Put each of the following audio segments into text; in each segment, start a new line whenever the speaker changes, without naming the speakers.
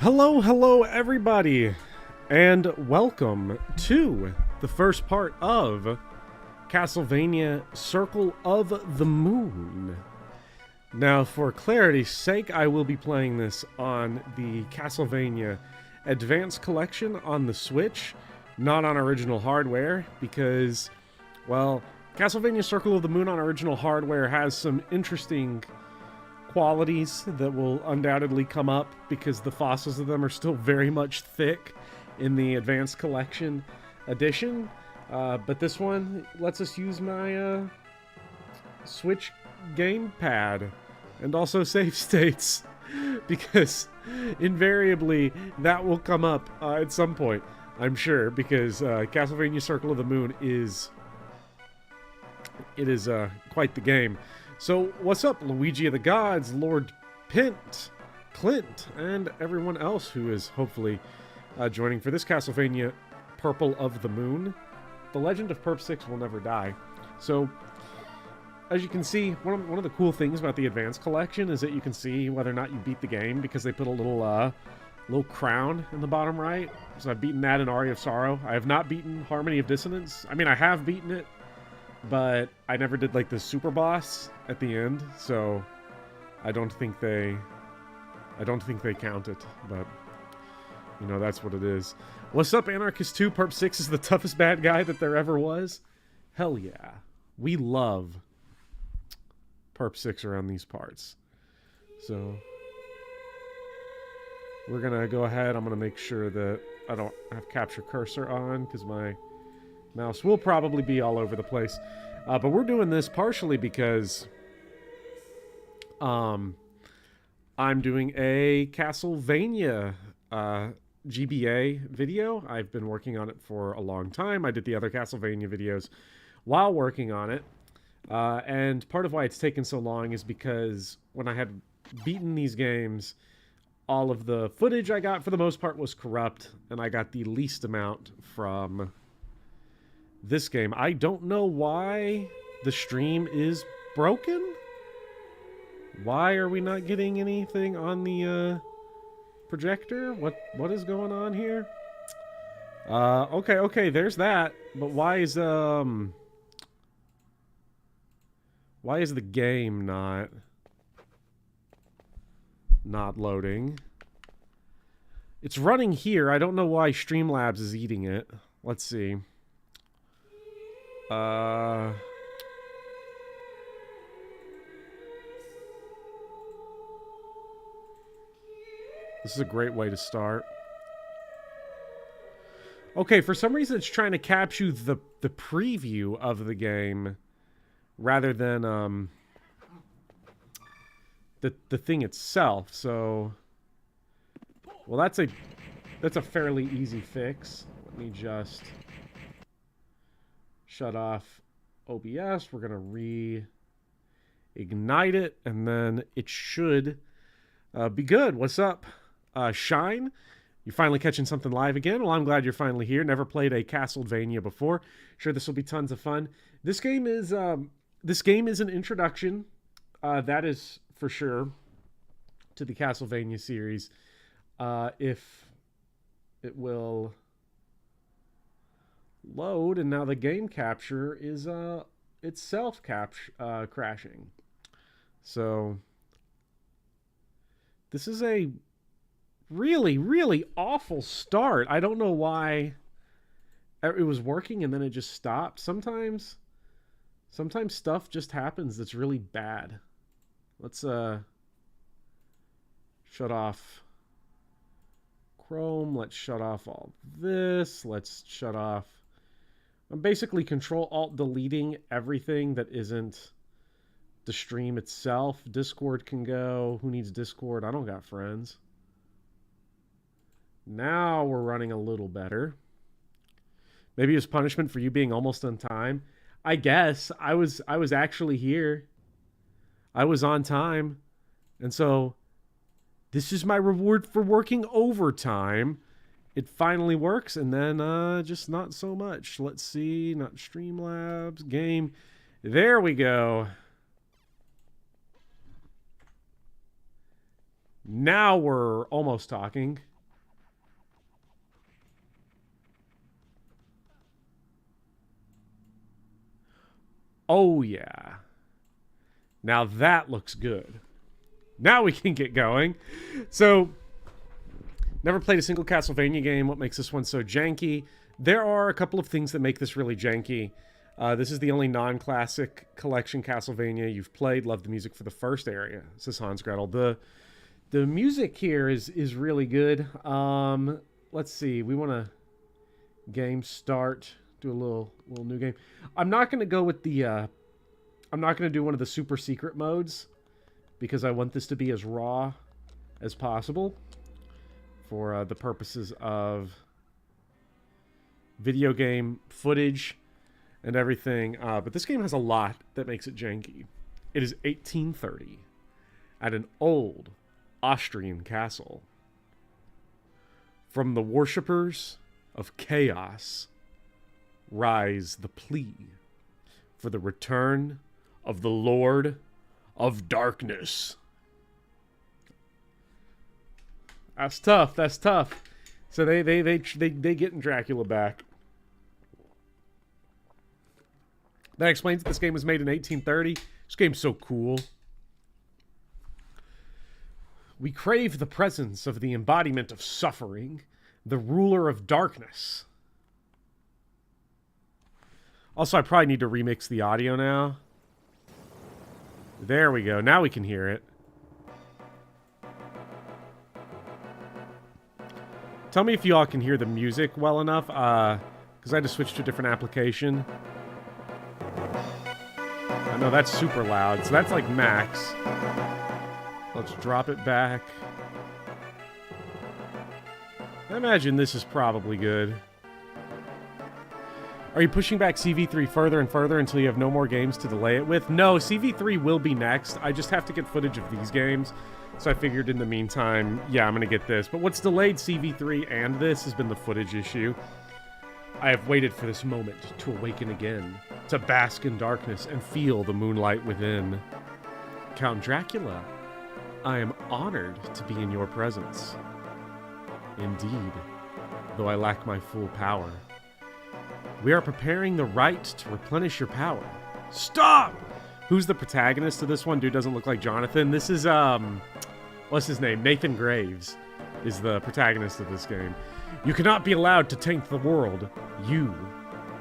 Hello everybody, and welcome to the first part of Castlevania Circle of the Moon. Now, for clarity's sake, I will be playing this on the Castlevania Advanced Collection on the Switch, not on original hardware, because, well, Castlevania Circle of the Moon on original hardware has some interesting qualities that will undoubtedly come up because the fossils of them are still very much thick in the Advanced Collection edition. But this one lets us use my Switch gamepad and also save states because invariably that will come up at some point, I'm sure, because Castlevania Circle of the Moon is quite the game. So, what's up, Luigi of the Gods, Lord Pint, Clint, and everyone else who is hopefully joining for this Castlevania Purple of the Moon. The legend of Perp 6 will never die. So, as you can see, one of the cool things about the Advanced Collection is that you can see whether or not you beat the game because they put a little crown in the bottom right. So I've beaten that in Aria of Sorrow. I have not beaten Harmony of Dissonance. I mean, I have beaten it, but I never did like the super boss at the end, so I don't think they count it, but you know, that's what it is. What's up, Anarchist 2? Perp 6 is the toughest bad guy that there ever was. Hell yeah. We love Perp 6 around these parts. So we're gonna go ahead. I'm gonna make sure that I don't have capture cursor on because my mouse will probably be all over the place. But we're doing this partially because I'm doing a Castlevania GBA video. I've been working on it for a long time. I did the other Castlevania videos while working on it. And part of why it's taken so long is because when I had beaten these games, all of the footage I got for the most part was corrupt, and I got the least amount from this game. I don't know why the stream is broken. Why are we not getting anything on the projector? What is going on here? Okay, there's that. But why is the game not loading? It's running here. I don't know why Streamlabs is eating it. Let's see. This is a great way to start. Okay, for some reason it's trying to capture the preview of the game rather than the thing itself. So, well, that's a fairly easy fix. Let me just shut off OBS. We're gonna reignite it, and then it should be good. What's up, Shine? You're finally catching something live again? Well, I'm glad you're finally here. Never played a Castlevania before. Sure, this will be tons of fun. This game is an introduction. That is for sure to the Castlevania series. If it will load, and now the game capture is itself crashing. So this is a really awful start. I don't know why it was working and then it just stopped. Sometimes stuff just happens that's really bad. Let's shut off Chrome. Let's shut off all this. Let's shut off. I'm basically Control-Alt deleting everything that isn't the stream itself. Discord can go. Who needs Discord? I don't got friends. Now we're running a little better. Maybe it was punishment for you being almost on time. I guess I was actually here. I was on time. And so this is my reward for working overtime. It finally works, and then just not so much. Let's see, not Streamlabs, game. There we go. Now we're almost talking. Oh, yeah. Now that looks good. Now we can get going. So, never played a single Castlevania game. What makes this one so janky? There are a couple of things that make this really janky. This is the only non-classic collection Castlevania you've played. Love the music for the first area, says Hans Gretel. The music here is really good. Let's see. We want to game start. Do a little new game. I'm not going to go with the... I'm not going to do one of the super secret modes because I want this to be as raw as possible for the purposes of video game footage and everything. But this game has a lot that makes it janky. It is 1830 at an old Austrian castle. From the worshippers of chaos rise the plea for the return of the Lord of Darkness. That's tough. That's tough. So they getting Dracula back. That explains that this game was made in 1830. This game's so cool. We crave the presence of the embodiment of suffering, the ruler of darkness. Also, I probably need to remix the audio now. There we go. Now we can hear it. Tell me if you all can hear the music well enough, because I had to switch to a different application. I know that's super loud, so that's like max. Let's drop it back. I imagine this is probably good. Are you pushing back CV3 further and further until you have no more games to delay it with? No, CV3 will be next. I just have to get footage of these games. So I figured in the meantime, yeah, I'm going to get this. But what's delayed CV3 and this has been the footage issue. I have waited for this moment to awaken again, to bask in darkness and feel the moonlight within. Count Dracula, I am honored to be in your presence. Indeed, though I lack my full power. We are preparing the rite to replenish your power. Stop! Who's the protagonist of this one? Dude doesn't look like Jonathan. This is, what's his name? Nathan Graves is the protagonist of this game. You cannot be allowed to taint the world. You,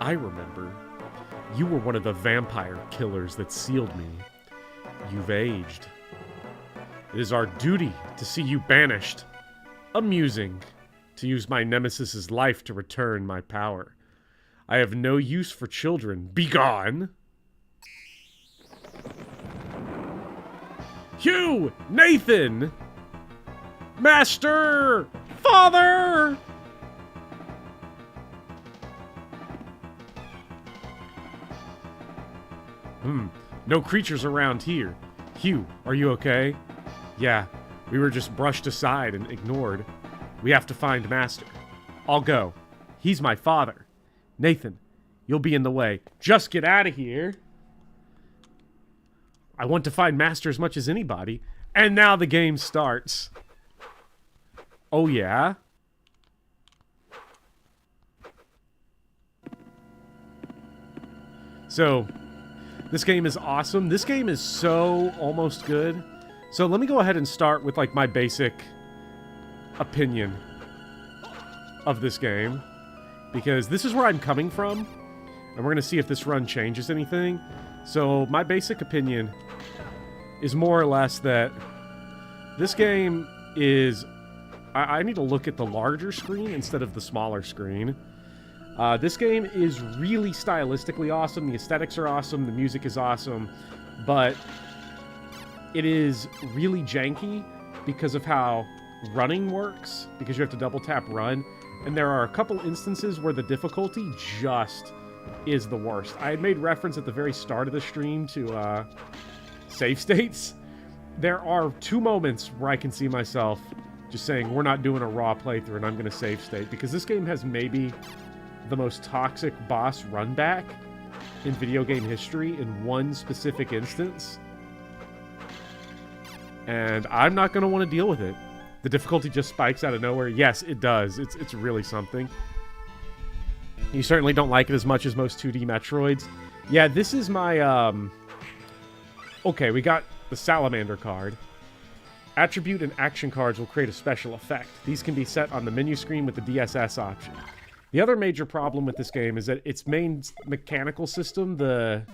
I remember. You were one of the vampire killers that sealed me. You've aged. It is our duty to see you banished. Amusing. To use my nemesis's life to return my power. I have no use for children. Begone! Hugh! Nathan! Master! Father! No creatures around here. Hugh, are you okay? Yeah, we were just brushed aside and ignored. We have to find Master. I'll go. He's my father. Nathan, you'll be in the way. Just get out of here. I want to find Master as much as anybody. And now the game starts. Oh, yeah? So, this game is awesome. This game is so almost good. So let me go ahead and start with, like, my basic opinion of this game. Because this is where I'm coming from. And we're going to see if this run changes anything. So, my basic opinion is more or less that this game is... I need to look at the larger screen instead of the smaller screen. This game is really stylistically awesome. The aesthetics are awesome. The music is awesome. But it is really janky because of how running works. Because you have to double tap run. And there are a couple instances where the difficulty just is the worst. I had made reference at the very start of the stream to save states. There are 2 moments where I can see myself just saying, we're not doing a raw playthrough and I'm going to save state. Because this game has maybe the most toxic boss run back in video game history in one specific instance. And I'm not going to want to deal with it. The difficulty just spikes out of nowhere. Yes, it does. It's really something. You certainly don't like it as much as most 2D Metroids. Yeah, this is my, Okay, we got the Salamander card. Attribute and action cards will create a special effect. These can be set on the menu screen with the DSS option. The other major problem with this game is that its main mechanical system, the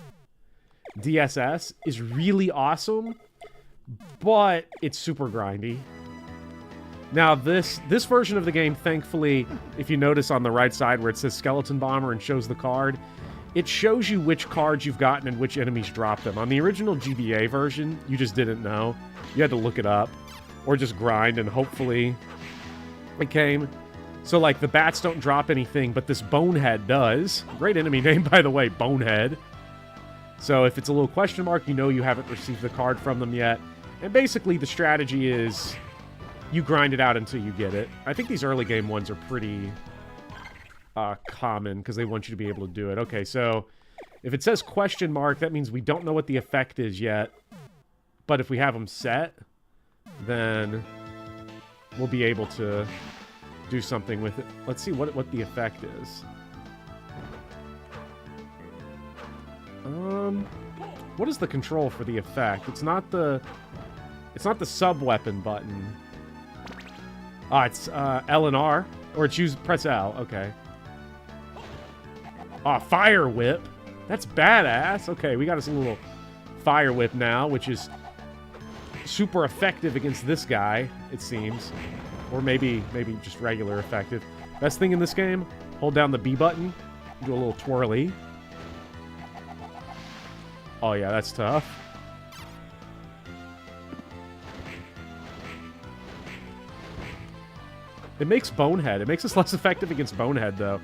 DSS, is really awesome, but it's super grindy. Now, this version of the game, thankfully, if you notice on the right side where it says Skeleton Bomber and shows the card, it shows you which cards you've gotten and which enemies drop them. On the original GBA version, you just didn't know. You had to look it up, or just grind, and hopefully it came. So, like, the bats don't drop anything, but this Bonehead does. Great enemy name, by the way, Bonehead. So if it's a little question mark, you know you haven't received the card from them yet. And basically, the strategy is you grind it out until you get it. I think these early game ones are pretty common, because they want you to be able to do it. Okay, so if it says question mark, that means we don't know what the effect is yet. But if we have them set, then we'll be able to do something with it. Let's see what the effect is. What is the control for the effect? It's not the sub-weapon button. Ah, it's L and R. Or press L, okay. Ah, Fire Whip. That's badass. Okay, we got us a little Fire Whip now, which is super effective against this guy, it seems. Or maybe just regular effective. Best thing in this game, hold down the B button, do a little twirly. Oh yeah, that's tough. It makes Bonehead. It makes us less effective against Bonehead, though.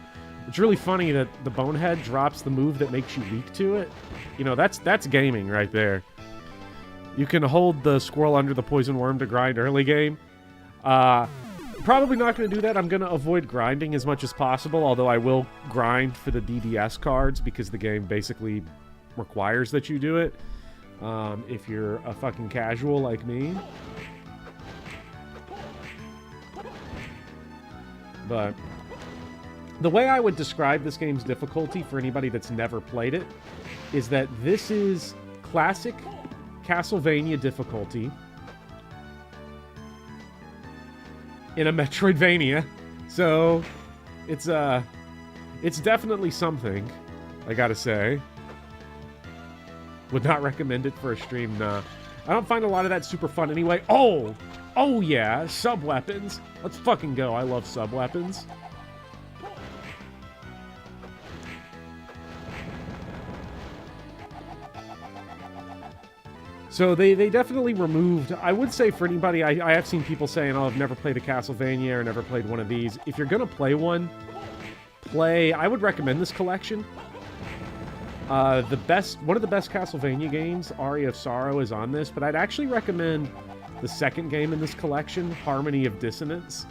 It's really funny that the Bonehead drops the move that makes you weak to it. You know, that's gaming right there. You can hold the squirrel under the poison worm to grind early game. Probably not going to do that. I'm going to avoid grinding as much as possible, although I will grind for the DDS cards because the game basically requires that you do it. If you're a fucking casual like me. But the way I would describe this game's difficulty for anybody that's never played it is that this is classic Castlevania difficulty in a Metroidvania. So it's definitely something, I gotta say. Would not recommend it for a stream, nah. I don't find a lot of that super fun anyway. Oh yeah, sub-weapons. Let's fucking go. I love sub-weapons. So they definitely removed, I would say for anybody, I have seen people saying, oh, I've never played a Castlevania or never played one of these. If you're going to play one, I would recommend this collection. One of the best Castlevania games, Aria of Sorrow, is on this, but I'd actually recommend the second game in this collection, Harmony of Dissonance,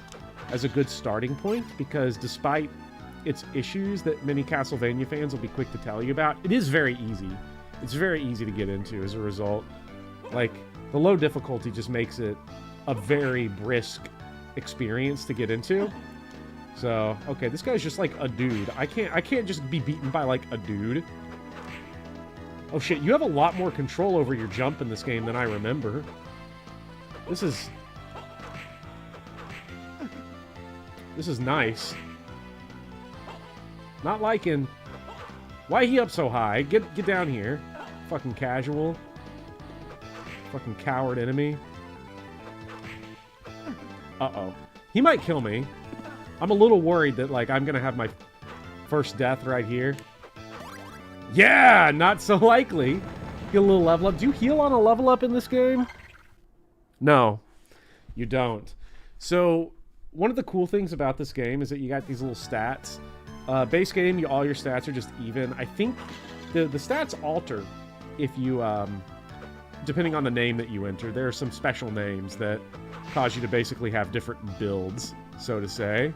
as a good starting point, because despite its issues that many Castlevania fans will be quick to tell you about, it is very easy. It's very easy to get into as a result. Like, the low difficulty just makes it a very brisk experience to get into. So, okay, this guy's just like a dude. I can't just be beaten by like a dude. Oh shit, you have a lot more control over your jump in this game than I remember. This is nice. Not liking. Why he up so high? Get down here. Fucking casual. Fucking coward enemy. Uh-oh. He might kill me. I'm a little worried that, like, I'm gonna have my first death right here. Yeah! Not so likely. Get a little level up. Do you heal on a level up in this game? No. You don't. So, one of the cool things about this game is that you got these little stats. Base game, all your stats are just even. I think the stats alter if you, depending on the name that you enter. There are some special names that cause you to basically have different builds, so to say.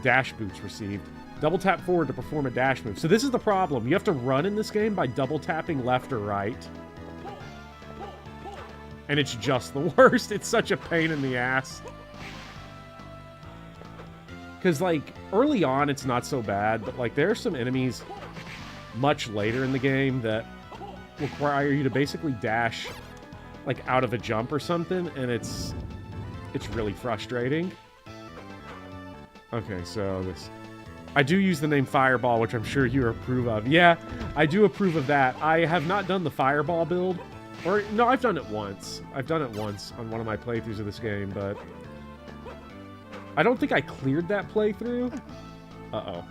Dash boots received. Double tap forward to perform a dash move. So this is the problem. You have to run in this game by double tapping left or right. And it's just the worst. It's such a pain in the ass. Because, like, early on, it's not so bad, but, like, there are some enemies much later in the game that require you to basically dash, like, out of a jump or something, and it's really frustrating. Okay, so this... I do use the name Fireball, which I'm sure you approve of. Yeah, I do approve of that. I have not done the Fireball build. Or, no, I've done it once. I've done it once on one of my playthroughs of this game, but... I don't think I cleared that playthrough. Uh-oh.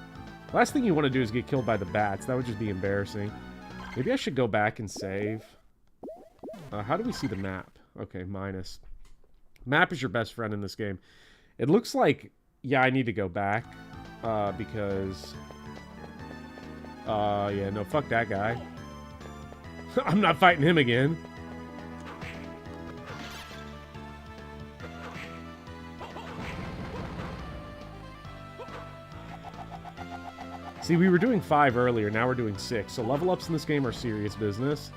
Last thing you want to do is get killed by the bats. That would just be embarrassing. Maybe I should go back and save. How do we see the map? Okay, minus. Map is your best friend in this game. It looks like... Yeah, I need to go back. Because... yeah, no, fuck that guy. I'm not fighting him again. See, we were doing 5 earlier, now we're doing 6. So level ups in this game are serious business.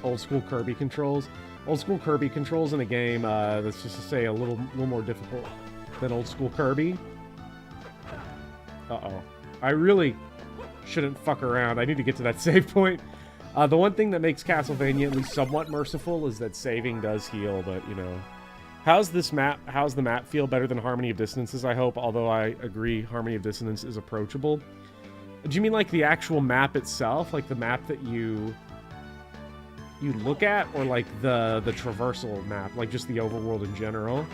Old school Kirby controls. Old school Kirby controls in a game, that's just to say a little more difficult than old school Kirby. Uh-oh. I really shouldn't fuck around. I need to get to that save point. The one thing that makes Castlevania at least somewhat merciful is that saving does heal, but, you know. How's the map feel? Better than Harmony of Dissonances, I hope, although I agree Harmony of Dissonance is approachable. Do you mean like the actual map itself? Like the map that you look at, or like the traversal map, like just the overworld in general?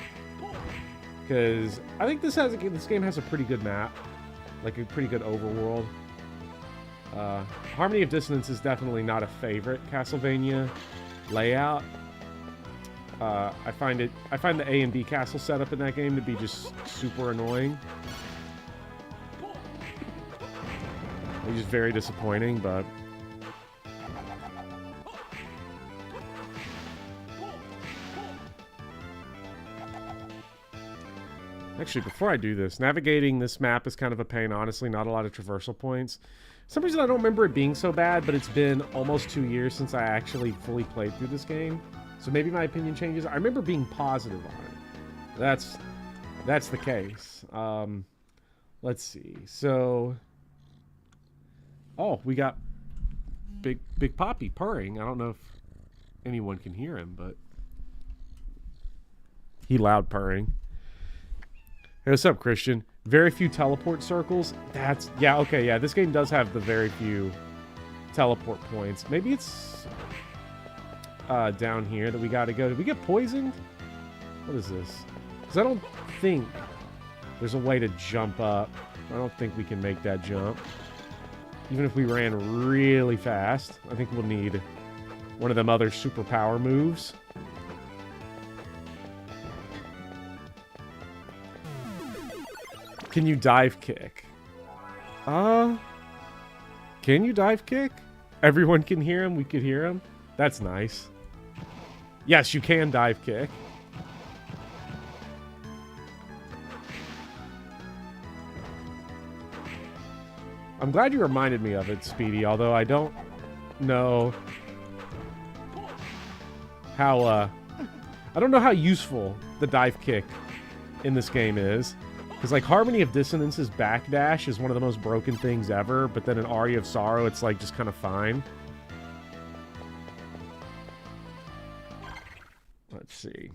Because I think this game has a pretty good map, like a pretty good overworld. Harmony of Dissonance is definitely not a favorite Castlevania layout. I find the A and B castle setup in that game to be just super annoying. It's just very disappointing, but actually, before I do this, navigating this map is kind of a pain, honestly. Not a lot of traversal points. For some reason, I don't remember it being so bad, but it's been almost 2 years since I actually fully played through this game. So maybe my opinion changes. I remember being positive on it. That's the case. Let's see. So... Oh, we got Big Poppy purring. I don't know if anyone can hear him, but... He loud purring. Hey, what's up, Christian? Very few teleport circles. Yeah, okay, yeah. This game does have the very few teleport points. Maybe it's down here that we gotta go. Did we get poisoned? What is this? Because I don't think there's a way to jump up. I don't think we can make that jump. Even if we ran really fast, I think we'll need one of them other superpower moves. Can you dive kick? Can you dive kick? Everyone can hear him? We could hear him? That's nice. Yes, you can dive kick. I'm glad you reminded me of it, Speedy, although I don't know how, I don't know how useful the dive kick in this game is. Because, like, Harmony of Dissonance's backdash is one of the most broken things ever, but then in Aria of Sorrow, it's, like, just kind of fine. Let's see.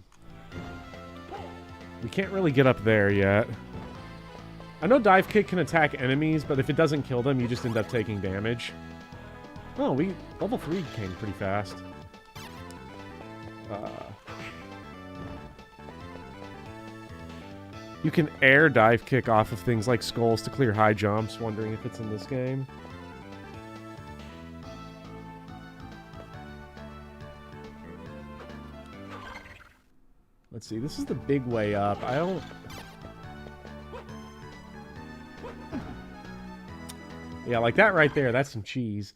We can't really get up there yet. I know Dive Kick can attack enemies, but if it doesn't kill them, you just end up taking damage. Oh, level 3 came pretty fast. You can air dive kick off of things like skulls to clear high jumps. Wondering if it's in this game. Let's see. This is the big way up. I don't... Yeah, like that right there. That's some cheese.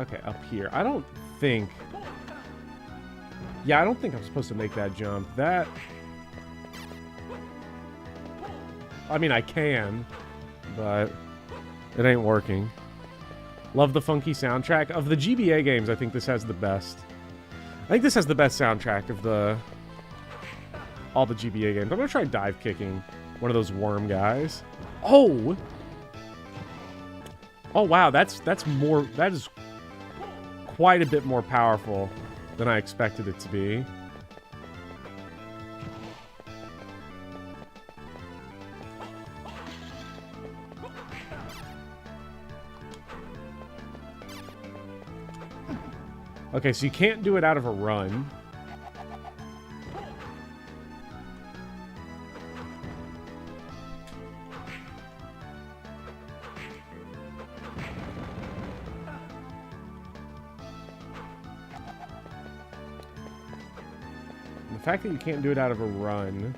Okay, up here. I don't think... Yeah, I don't think I'm supposed to make that jump. That I mean, I can, but it ain't working. Love the funky soundtrack. Of the GBA games, I think this has the best. I think this has the best soundtrack of all the GBA games. I'm gonna try dive kicking one of those worm guys. Oh! Oh wow, that is quite a bit more powerful than I expected it to be. Okay, so you can't do it out of a run. And the fact that you can't do it out of a run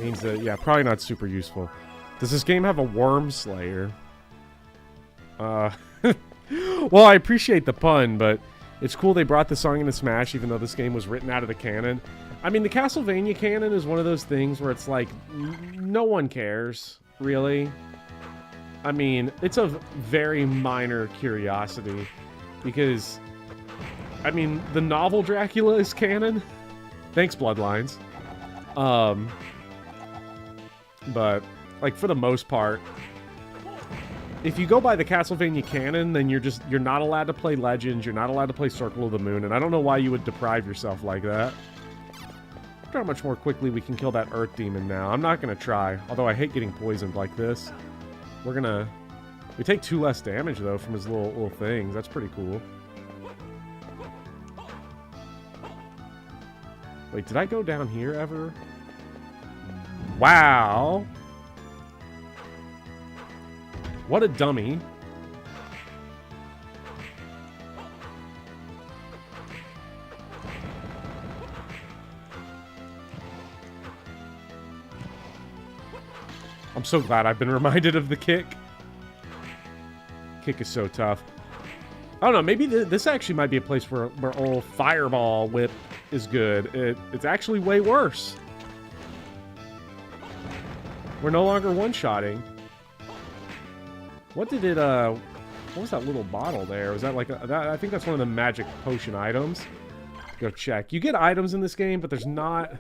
means that, yeah, probably not super useful. Does this game have a worm slayer? Well, I appreciate the pun, but it's cool they brought the song into Smash, even though this game was written out of the canon. I mean, the Castlevania canon is one of those things where it's like, no one cares, really. I mean, it's a very minor curiosity, because, I mean, the novel Dracula is canon. Thanks, Bloodlines. But, like, for the most part, if you go by the Castlevania canon, then you're not allowed to play Legends, you're not allowed to play Circle of the Moon, and I don't know why you would deprive yourself like that. I wonder how much more quickly we can kill that Earth Demon now. I'm not gonna try, although I hate getting poisoned like this. We take 2 less damage, though, from his little things. That's pretty cool. Wait, did I go down here ever? Wow. What a dummy. I'm so glad I've been reminded of the kick. Kick is so tough. I don't know, maybe this actually might be a place where old Fireball Whip is good. It's actually way worse. We're no longer one-shotting. What did it, what was that little bottle there? Was that like, I think that's one of the magic potion items. Go check. You get items in this game, but there's not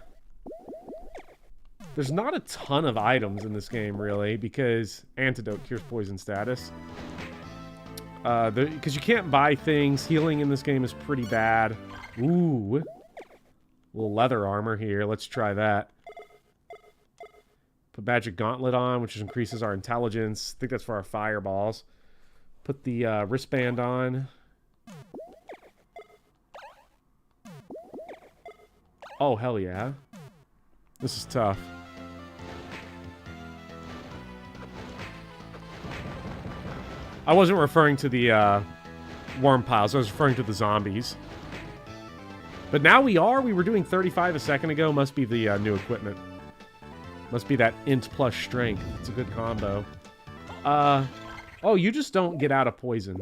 a ton of items in this game, really, because antidote cures poison status. Because you can't buy things. Healing in this game is pretty bad. Ooh. A little leather armor here. Let's try that. Put Magic Gauntlet on, which increases our intelligence. I think that's for our fireballs. Put the wristband on. Oh, hell yeah. This is tough. I wasn't referring to the worm piles. I was referring to the zombies. But now we were doing 35 a second ago. Must be the new equipment. Must be that int plus strength. It's a good combo. Oh, you just don't get out of poison,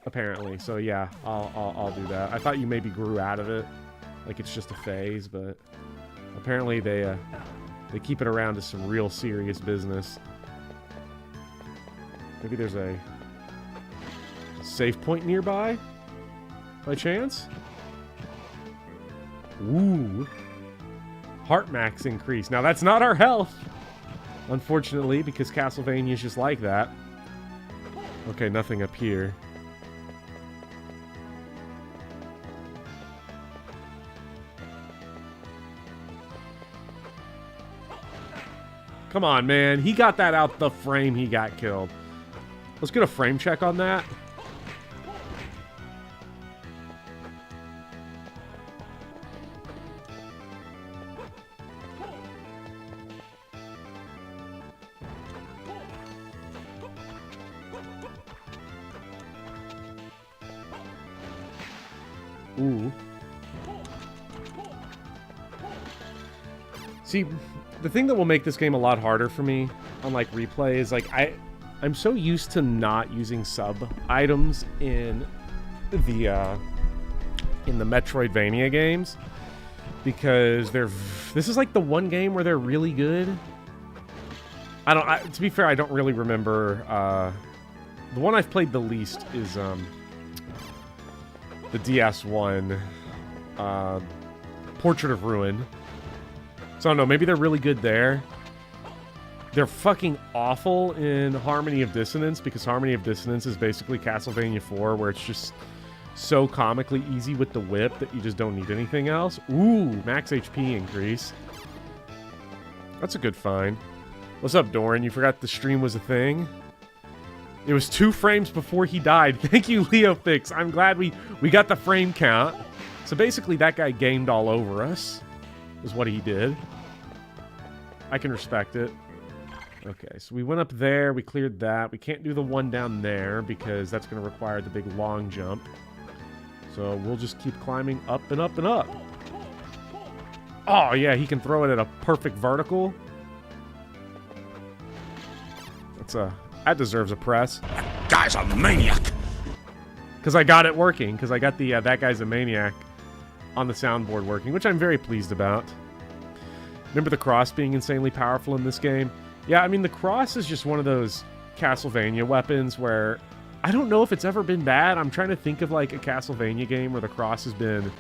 apparently. So yeah, I'll do that. I thought you maybe grew out of it, like it's just a phase, but apparently they keep it around to some real serious business. Maybe there's a save point nearby, by chance? Ooh. Heart max increase. Now, that's not our health, unfortunately, because Castlevania is just like that. Okay, nothing up here. Come on, man. He got that out the frame he got killed. Let's get a frame check on that. Ooh. See, the thing that will make this game a lot harder for me on like replay is like I'm so used to not using sub items in the Metroidvania games because this is like the one game where they're really good. To be fair, I don't really remember. The one I've played the least is the DS one, Portrait of Ruin. So I don't know, maybe they're really good there. They're fucking awful in Harmony of Dissonance, because Harmony of Dissonance is basically Castlevania 4, where it's just so comically easy with the whip that you just don't need anything else. Ooh, max HP increase. That's a good find. What's up, Doran? You forgot the stream was a thing? It was 2 frames before he died. Thank you, Leofix. I'm glad we got the frame count. So basically, that guy gamed all over us, is what he did. I can respect it. Okay, so we went up there. We cleared that. We can't do the one down there because that's going to require the big long jump. So we'll just keep climbing up and up and up. Oh, yeah, he can throw it at a perfect vertical. That deserves a press.
That guy's a maniac.
Because I got it working. Because I got the that guy's a maniac on the soundboard working, which I'm very pleased about. Remember the cross being insanely powerful in this game? Yeah, I mean, the cross is just one of those Castlevania weapons where I don't know if it's ever been bad. I'm trying to think of, like, a Castlevania game where the cross has been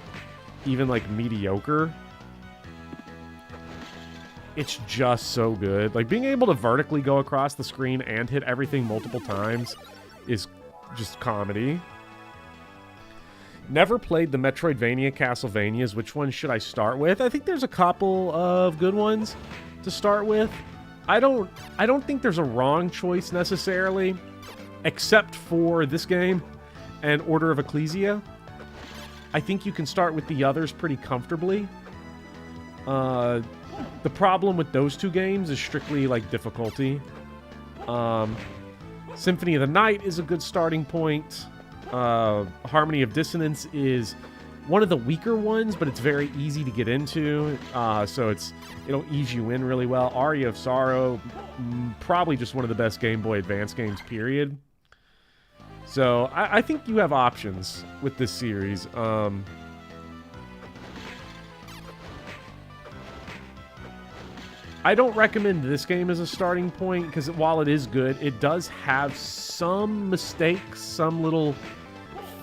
even, like, mediocre. It's just so good. Like, being able to vertically go across the screen and hit everything multiple times is just comedy. Never played the Metroidvania Castlevanias. Which one should I start with? I think there's a couple of good ones to start with. I don't think there's a wrong choice necessarily, except for this game and Order of Ecclesia. I think you can start with the others pretty comfortably. The problem with those 2 games is strictly, like, difficulty. Symphony of the Night is a good starting point. Harmony of Dissonance is one of the weaker ones, but it's very easy to get into. So it'll ease you in really well. Aria of Sorrow, probably just one of the best Game Boy Advance games, period. So I think you have options with this series. I don't recommend this game as a starting point, because while it is good, it does have some mistakes, some little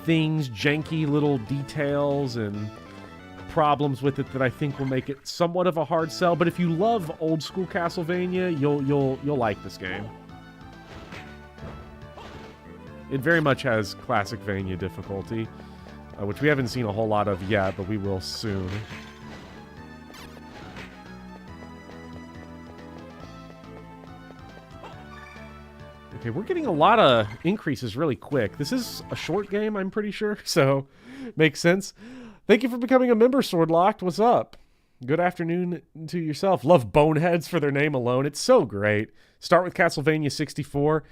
things, janky little details and problems with it that I think will make it somewhat of a hard sell. But if you love old school Castlevania, you'll like this game. It very much has classic Vania difficulty, which we haven't seen a whole lot of yet, but we will soon. Okay, we're getting a lot of increases really quick. This is a short game, I'm pretty sure, so makes sense. Thank you for becoming a member, Swordlocked. What's up? Good afternoon to yourself. Love Boneheads for their name alone. It's so great. Start with Castlevania 64.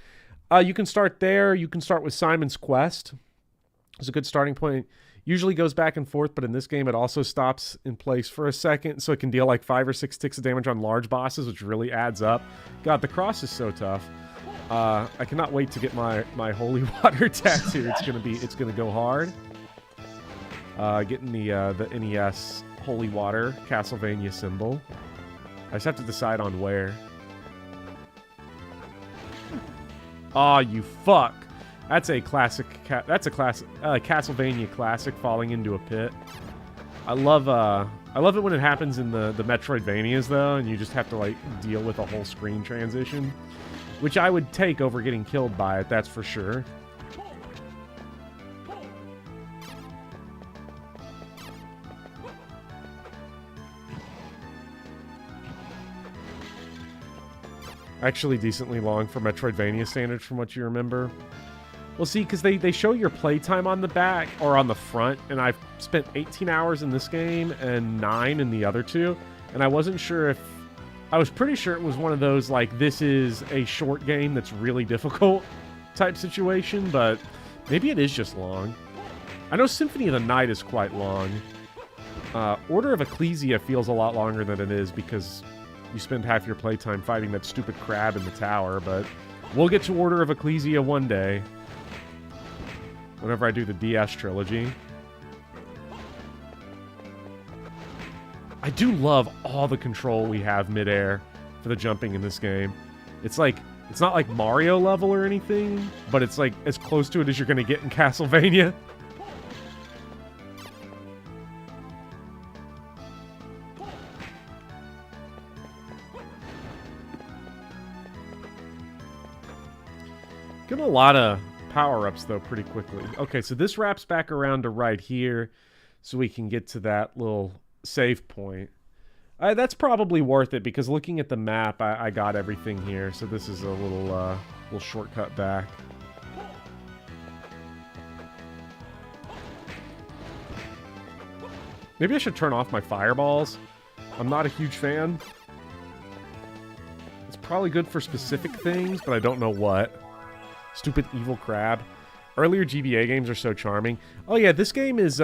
You can start there. You can start with Simon's Quest. It's a good starting point. Usually goes back and forth, but in this game it also stops in place for a second, so it can deal like 5 or 6 ticks of damage on large bosses, which really adds up. God, the cross is so tough. I cannot wait to get my holy water tattoo. It's gonna go hard. Getting the NES holy water Castlevania symbol. I just have to decide on where. Aw, you fuck. That's a classic. That's a classic Castlevania classic falling into a pit. I love it when it happens in the Metroidvanias though, and you just have to like deal with a whole screen transition. Which I would take over getting killed by it, that's for sure. Actually decently long for Metroidvania standards from what you remember. Well, see, because they show your playtime on the back, or on the front, and I've spent 18 hours in this game and 9 in the other 2, and I wasn't sure if... I was pretty sure it was one of those, like, this is a short game that's really difficult type situation, but maybe it is just long. I know Symphony of the Night is quite long. Order of Ecclesia feels a lot longer than it is because you spend half your playtime fighting that stupid crab in the tower, but we'll get to Order of Ecclesia one day. Whenever I do the DS trilogy. I do love all the control we have midair for the jumping in this game. It's like, it's not like Mario level or anything, but it's like as close to it as you're gonna get in Castlevania. Get a lot of power-ups, though, pretty quickly. Okay, so this wraps back around to right here, so we can get to that little save point. That's probably worth it, because looking at the map, I got everything here, so this is a little shortcut back. Maybe I should turn off my fireballs. I'm not a huge fan. It's probably good for specific things, but I don't know what. Stupid evil crab. Earlier GBA games are so charming. Oh yeah, this game is,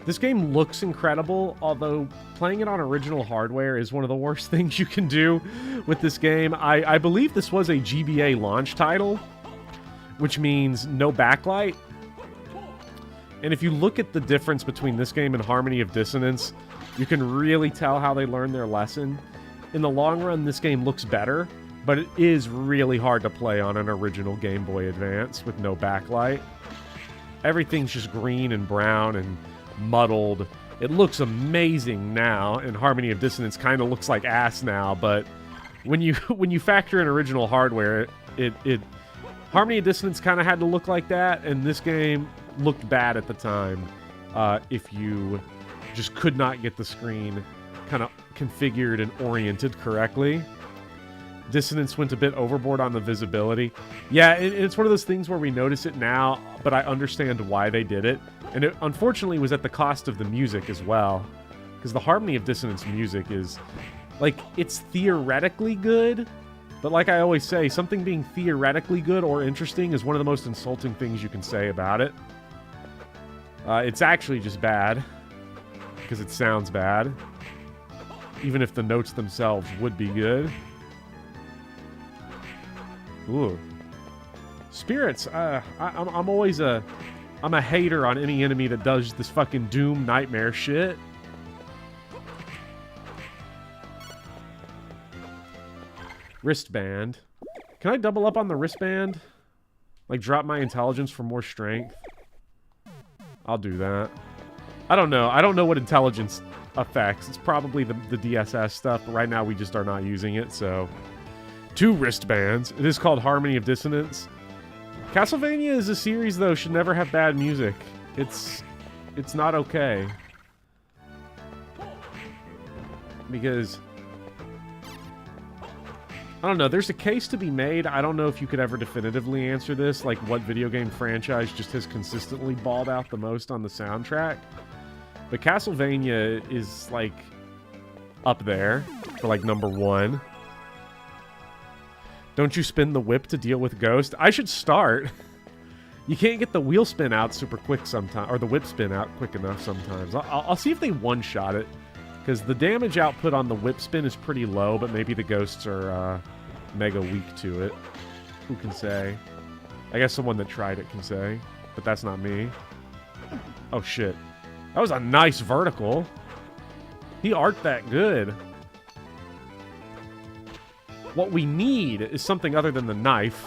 this game looks incredible, although playing it on original hardware is one of the worst things you can do with this game. I believe this was a GBA launch title, which means no backlight. And if you look at the difference between this game and Harmony of Dissonance, you can really tell how they learned their lesson. In the long run, this game looks better, but it is really hard to play on an original Game Boy Advance with no backlight. Everything's just green and brown and muddled. It looks amazing now, and Harmony of Dissonance kind of looks like ass now, but when you factor in original hardware, Harmony of Dissonance kind of had to look like that, and this game looked bad at the time if you just could not get the screen kind of configured and oriented correctly. Dissonance went a bit overboard on the visibility. Yeah, it's one of those things where we notice it now, but I understand why they did it. And it unfortunately was at the cost of the music as well. Because the Harmony of Dissonance music is, like, it's theoretically good, but like I always say, something being theoretically good or interesting is one of the most insulting things you can say about it. It's actually just bad, because it sounds bad. Even if the notes themselves would be good. Ooh. Spirits, I'm always I'm a hater on any enemy that does this fucking Doom nightmare shit. Wristband. Can I double up on the wristband? Like drop my intelligence for more strength? I'll do that. I don't know. I don't know what intelligence affects. It's probably the DSS stuff, but right now we just are not using it, so... 2 wristbands. It is called Harmony of Dissonance. Castlevania is a series, though, should never have bad music. It's not okay. Because... I don't know, there's a case to be made. I don't know if you could ever definitively answer this, like what video game franchise just has consistently balled out the most on the soundtrack. But Castlevania is, like, up there for, like, #1. Don't you spin the whip to deal with Ghost? I should start. You can't get the wheel spin out super quick sometimes, or the whip spin out quick enough sometimes. I'll see if they one-shot it, because the damage output on the whip spin is pretty low, but maybe the ghosts are mega weak to it. Who can say? I guess someone that tried it can say, but that's not me. Oh shit. That was a nice vertical. He arced that good. What we need is something other than the knife.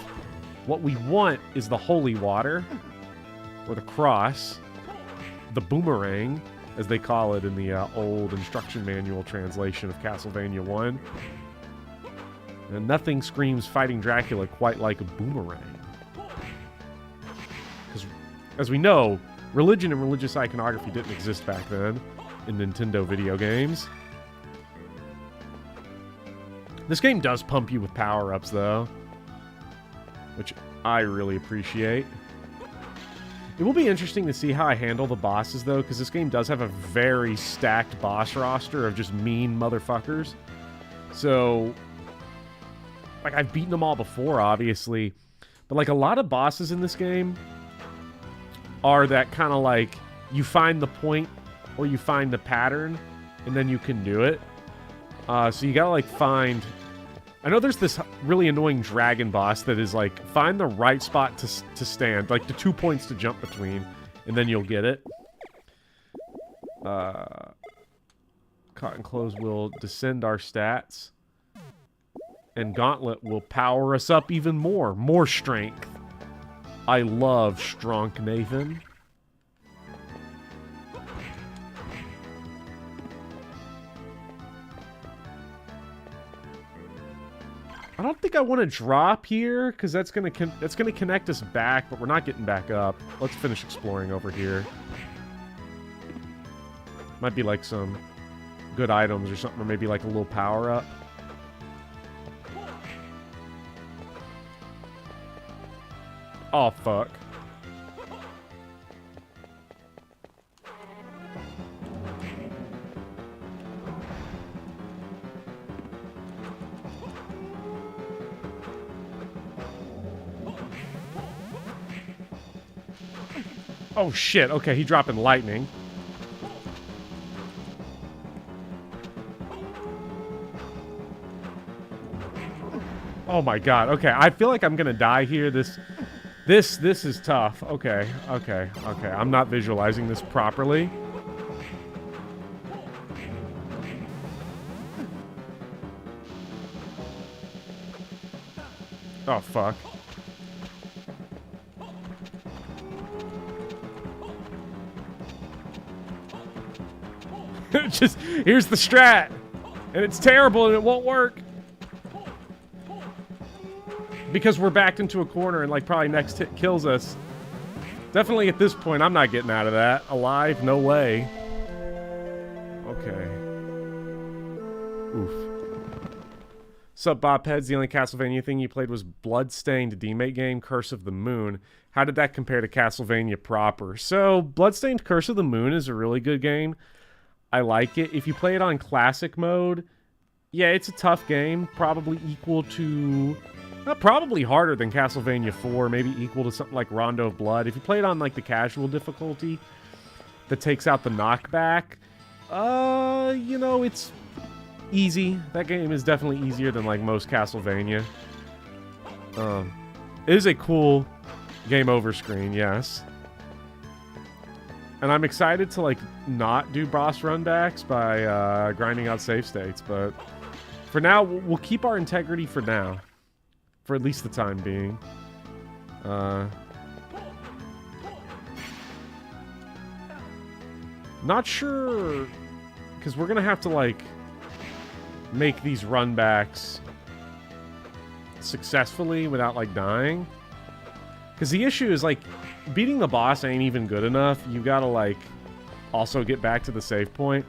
What we want is the holy water, or the cross, the boomerang, as they call it in the old instruction manual translation of Castlevania 1. And nothing screams fighting Dracula quite like a boomerang. Because, as we know, religion and religious iconography didn't exist back then in Nintendo video games. This game does pump you with power-ups, though, which I really appreciate. It will be interesting to see how I handle the bosses, though, because this game does have a very stacked boss roster of just mean motherfuckers. So, like, I've beaten them all before, obviously, but, like, a lot of bosses in this game are that kind of, like, you find the point or you find the pattern, and then you can do it. So you gotta, like, find... I know there's this really annoying dragon boss that is, like, find the right spot to stand, like, the 2 points to jump between, and then you'll get it. A Cotton Clothes will descend our stats. And Gauntlet will power us up even more. More strength. I love Strong Nathan. I don't think I want to drop here, because that's gonna connect us back, but we're not getting back up. Let's finish exploring over here. Might be like some good items or something, or maybe like a little power up. Oh, fuck. Oh, shit. Okay, he dropping lightning. Oh, my God. Okay, I feel like I'm gonna die here. This is tough. Okay. I'm not visualizing this properly. Oh, fuck. Just, here's the strat. And it's terrible and it won't work. Because we're backed into a corner and, like, probably next hit kills us. Definitely at this point, I'm not getting out of that. Alive? No way. Okay. Oof. Sup, Bobheads? The only Castlevania thing you played was Bloodstained Demate game, Curse of the Moon. How did that compare to Castlevania proper? So, Bloodstained Curse of the Moon is a really good game. I like it. If you play it on classic mode, yeah, it's a tough game. Probably equal to... probably harder than Castlevania 4, maybe equal to something like Rondo of Blood. If you play it on, like, the casual difficulty that takes out the knockback, you know, it's easy. That game is definitely easier than, like, most Castlevania. It is a cool game over screen, yes. And I'm excited to, like, not do boss runbacks by grinding out save states, but for now, we'll keep our integrity for now. For at least the time being. Not sure, because we're gonna have to, like, make these runbacks successfully without, like, dying. Because the issue is, like, beating the boss ain't even good enough. You gotta, like, also get back to the save point.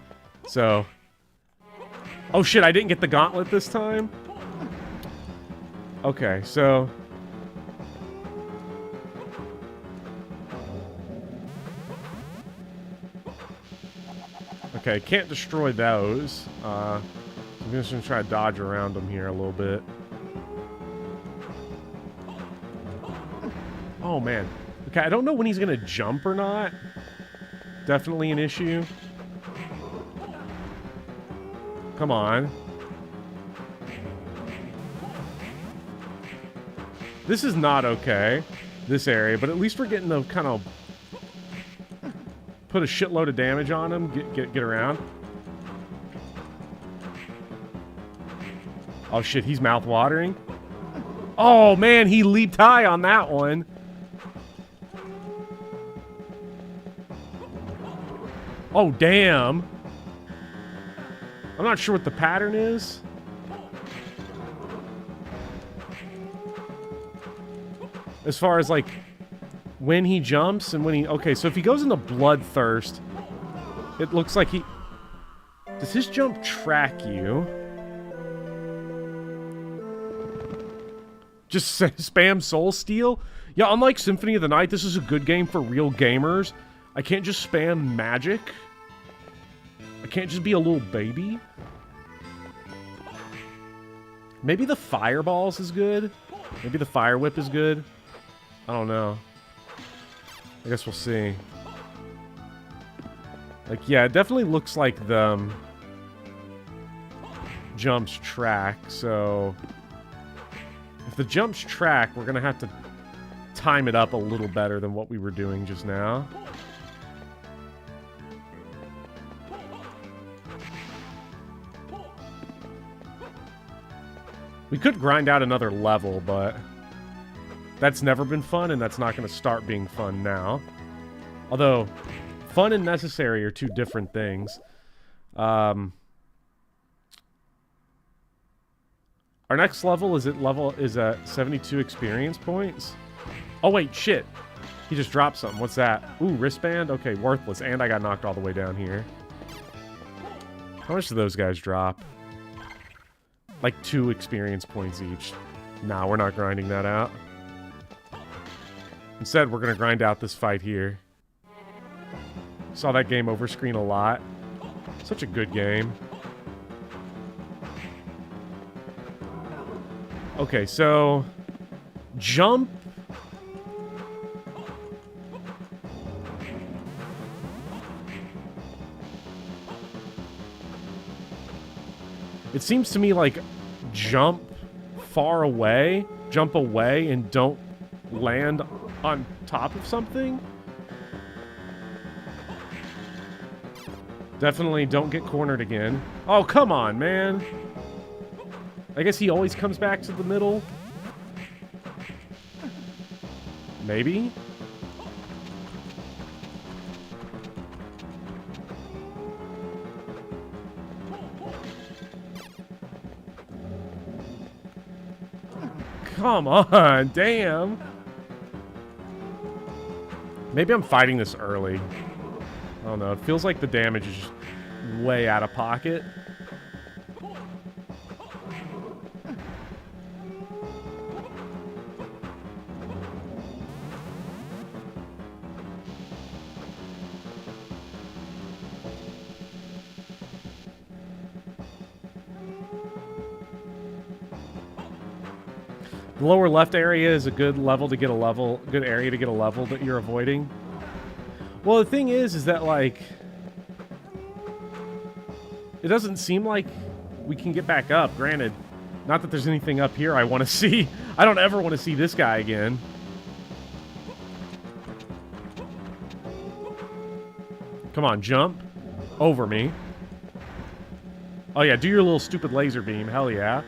So, oh shit, I didn't get the gauntlet this time. Okay, so... Okay, can't destroy those. I'm just gonna try to dodge around them here a little bit. Oh, man. Okay, I don't know when he's gonna jump or not. Definitely an issue. Come on. This is not okay, this area, but at least we're getting to kind of put a shitload of damage on him, get around. Oh shit, he's mouth-watering. Oh man, he leaped high on that one. Oh damn. I'm not sure what the pattern is. As far as, like, when he jumps and when he... Okay, so if he goes into Bloodthirst, it looks like he... Does his jump track you? Just spam Soul Steal? Yeah, unlike Symphony of the Night, this is a good game for real gamers. I can't just spam magic. I can't just be a little baby. Maybe the Fireballs is good. Maybe the Fire Whip is good. I don't know. I guess we'll see. Like, yeah, it definitely looks like the jumps track, so... If the jumps track, we're gonna have to time it up a little better than what we were doing just now. We could grind out another level, but that's never been fun, and that's not going to start being fun now. Although, fun and necessary are two different things. Our next level is at 72 experience points. Oh wait, shit. He just dropped something. What's that? Ooh, wristband? Okay, worthless. And I got knocked all the way down here. How much do those guys drop? Like 2 experience points each. Nah, we're not grinding that out. Instead, we're going to grind out this fight here. Saw that game over screen a lot. Such a good game. Okay, so... Jump... It seems to me like jump far away, jump away, and don't land on top of something. Definitely don't get cornered again. Oh, come on, man. I guess he always comes back to the middle. Maybe? Come on, damn. Maybe I'm fighting this early. I don't know. It feels like the damage is just way out of pocket. The lower left area is a good level to get a level, good area to get a level that you're avoiding. Well, the thing is that, like, it doesn't seem like we can get back up. Granted, not that there's anything up here I want to see. I don't ever want to see this guy again. Come on, jump over me. Oh yeah, do your little stupid laser beam. Hell yeah.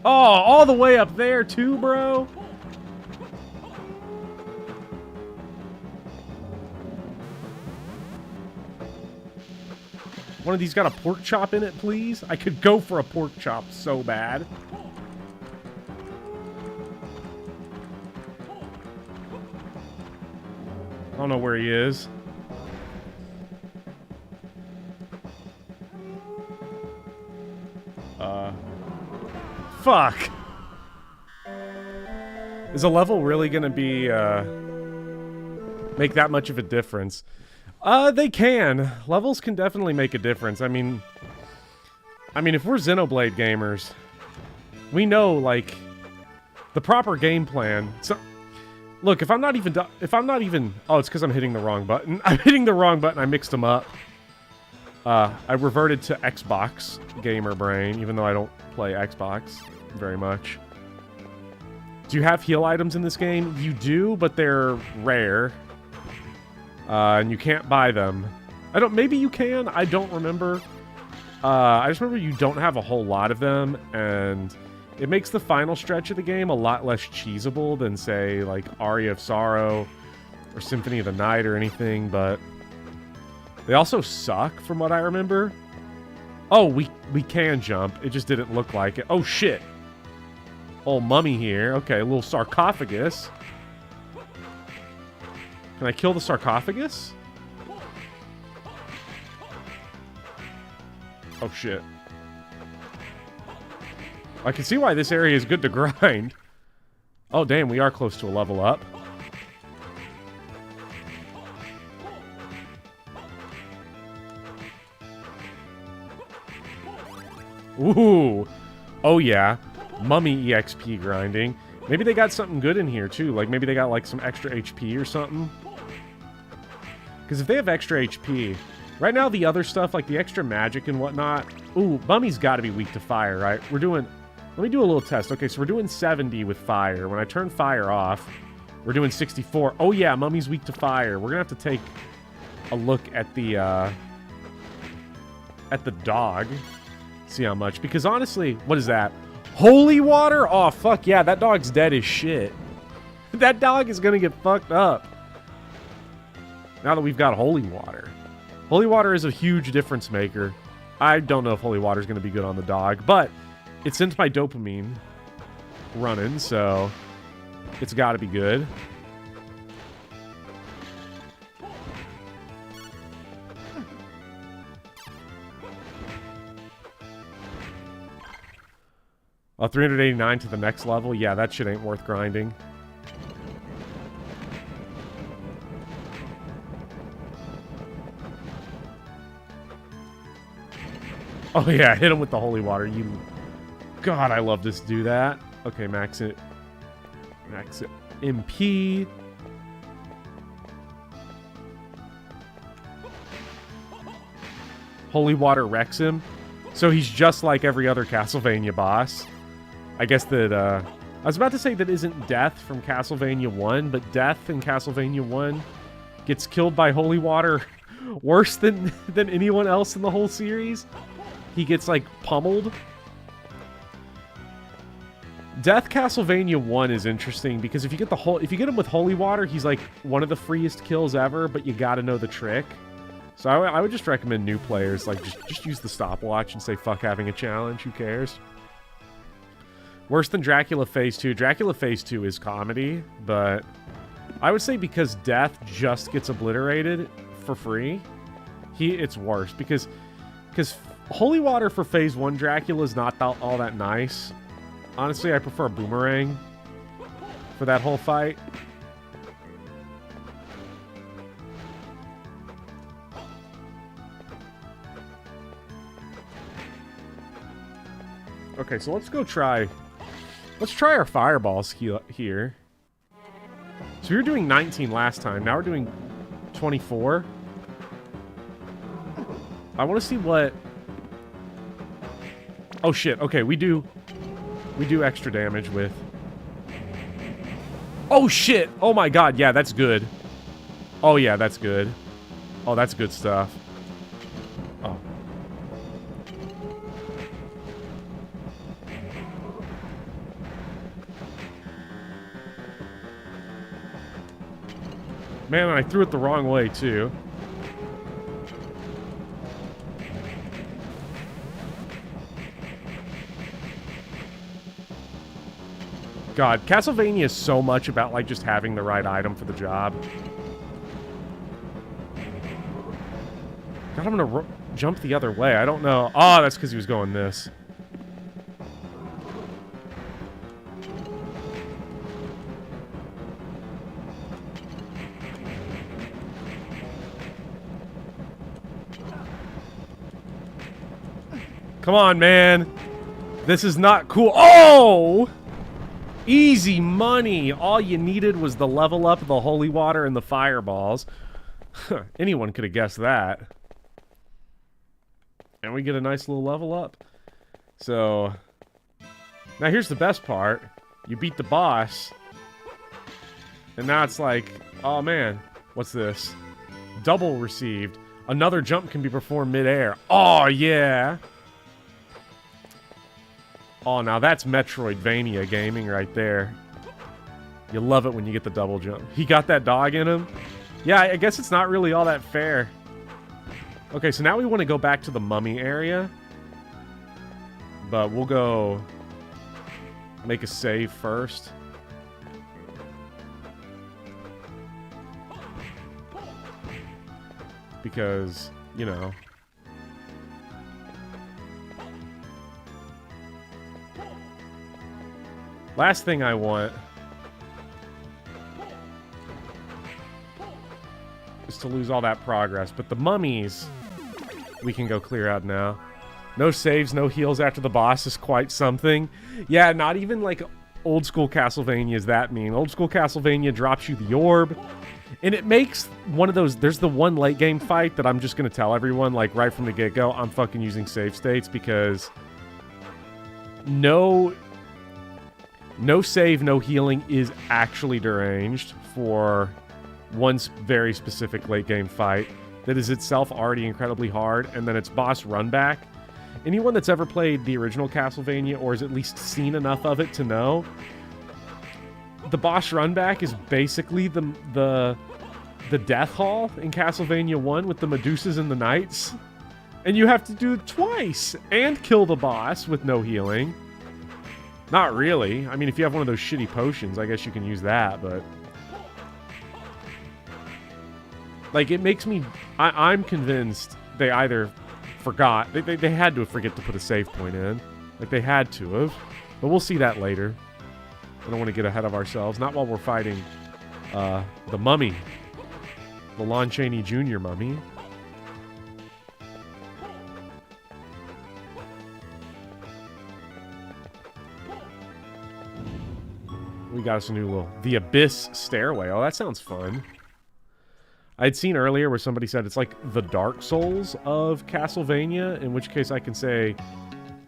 Oh, all the way up there too, bro? One of these got a pork chop in it, please? I could go for a pork chop so bad. I don't know where he is. Fuck! Is a level really gonna be, make that much of a difference? They can. Levels can definitely make a difference. I mean, if we're Xenoblade gamers, we know, like, the proper game plan. So, look, if I'm not even, oh, it's because I'm hitting the wrong button. I'm hitting the wrong button. I mixed them up. I reverted to Xbox gamer brain, even though I don't play Xbox very much. Do you have heal items in this game? You do, but they're rare. And you can't buy them. Maybe you can, I don't remember. I just remember you don't have a whole lot of them, and it makes the final stretch of the game a lot less cheesable than, say, like Aria of Sorrow or Symphony of the Night or anything, but they also suck from what I remember. Oh, we can jump. It just didn't look like it. Oh, shit. Old mummy here. Okay, a little sarcophagus. Can I kill the sarcophagus? Oh, shit. I can see why this area is good to grind. Oh, damn, we are close to a level up. Ooh. Oh, yeah. Mummy EXP grinding. Maybe they got something good in here, too. Like, maybe they got, like, some extra HP or something. Because if they have extra HP... Right now, the other stuff, like the extra magic and whatnot... Ooh, Mummy's got to be weak to fire, right? We're doing... Let me do a little test. Okay, so we're doing 70 with fire. When I turn fire off... We're doing 64. Oh, yeah, Mummy's weak to fire. We're going to have to take a look at the dog. See how much. Because honestly, what is that? Holy water? Oh, fuck yeah. That dog's dead as shit. That dog is going to get fucked up. Now that we've got holy water. Holy water is a huge difference maker. I don't know if holy water is going to be good on the dog, but it sends my dopamine running, so it's got to be good. Oh, 389 to the next level? Yeah, that shit ain't worth grinding. Oh yeah, hit him with the holy water. God, I love to do that. Okay, max it. Max it. MP. Holy water wrecks him. So he's just like every other Castlevania boss. I guess that, I was about to say that isn't Death from Castlevania 1, but Death in Castlevania 1 gets killed by holy water worse than anyone else in the whole series. He gets, like, pummeled. Death Castlevania 1 is interesting because if you get him with holy water, he's, like, one of the freest kills ever, but you gotta know the trick. So I would just recommend new players, like, just use the stopwatch and say, fuck having a challenge, who cares? Worse than Dracula Phase 2. Dracula Phase 2 is comedy, but I would say because Death just gets obliterated for free, it's worse. Because holy water for Phase 1 Dracula is not all that nice. Honestly, I prefer Boomerang for that whole fight. Okay, so let's try our fireballs here. So we were doing 19 last time. Now we're doing 24. I want to see what... Oh shit, okay, we do extra damage with... Oh shit! Oh my god, yeah, that's good. Oh yeah, that's good. Oh, that's good stuff. Oh. Man, I threw it the wrong way, too. God, Castlevania is so much about, like, just having the right item for the job. God, I'm gonna jump the other way. I don't know. Oh, that's because he was going this. Come on, man. This is not cool. Oh! Easy money. All you needed was the level up, the holy water, and the fireballs. Anyone could have guessed that. And we get a nice little level up. So, now here's the best part. You beat the boss. And now it's like, oh man, what's this? Double received. Another jump can be performed mid-air. Oh, yeah. Oh, now that's Metroidvania gaming right there. You love it when you get the double jump. He got that dog in him? Yeah, I guess it's not really all that fair. Okay, so now we want to go back to the mummy area. But we'll go make a save first. Because, you know... Last thing I want is to lose all that progress. But the mummies, we can go clear out now. No saves, no heals after the boss is quite something. Yeah, not even like old school Castlevania is that mean. Old school Castlevania drops you the orb. And it makes one of those... There's the one late game fight that I'm just going to tell everyone, like, right from the get-go, I'm fucking using save states because... No save, no healing is actually deranged for one very specific late game fight that is itself already incredibly hard, and then its boss run back. Anyone that's ever played the original Castlevania or has at least seen enough of it to know, the boss run back is basically the death hall in Castlevania 1 with the Medusas and the Knights. And you have to do it twice and kill the boss with no healing. Not really. I mean, if you have one of those shitty potions, I guess you can use that, but... Like, it makes me... I'm convinced they either forgot... They had to forget to put a save point in. Like, they had to have. But we'll see that later. I don't want to get ahead of ourselves. Not while we're fighting the mummy. The Lon Chaney Jr. mummy. We got us a new little... The Abyss Stairway. Oh, that sounds fun. I'd seen earlier where somebody said it's like the Dark Souls of Castlevania, in which case I can say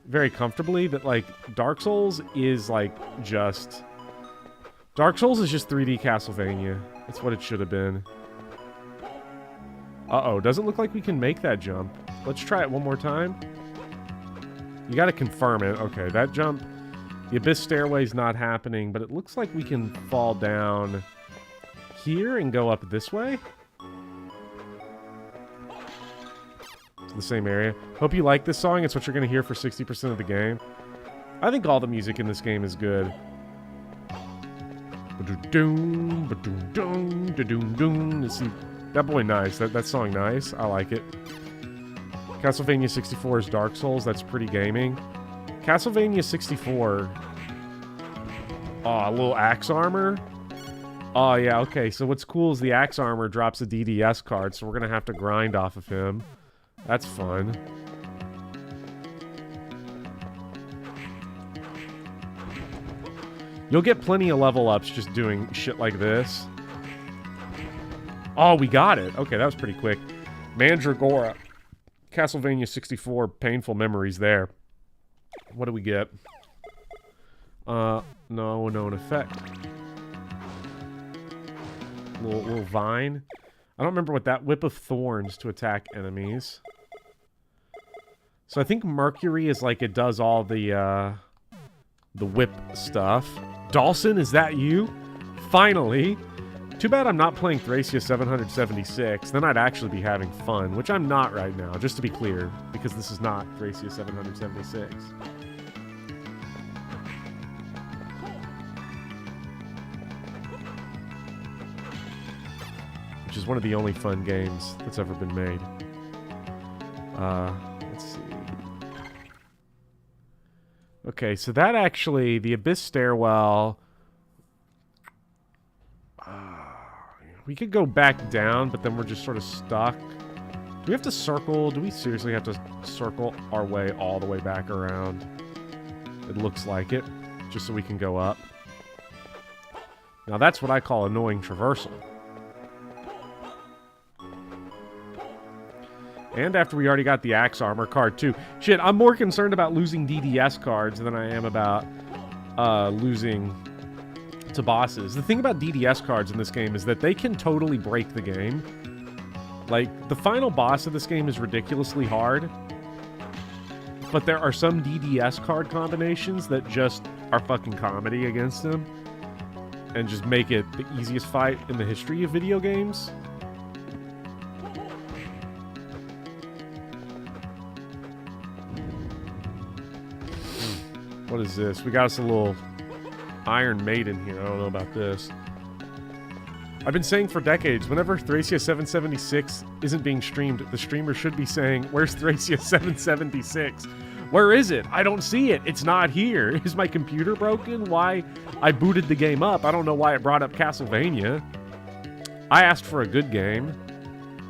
very comfortably that, like, Dark Souls is, like, just... Dark Souls is just 3D Castlevania. That's what it should have been. Uh-oh, doesn't look like we can make that jump. Let's try it one more time. You gotta confirm it. Okay, that jump... The Abyss Stairway's not happening, but it looks like we can fall down here and go up this way. It's the same area. Hope you like this song. It's what you're going to hear for 60% of the game. I think all the music in this game is good. See, that boy nice. That song nice. I like it. Castlevania 64 is Dark Souls. That's pretty gaming. Castlevania 64. Oh, a little axe armor. Oh, yeah, okay. So what's cool is the axe armor drops a DDS card, so we're going to have to grind off of him. That's fun. You'll get plenty of level ups just doing shit like this. Oh, we got it. Okay, that was pretty quick. Mandragora. Castlevania 64, painful memories there. What do we get? No known effect. Little vine. I don't remember what that... Whip of Thorns to attack enemies. So I think Mercury is like it does all the whip stuff. Dawson, is that you? Finally. Too bad I'm not playing Thracia 776. Then I'd actually be having fun, which I'm not right now, just to be clear, because this is not Thracia 776. Which is one of the only fun games that's ever been made. Let's see. Okay, so that actually, the Abyss Stairwell... we could go back down, but then we're just sort of stuck. Do we have to circle? Do we seriously have to circle our way all the way back around? It looks like it, just so we can go up. Now that's what I call annoying traversal. And after we already got the axe armor card too. Shit, I'm more concerned about losing DDS cards than I am about losing to bosses. The thing about DDS cards in this game is that they can totally break the game. Like, the final boss of this game is ridiculously hard, but there are some DDS card combinations that just are fucking comedy against him and just make it the easiest fight in the history of video games. What is this? We got us a little Iron Maiden here. I don't know about this. I've been saying for decades, whenever Thracia 776 isn't being streamed, the streamer should be saying, "Where's Thracia 776? Where is it? I don't see it. It's not here. Is my computer broken? Why? I booted the game up. I don't know why it brought up Castlevania. I asked for a good game,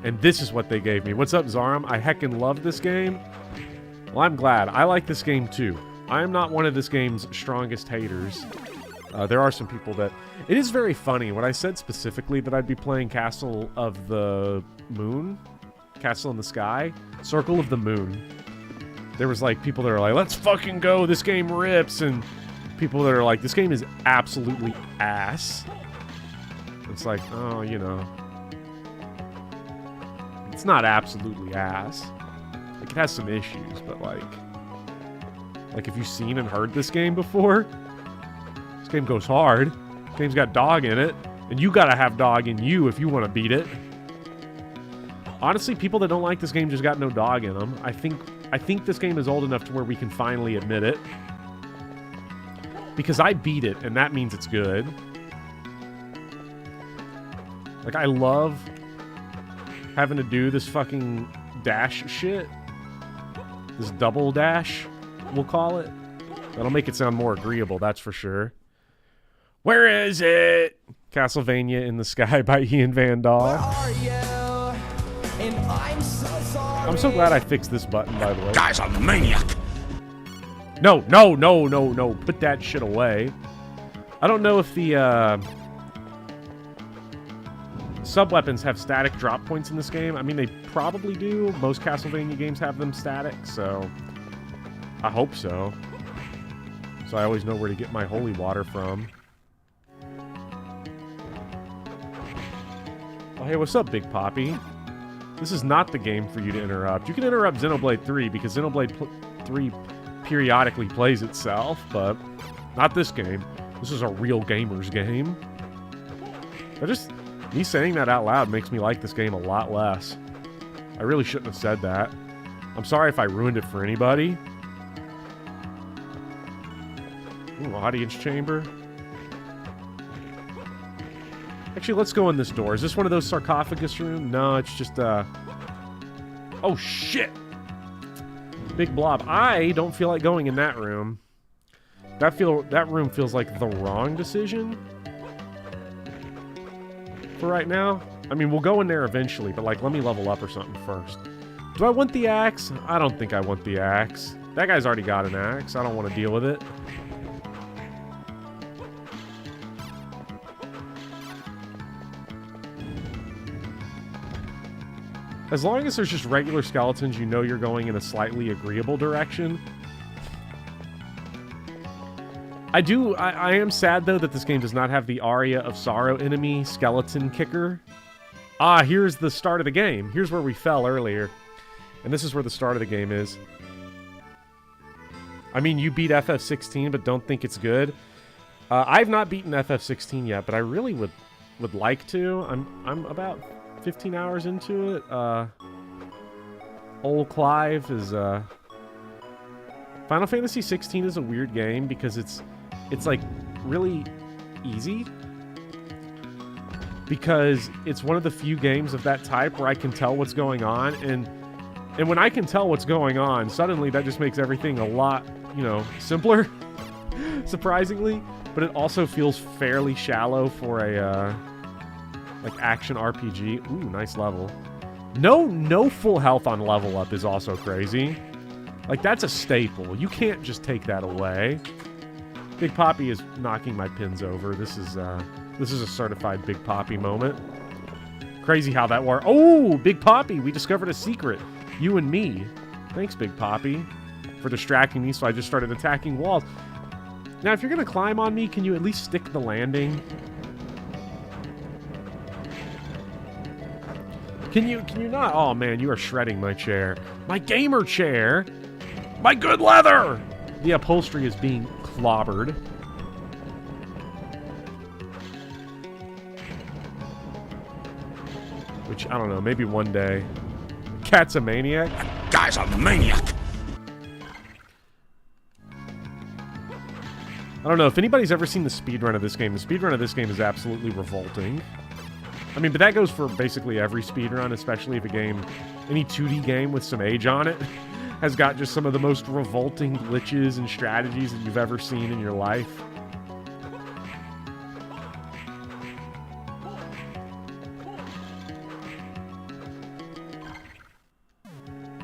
and this is what they gave me. What's up, Zaram? I heckin' love this game. Well, I'm glad. I like this game, too. I am not one of this game's strongest haters. There are some people that... It is very funny. When I said specifically that I'd be playing Castle of the Moon, Castle in the Sky, Circle of the Moon, there was, like, people that are like, let's fucking go, this game rips, and people that are like, this game is absolutely ass. It's like, oh, you know. It's not absolutely ass. Like, it has some issues, but like if you've seen and heard this game before, this game goes hard. This game's got dog in it, and you gotta have dog in you if you want to beat it. Honestly, people that don't like this game just got no dog in them. I think this game is old enough to where we can finally admit it. Because I beat it, and that means it's good. Like, I love having to do this fucking dash shit. This double dash, we'll call it. That'll make it sound more agreeable, that's for sure. Where is it? Castlevania in the Sky by Ian Van Dahl.
Where are you? And I'm so sorry.
I'm so glad I fixed this button, by the way.
Guy's a maniac.
No, no, no, no, no. Put that shit away. I don't know if the sub-weapons have static drop points in this game. I mean, they probably do. Most Castlevania games have them static, so I hope so. So I always know where to get my holy water from. Oh, hey, what's up, Big Poppy? This is not the game for you to interrupt. You can interrupt Xenoblade 3 because Xenoblade 3 periodically plays itself, but not this game. This is a real gamer's game. Me saying that out loud makes me like this game a lot less. I really shouldn't have said that. I'm sorry if I ruined it for anybody. Ooh, audience chamber. Actually, let's go in this door. Is this one of those sarcophagus rooms? No, it's just, oh, shit! Big blob. I don't feel like going in that room. That room feels like the wrong decision for right now. I mean, we'll go in there eventually, but like, let me level up or something first. Do I want the axe? I don't think I want the axe. That guy's already got an axe. I don't want to deal with it. As long as there's just regular skeletons, you know you're going in a slightly agreeable direction. I am sad, though, that this game does not have the Aria of Sorrow enemy skeleton kicker. Ah, here's the start of the game. Here's where we fell earlier. And this is where the start of the game is. I mean, you beat FF16, but don't think it's good. I've not beaten FF16 yet, but I really would like to. I'm about 15 hours into it. Old Clive is Final Fantasy 16 is a weird game because it's like really easy, because it's one of the few games of that type where I can tell what's going on, and when I can tell what's going on, suddenly that just makes everything a lot, you know, simpler. Surprisingly, but it also feels fairly shallow for a like action RPG. Ooh, nice level. No full health on level up is also crazy. Like, that's a staple. You can't just take that away. Big Poppy is knocking my pins over. This is a certified Big Poppy moment. Crazy how that worked. Oh, Big Poppy, we discovered a secret. You and me. Thanks, Big Poppy, for distracting me, so I just started attacking walls. Now, if you're gonna climb on me, can you at least stick the landing? Can you not? Oh man, you are shredding my chair. My gamer chair! My good leather! The upholstery is being clobbered. Which, I don't know, maybe one day. Cat's a maniac?
Guy's a maniac!
I don't know, if anybody's ever seen the speedrun of this game, the speedrun of this game is absolutely revolting. I mean, but that goes for basically every speedrun, especially if a game, any 2D game with some age on it, has got just some of the most revolting glitches and strategies that you've ever seen in your life.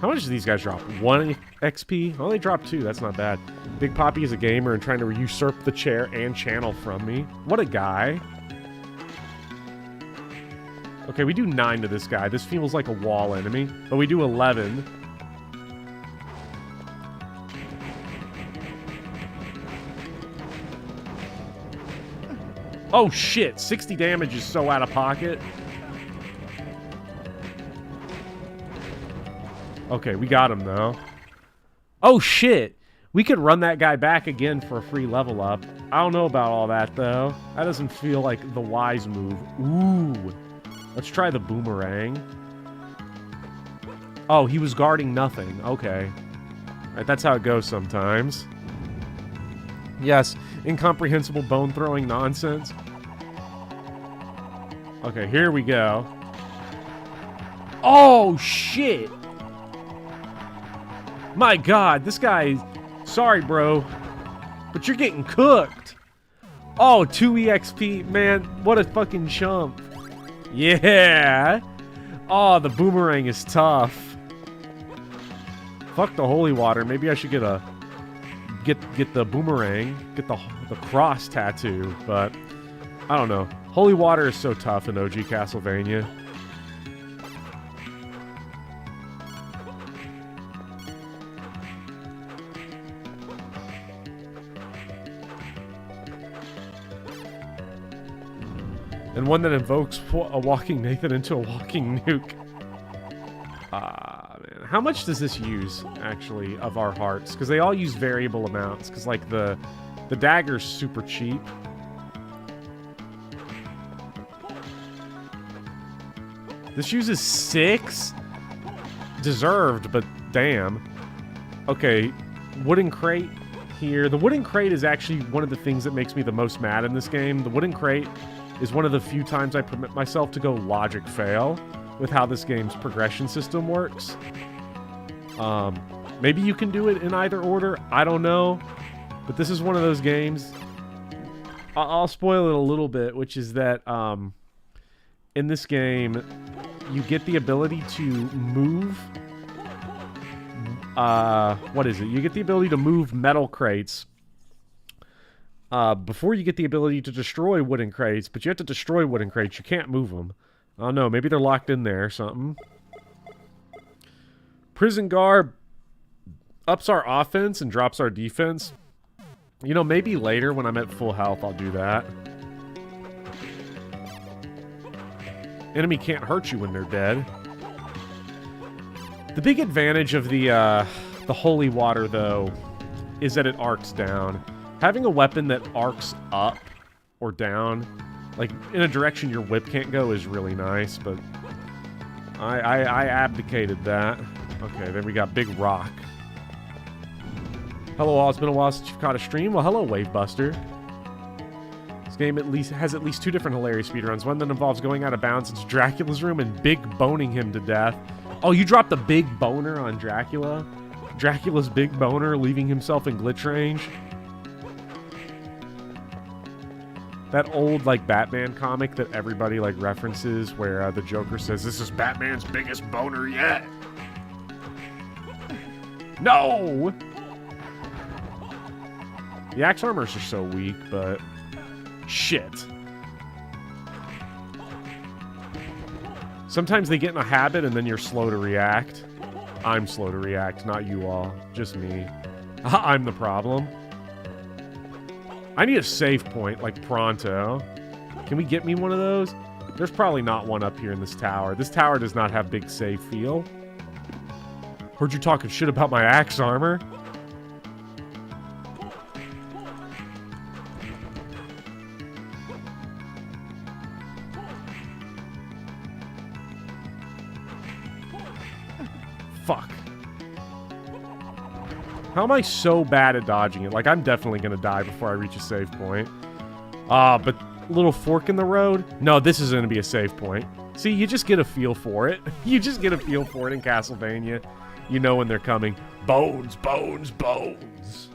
How much do these guys drop? 1 XP? Oh, they drop 2. That's not bad. Big Poppy is a gamer and trying to usurp the chair and channel from me. What a guy. Okay, we do 9 to this guy. This feels like a wall enemy, but we do 11. Oh, shit. 60 damage is so out of pocket. Okay, we got him, though. Oh, shit. We could run that guy back again for a free level up. I don't know about all that, though. That doesn't feel like the wise move. Ooh. Let's try the boomerang. Oh, he was guarding nothing. Okay. All right, that's how it goes sometimes. Yes, incomprehensible bone-throwing nonsense. Okay, here we go. Oh, shit! My God, this guy... Sorry, bro. But you're getting cooked. Oh, 2 EXP. Man, what a fucking chump. Yeah! Oh, the boomerang is tough. Fuck the holy water. Maybe I should get a... Get the boomerang. Get the cross tattoo. But, I don't know. Holy water is so tough in OG Castlevania. And one that invokes a walking Nathan into a walking nuke. Man. How much does this use, actually, of our hearts? Because they all use variable amounts. Because, like, the dagger's super cheap. This uses 6? Deserved, but damn. Okay, wooden crate here. The wooden crate is actually one of the things that makes me the most mad in this game. The wooden crate is one of the few times I permit myself to go logic fail with how this game's progression system works. Maybe you can do it in either order. I don't know. But this is one of those games. I'll spoil it a little bit, which is that in this game, you get the ability to move... what is it? You get the ability to move metal crates before you get the ability to destroy wooden crates, but you have to destroy wooden crates. You can't move them. I don't know. Maybe they're locked in there or something. Prison Garb ups our offense and drops our defense. You know, maybe later when I'm at full health, I'll do that. Enemy can't hurt you when they're dead. The big advantage of the holy water, though, is that it arcs down. Having a weapon that arcs up or down, like in a direction your whip can't go, is really nice, but I abdicated that. Okay, then we got Big Rock. Hello all, it's been a while since you've caught a stream. Well, hello, Wavebuster. This game has at least 2 different hilarious speedruns. One that involves going out of bounds into Dracula's room and big boning him to death. Oh, you dropped the big boner on Dracula? Dracula's big boner leaving himself in glitch range? That old, like, Batman comic that everybody, like, references where the Joker says, "This is Batman's biggest boner yet." No! The axe armors are so weak, but... shit. Sometimes they get in a habit and then you're slow to react. I'm slow to react, not you all. Just me. I'm the problem. I need a save point, like pronto. Can we get me one of those? There's probably not one up here in this tower. This tower does not have big save feel. Heard you talking shit about my axe armor. Fuck. How am I so bad at dodging it? Like, I'm definitely gonna die before I reach a save point. But little fork in the road? No, this is gonna be a save point. See, you just get a feel for it. You just get a feel for it in Castlevania. You know when they're coming. Bones, bones, bones.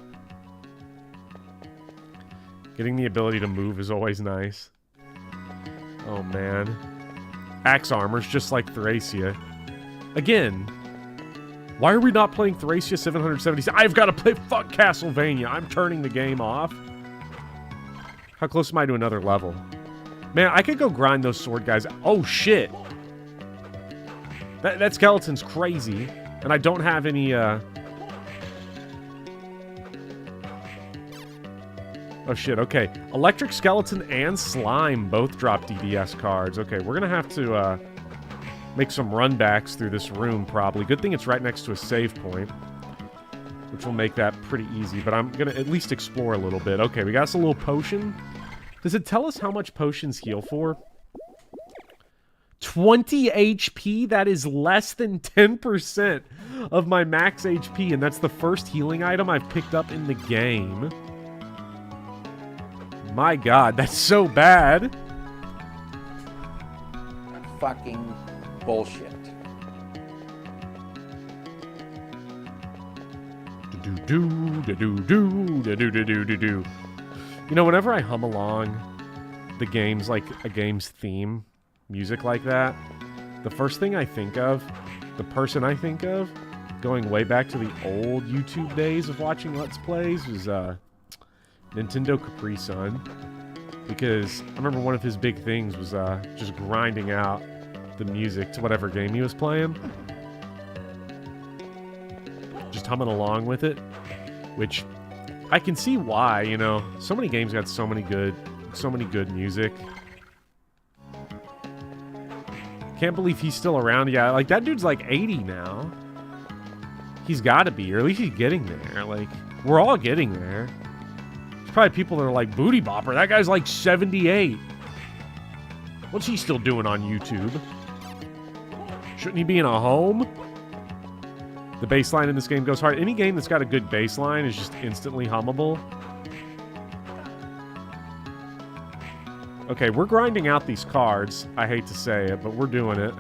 Getting the ability to move is always nice. Oh, man. Axe armor's just like Thracia. Again... why are we not playing Thracia 776? I've got to play fuck Castlevania. I'm turning the game off. How close am I to another level? Man, I could go grind those sword guys. Oh, shit. That skeleton's crazy. And I don't have any, Oh, shit. Okay. Electric Skeleton and Slime both drop DDS cards. Okay, we're going to have to make some runbacks through this room, probably. Good thing it's right next to a save point, which will make that pretty easy. But I'm going to at least explore a little bit. Okay, we got us a little potion. Does it tell us how much potions heal for? 20 HP? That is less than 10% of my max HP, and that's the first healing item I've picked up in the game. My god, that's so bad.
Fucking bullshit.
Do-do-do-do-do-do-do-do-do-do. You know, whenever I hum along the game's, like, a game's theme, music like that, the first thing I think of, the person I think of, going way back to the old YouTube days of watching Let's Plays, was, Nintendo Capri Sun. Because I remember one of his big things was, just grinding out the music to whatever game he was playing. Just humming along with it. Which, I can see why, you know. So many games got so many good music. Can't believe he's still around. Yeah, like, that dude's like 80 now. He's gotta be, or at least he's getting there. Like, we're all getting there. There's probably people that are like, Booty Bopper, that guy's like 78. What's he still doing on YouTube? Shouldn't he be in a home? The baseline in this game goes hard. Any game that's got a good baseline is just instantly hummable. Okay, we're grinding out these cards. I hate to say it, but we're doing it.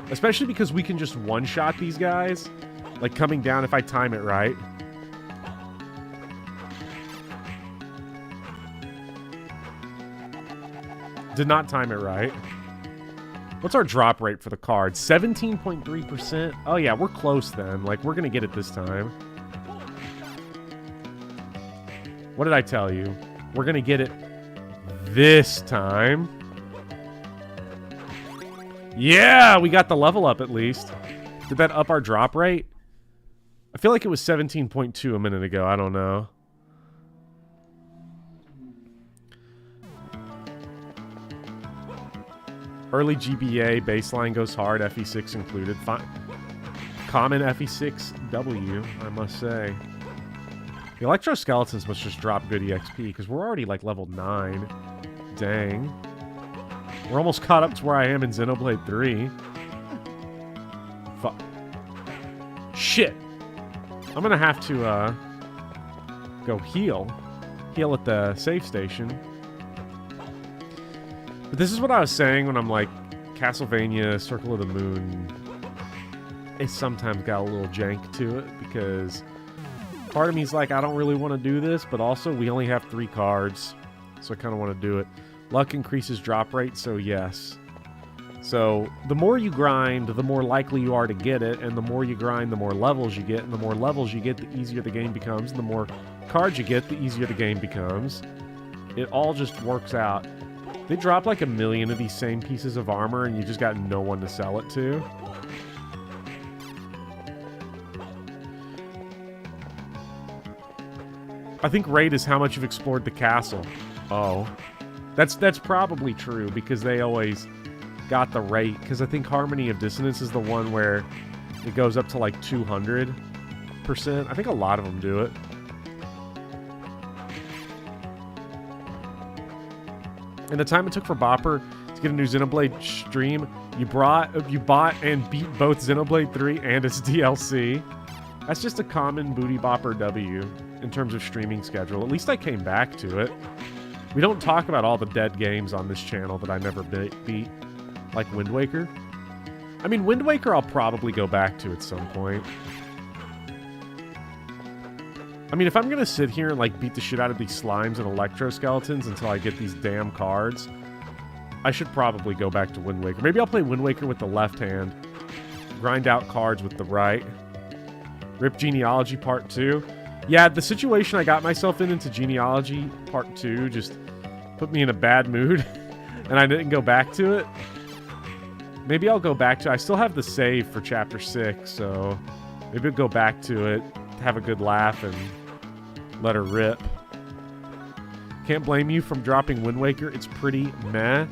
Especially because we can just one-shot these guys. Like, coming down if I time it right. Did not time it right. What's our drop rate for the card? 17.3%? Oh yeah, we're close then. Like, we're gonna get it this time. What did I tell you? We're gonna get it this time. Yeah, we got the level up at least. Did that up our drop rate? I feel like it was 17.2 a minute ago. I don't know. Early GBA baseline goes hard, FE6 included. Common FE6W, I must say. The Electro Skeletons must just drop good EXP, because we're already like level 9. Dang. We're almost caught up to where I am in Xenoblade 3. Fuck. Shit. I'm gonna have to, go heal. Heal at the save station. But this is what I was saying when I'm like, Castlevania Circle of the Moon, it sometimes got a little jank to it, because part of me's like, I don't really want to do this, but also we only have 3 cards, so I kind of want to do it. Luck increases drop rate, so yes. So, the more you grind, the more likely you are to get it, and the more you grind, the more levels you get, and the more levels you get, the easier the game becomes, and the more cards you get, the easier the game becomes. It all just works out. They drop like 1 million of these same pieces of armor, and you just got no one to sell it to. I think rate is how much you've explored the castle. Oh. That's probably true, because they always got the rate. Because I think Harmony of Dissonance is the one where it goes up to like 200%. I think a lot of them do it. And the time it took for Bopper to get a new Xenoblade stream, you bought and beat both Xenoblade 3 and its DLC. That's just a common Booty Bopper W in terms of streaming schedule. At least I came back to it. We don't talk about all the dead games on this channel that I never beat, like Wind Waker. I mean, Wind Waker I'll probably go back to at some point. I mean, if I'm gonna sit here and, like, beat the shit out of these slimes and electro skeletons until I get these damn cards, I should probably go back to Wind Waker. Maybe I'll play Wind Waker with the left hand, grind out cards with the right. Rip Genealogy Part 2. Yeah, the situation I got myself into Genealogy Part 2 just put me in a bad mood, and I didn't go back to it. Maybe I'll go back to it. I still have the save for Chapter 6, so maybe I'll go back to it, have a good laugh, and Let her rip. Can't blame you from dropping Wind Waker. It's pretty meh.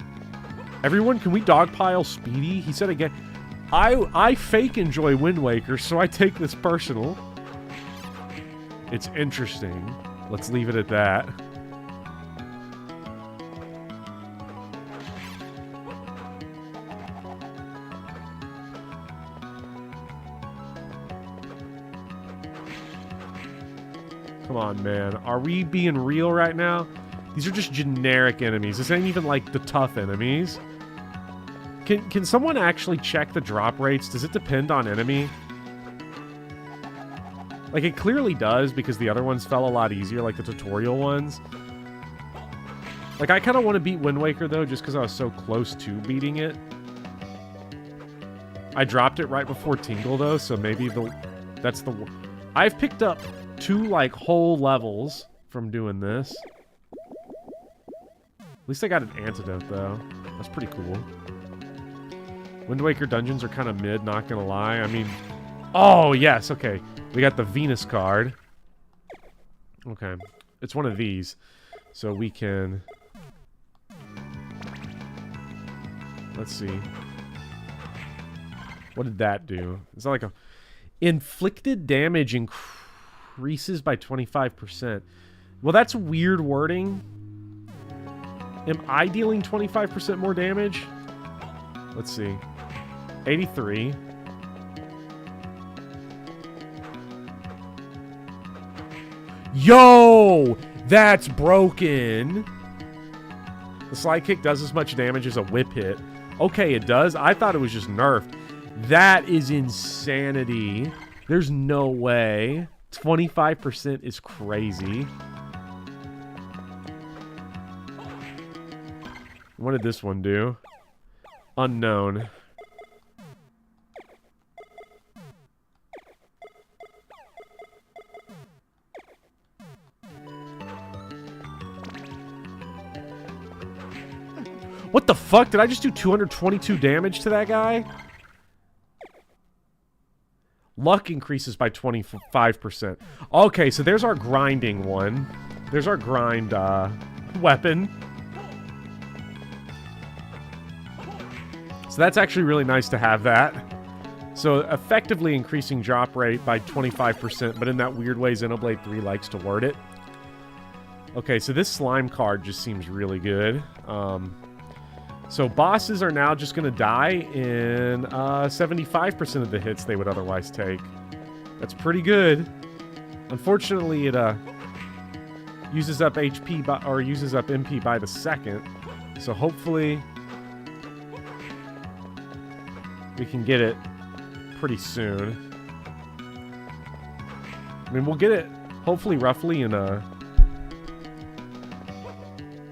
Everyone, can we dogpile Speedy? He said again, I fake enjoy Wind Waker, so I take this personal. It's interesting. Let's leave it at that. Come on, man. Are we being real right now? These are just generic enemies. This ain't even like the tough enemies. Can someone actually check the drop rates? Does it depend on enemy? Like, it clearly does, because the other ones fell a lot easier, like the tutorial ones. Like, I kind of want to beat Wind Waker, though, just because I was so close to beating it. I dropped it right before Tingle, though, so maybe that's the... I've picked up 2, like, whole levels from doing this. At least I got an antidote, though. That's pretty cool. Wind Waker dungeons are kind of mid, not gonna lie. I mean... Oh, yes, okay. We got the Venus card. Okay. It's one of these. So we can... Let's see. What did that do? Is that like a... Inflicted damage increases by 25%. Well, that's weird wording. Am I dealing 25% more damage? Let's see. 83. Yo! That's broken! The slide kick does as much damage as a whip hit. Okay, it does? I thought it was just nerfed. That is insanity. There's no way. 25% is crazy. What did this one do? Unknown. What the fuck? Did I just do 222 damage to that guy? Luck increases by 25%. Okay, so there's our grinding one. There's our grind weapon. So that's actually really nice to have that. So effectively increasing drop rate by 25%, but in that weird way Xenoblade 3 likes to word it. Okay, so this slime card just seems really good. So bosses are now just going to die in 75% of the hits they would otherwise take. That's pretty good. Unfortunately, it uses up HP or uses up MP by the second. So hopefully we can get it pretty soon. I mean, we'll get it hopefully roughly in a...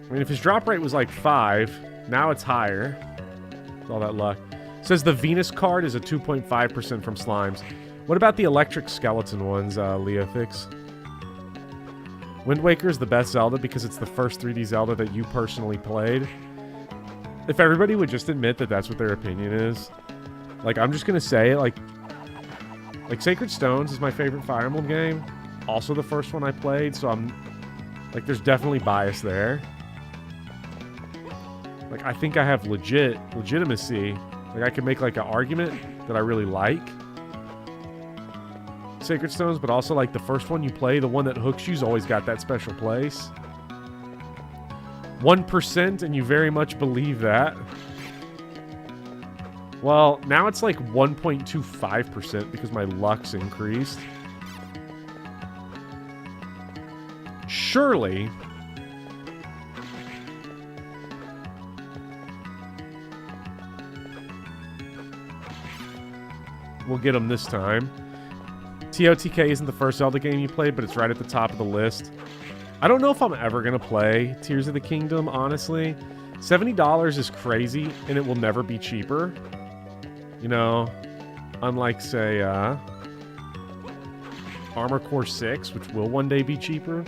I mean, if his drop rate was like 5... Now it's higher. With all that luck. It says the Venus card is a 2.5% from slimes. What about the electric skeleton ones, Leofix? Wind Waker is the best Zelda because it's the first 3D Zelda that you personally played. If everybody would just admit that that's what their opinion is. Like, I'm just gonna say, like Sacred Stones is my favorite Fire Emblem game. Also the first one I played, so I'm... Like, there's definitely bias there. Like, I think I have legitimacy. Like, I can make, like, an argument that I really like. Sacred Stones, but also, like, the first one you play, the one that hooks you's always got that special place. 1%, and you very much believe that. Well, now it's, like, 1.25% because my luck's increased. Surely... We'll get them this time. TOTK isn't the first Zelda game you played, but it's right at the top of the list. I don't know if I'm ever going to play Tears of the Kingdom, honestly. $70 is crazy, and it will never be cheaper. You know, unlike, say, Armor Core 6, which will one day be cheaper.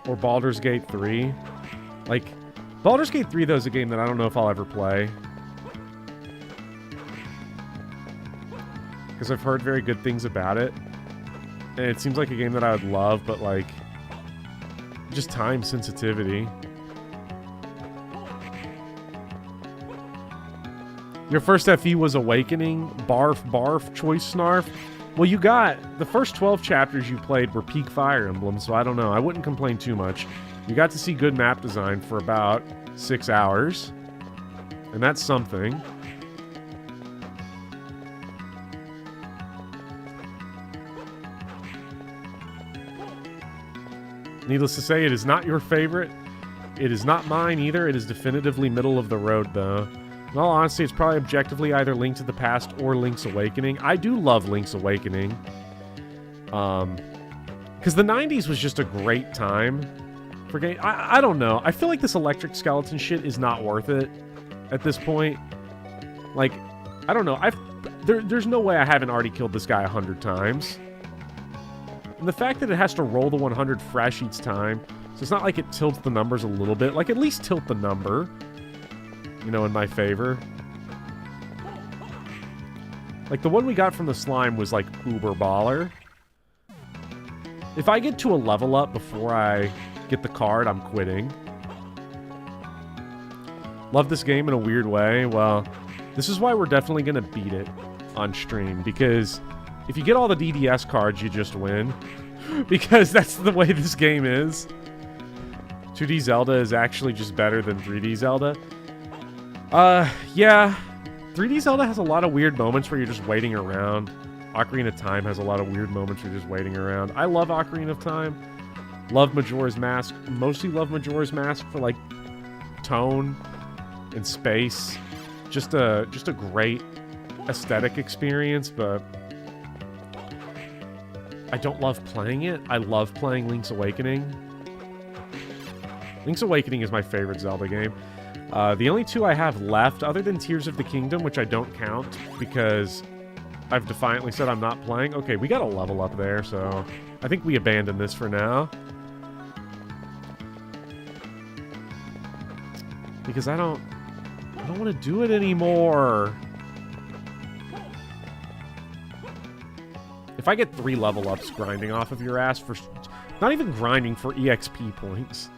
Or Baldur's Gate 3. Like, Baldur's Gate 3, though, is a game that I don't know if I'll ever play. Because I've heard very good things about it. And it seems like a game that I would love, but like, just time sensitivity. Your first FE was Awakening, barf, barf, choice snarf. Well, you got, the first 12 chapters you played were peak Fire Emblem, so I don't know. I wouldn't complain too much. You got to see good map design for about 6 hours. And that's something. Needless to say, it is not your favorite. It is not mine either. It is definitively middle of the road, though. In all honesty, it's probably objectively either Link to the Past or Link's Awakening. I do love Link's Awakening. Because the 90s was just a great time for game. I don't know. I feel like this electric skeleton shit is not worth it at this point. Like, I don't know. There's no way I haven't already killed this guy 100 times. And the fact that it has to roll the 100 fresh each time, so it's not like it tilts the numbers a little bit. Like, at least tilt the number, you know, in my favor. Like, the one we got from the slime was, like, uber baller. If I get to a level up before I get the card, I'm quitting. Love this game in a weird way. Well, this is why we're definitely going to beat it on stream, because if you get all the DDS cards, you just win. Because that's the way this game is. 2D Zelda is actually just better than 3D Zelda. Yeah. 3D Zelda has a lot of weird moments where you're just waiting around. Ocarina of Time has a lot of weird moments where you're just waiting around. I love Ocarina of Time. Love Majora's Mask. Mostly love Majora's Mask for, like, tone and space. Just a great aesthetic experience, but I don't love playing it. I love playing Link's Awakening. Link's Awakening is my favorite Zelda game. The only two I have left, other than Tears of the Kingdom, which I don't count because I've defiantly said I'm not playing. Okay, we got a level up there, so I think we abandon this for now. Because I don't want to do it anymore. If I get 3 level ups grinding off of your ass for... Not even grinding, for EXP points.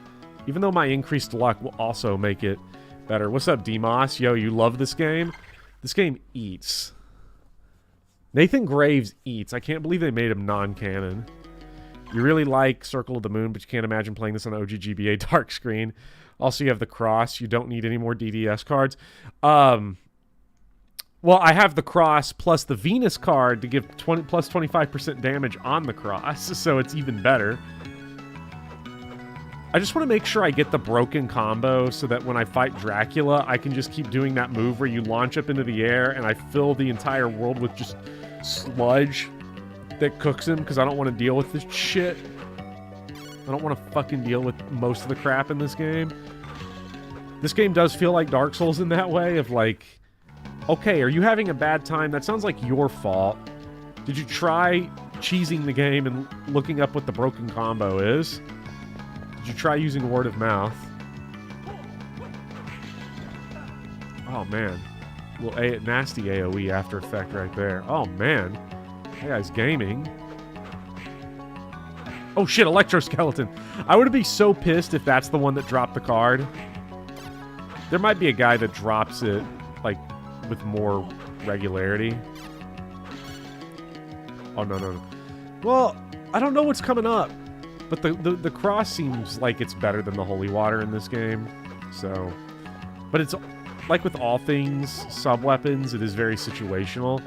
Even though my increased luck will also make it better. What's up, Demos? Yo, you love this game? This game eats. Nathan Graves eats. I can't believe they made him non-canon. You really like Circle of the Moon, but you can't imagine playing this on OGGBA dark screen. Also, you have the cross. You don't need any more DDS cards. Well, I have the cross plus the Venus card to give plus 25% damage on the cross, so it's even better. I just want to make sure I get the broken combo so that when I fight Dracula, I can just keep doing that move where you launch up into the air and I fill the entire world with just sludge that cooks him, because I don't want to deal with this shit. I don't want to fucking deal with most of the crap in this game. This game does feel like Dark Souls in that way, of like, okay, are you having a bad time? That sounds like your fault. Did you try cheesing the game and looking up what the broken combo is? Did you try using word of mouth? Oh, man. Little nasty AoE after effect right there. Oh, man. That guy's gaming. Oh, shit, Electroskeleton. I would be so pissed if that's the one that dropped the card. There might be a guy that drops it, like, with more regularity. Oh, no. Well, I don't know what's coming up. But the cross seems like it's better than the holy water in this game. So, but it's like with all things sub-weapons, it is very situational.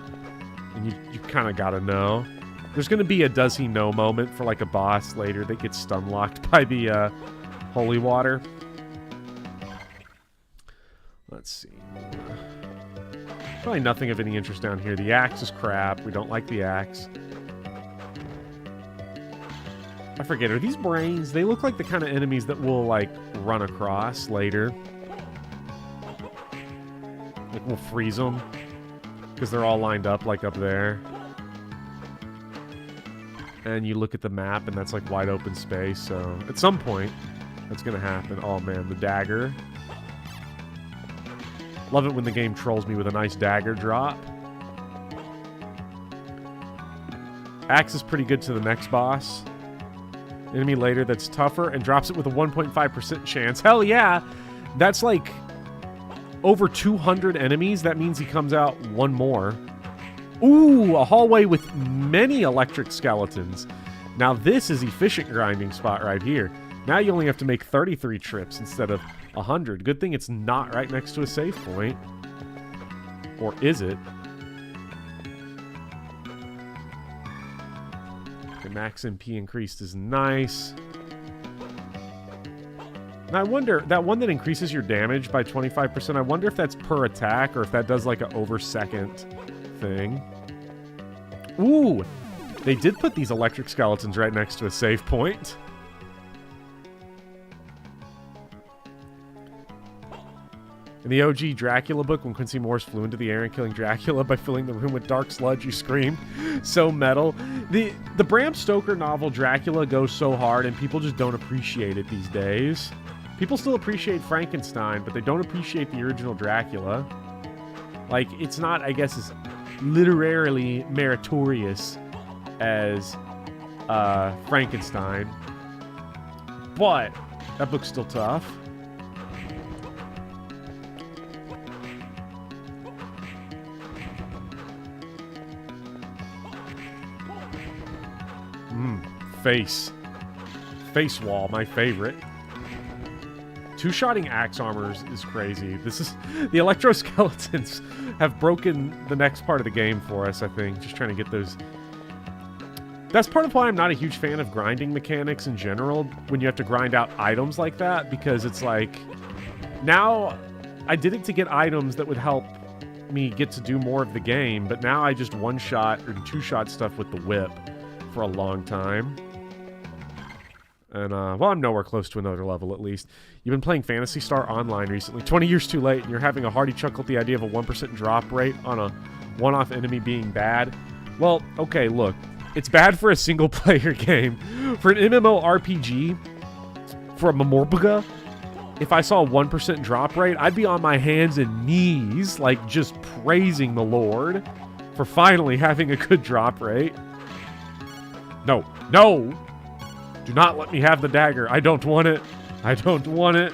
And you kind of gotta know. There's gonna be a does he know moment for like a boss later that gets stun-locked by the holy water. Let's see. Probably nothing of any interest down here. The axe is crap. We don't like the axe. I forget, are these brains? They look like the kind of enemies that we'll, like, run across later. Like, we'll freeze them. Because they're all lined up, like, up there. And you look at the map, and that's, like, wide open space, so... At some point, that's gonna happen. Oh, man, the dagger. Love it when the game trolls me with a nice dagger drop. Axe is pretty good to the next boss. Enemy later that's tougher and drops it with a 1.5% chance. Hell yeah! That's like over 200 enemies. That means he comes out one more. Ooh, a hallway with many electric skeletons. Now this is efficient grinding spot right here. Now you only have to make 33 trips instead of 100. Good thing it's not right next to a save point. Or is it? The max MP increased is nice. And I wonder, that one that increases your damage by 25%, I wonder if that's per attack or if that does like an over second thing. Ooh! They did put these electric skeletons right next to a save point. In the OG Dracula book, when Quincy Morris flew into the air and killing Dracula by filling the room with dark sludge, you screamed. So metal. The Bram Stoker novel Dracula goes so hard, and people just don't appreciate it these days. People still appreciate Frankenstein, but they don't appreciate the original Dracula. Like, it's not, I guess, as literarily meritorious as Frankenstein. But that book's still tough. Face wall, my favorite. Two-shotting axe armors is crazy. This is... The electroskeletons have broken the next part of the game for us, I think. Just trying to get those... That's part of why I'm not a huge fan of grinding mechanics in general, when you have to grind out items like that, because it's like... Now, I did it to get items that would help me get to do more of the game, but now I just one-shot or two-shot stuff with the whip for a long time. And, well, I'm nowhere close to another level, at least. You've been playing Phantasy Star Online recently. 20 years too late, and you're having a hearty chuckle at the idea of a 1% drop rate on a one-off enemy being bad. Well, okay, look. It's bad for a single-player game. For an MMORPG, for a Mamorpaga, if I saw a 1% drop rate, I'd be on my hands and knees, like, just praising the Lord for finally having a good drop rate. No. No! Do not let me have the dagger. I don't want it. I don't want it.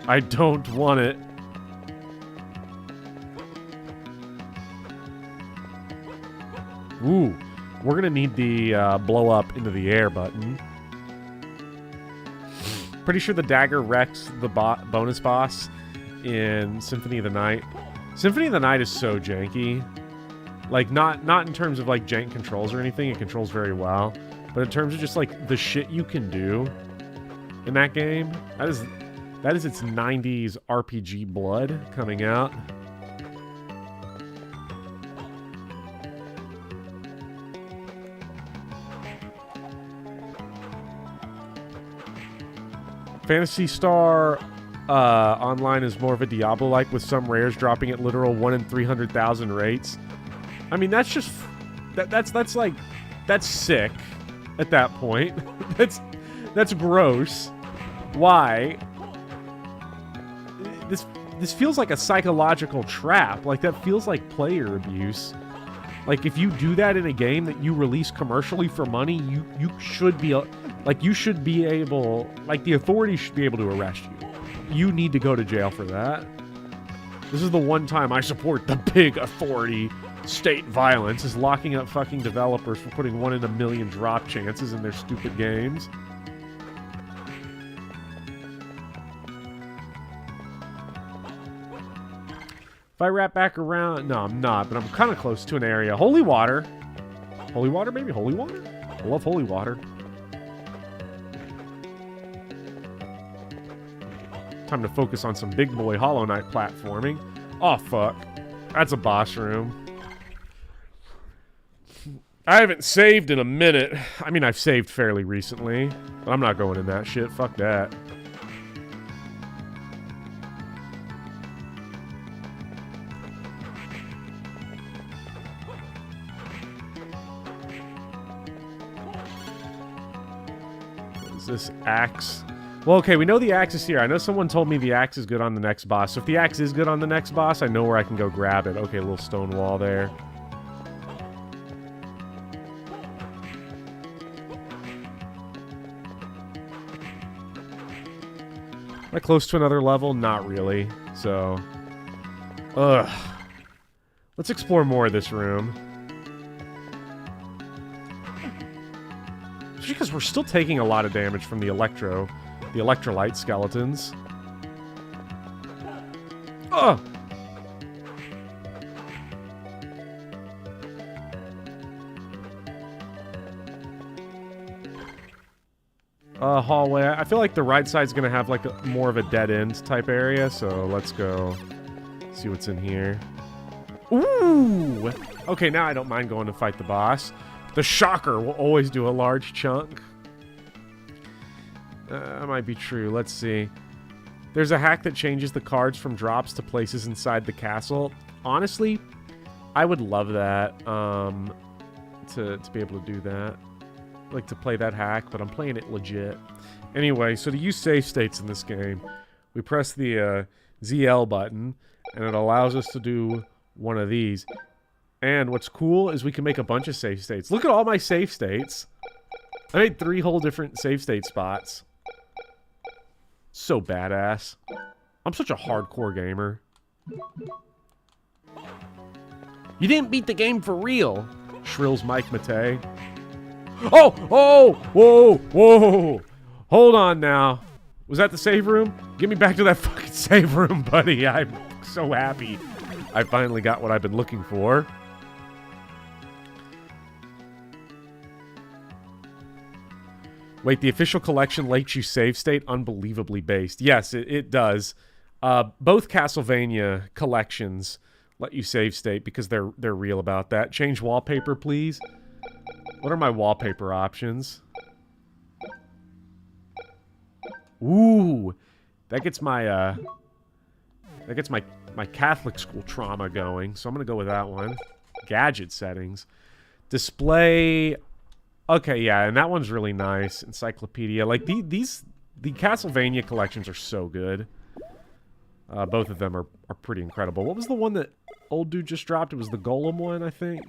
I don't want it. Ooh. We're going to need the blow up into the air button. Pretty sure the dagger wrecks the bonus boss in Symphony of the Night. Symphony of the Night is so janky. Like, not in terms of, like, jank controls or anything. It controls very well. But in terms of just, like, the shit you can do in that game, that is its 90s RPG blood coming out. Phantasy Star Online is more of a Diablo-like, with some rares dropping at literal 1 in 300,000 rates. I mean, that's just... That's like... That's sick. At that point. That's gross. Why? This feels like a psychological trap. Like, that feels like player abuse. Like, if you do that in a game that you release commercially for money, you should be... Like, you should be able... Like, the authorities should be able to arrest you. You need to go to jail for that. This is the one time I support the big authority... State violence is locking up fucking developers for putting 1 in a million drop chances in their stupid games. If I wrap back around... No, I'm not, but I'm kind of close to an area. Holy water. Holy water, maybe? Holy water? I love holy water. Time to focus on some big boy Hollow Knight platforming. Oh, fuck. That's a boss room. I haven't saved in a minute. I mean, I've saved fairly recently, but I'm not going in that shit. Fuck that. What is this axe? Well, okay, we know the axe is here. I know someone told me the axe is good on the next boss. So if the axe is good on the next boss, I know where I can go grab it. Okay, a little stone wall there. I close to another level? Not really. So, ugh. Let's explore more of this room. Especially because we're still taking a lot of damage from the electrolyte skeletons. Ugh! Hallway. I feel like the right side's gonna have like more of a dead end type area, so let's go see what's in here. Ooh! Okay, now I don't mind going to fight the boss. The shocker will always do a large chunk. That might be true. Let's see. There's a hack that changes the cards from drops to places inside the castle. Honestly, I would love that. To be able to do that. Like to play that hack, but I'm playing it legit. Anyway, so to use save states in this game, we press the ZL button, and it allows us to do one of these. And what's cool is we can make a bunch of save states. Look at all my save states. I made 3 whole different save state spots. So badass. I'm such a hardcore gamer. You didn't beat the game for real, shrills Mike Matei. Oh! Oh! Whoa! Whoa! Hold on now. Was that the save room? Get me back to that fucking save room, buddy. I'm so happy I finally got what I've been looking for. Wait, the official collection lets you save state? Unbelievably based. Yes, it does. Both Castlevania collections let you save state because they're real about that. Change wallpaper, please. What are my wallpaper options? Ooh, that gets my my Catholic school trauma going. So I'm gonna go with that one. Gadget settings, display. Okay, yeah, and that one's really nice. Encyclopedia, like the Castlevania collections are so good. Both of them are pretty incredible. What was the one that old dude just dropped? It was the Golem one, I think.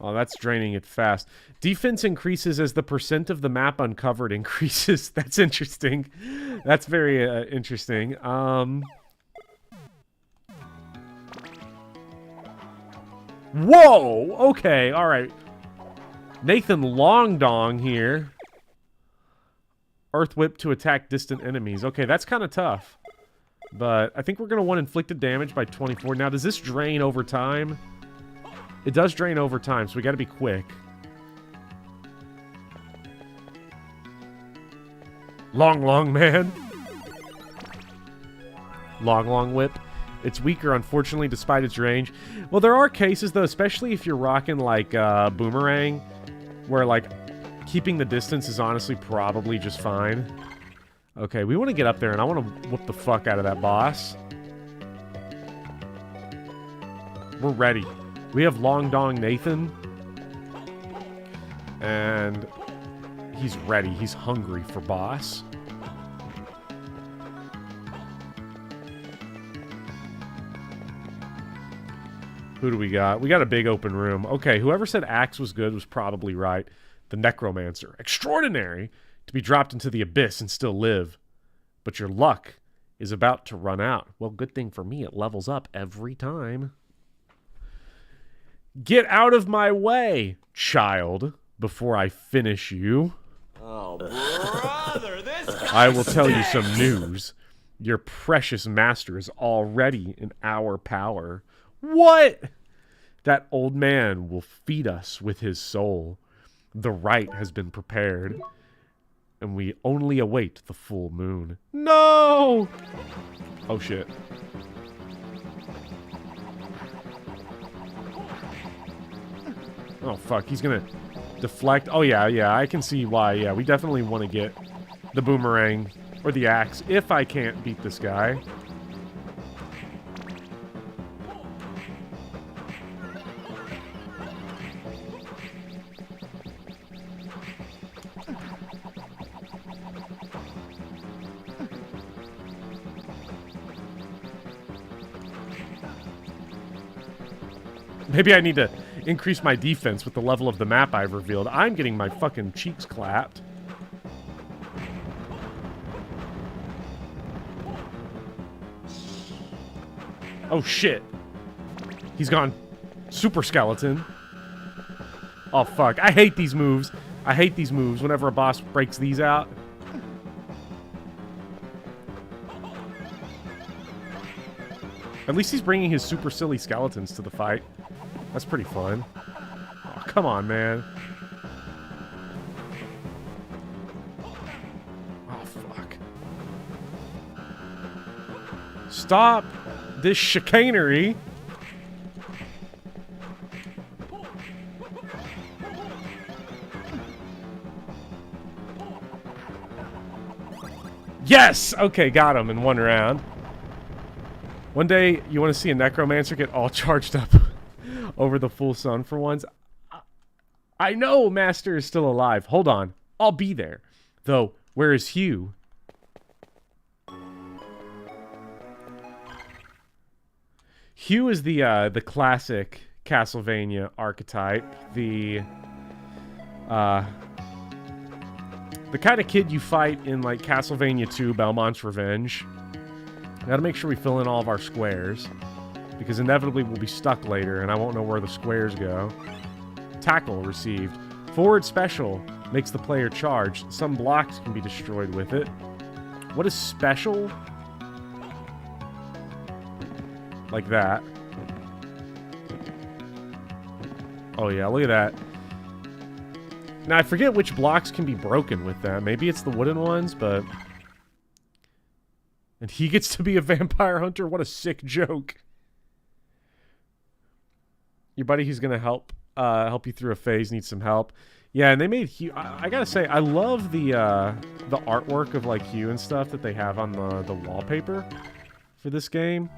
Oh, that's draining it fast. Defense increases as the percent of the map uncovered increases. That's interesting. That's very interesting. Whoa! Okay, alright. Nathan Longdong here. Earth Whip to attack distant enemies. Okay, that's kind of tough. But I think we're going to want inflicted damage by 24. Now, does this drain over time? It does drain over time, so we got to be quick. Long man. Long whip. It's weaker, unfortunately, despite its range. Well, there are cases, though, especially if you're rocking, like, Boomerang, where, like, keeping the distance is honestly probably just fine. Okay, we want to get up there, and I want to whoop the fuck out of that boss. We're ready. We have Long Dong Nathan. And he's ready. He's hungry for boss. Who do we got? We got a big open room. Okay, whoever said Axe was good was probably right. The Necromancer. Extraordinary to be dropped into the abyss and still live. But your luck is about to run out. Well, good thing for me, it levels up every time. Get out of my way, child, before I finish you.
Oh, brother, this
I will tell you some news. Your precious master is already in our power. What? That old man will feed us with his soul. The rite has been prepared, and we only await the full moon. No! Oh, shit. Oh, fuck. He's gonna deflect. Oh, yeah, I can see why. Yeah, we definitely want to get the boomerang or the axe if I can't beat this guy. Maybe I need to increase my defense with the level of the map I've revealed. I'm getting my fucking cheeks clapped. Oh shit. He's gone super skeleton. Oh fuck. I hate these moves. I hate these moves whenever a boss breaks these out. At least he's bringing his super silly skeletons to the fight. That's pretty fun. Oh, come on, man. Oh, fuck. Stop this chicanery. Yes! Okay, got him in one round. One day, you want to see a necromancer get all charged up over the full sun for once? I know Master is still alive. Hold on. I'll be there. Though, where is Hugh? Hugh is the classic Castlevania archetype. The kind of kid you fight in, like, Castlevania 2, Belmont's Revenge. Gotta make sure we fill in all of our squares, because inevitably we'll be stuck later, and I won't know where the squares go. Tackle received. Forward special makes the player charged. Some blocks can be destroyed with it. What is special? Like that. Oh yeah, look at that. Now I forget which blocks can be broken with that. Maybe it's the wooden ones, but... And he gets to be a vampire hunter? What a sick joke. Your buddy who's gonna help you through a phase needs some help. Yeah, and they made Hugh... I gotta say, I love the artwork of, like, Hugh and stuff that they have on the wallpaper for this game.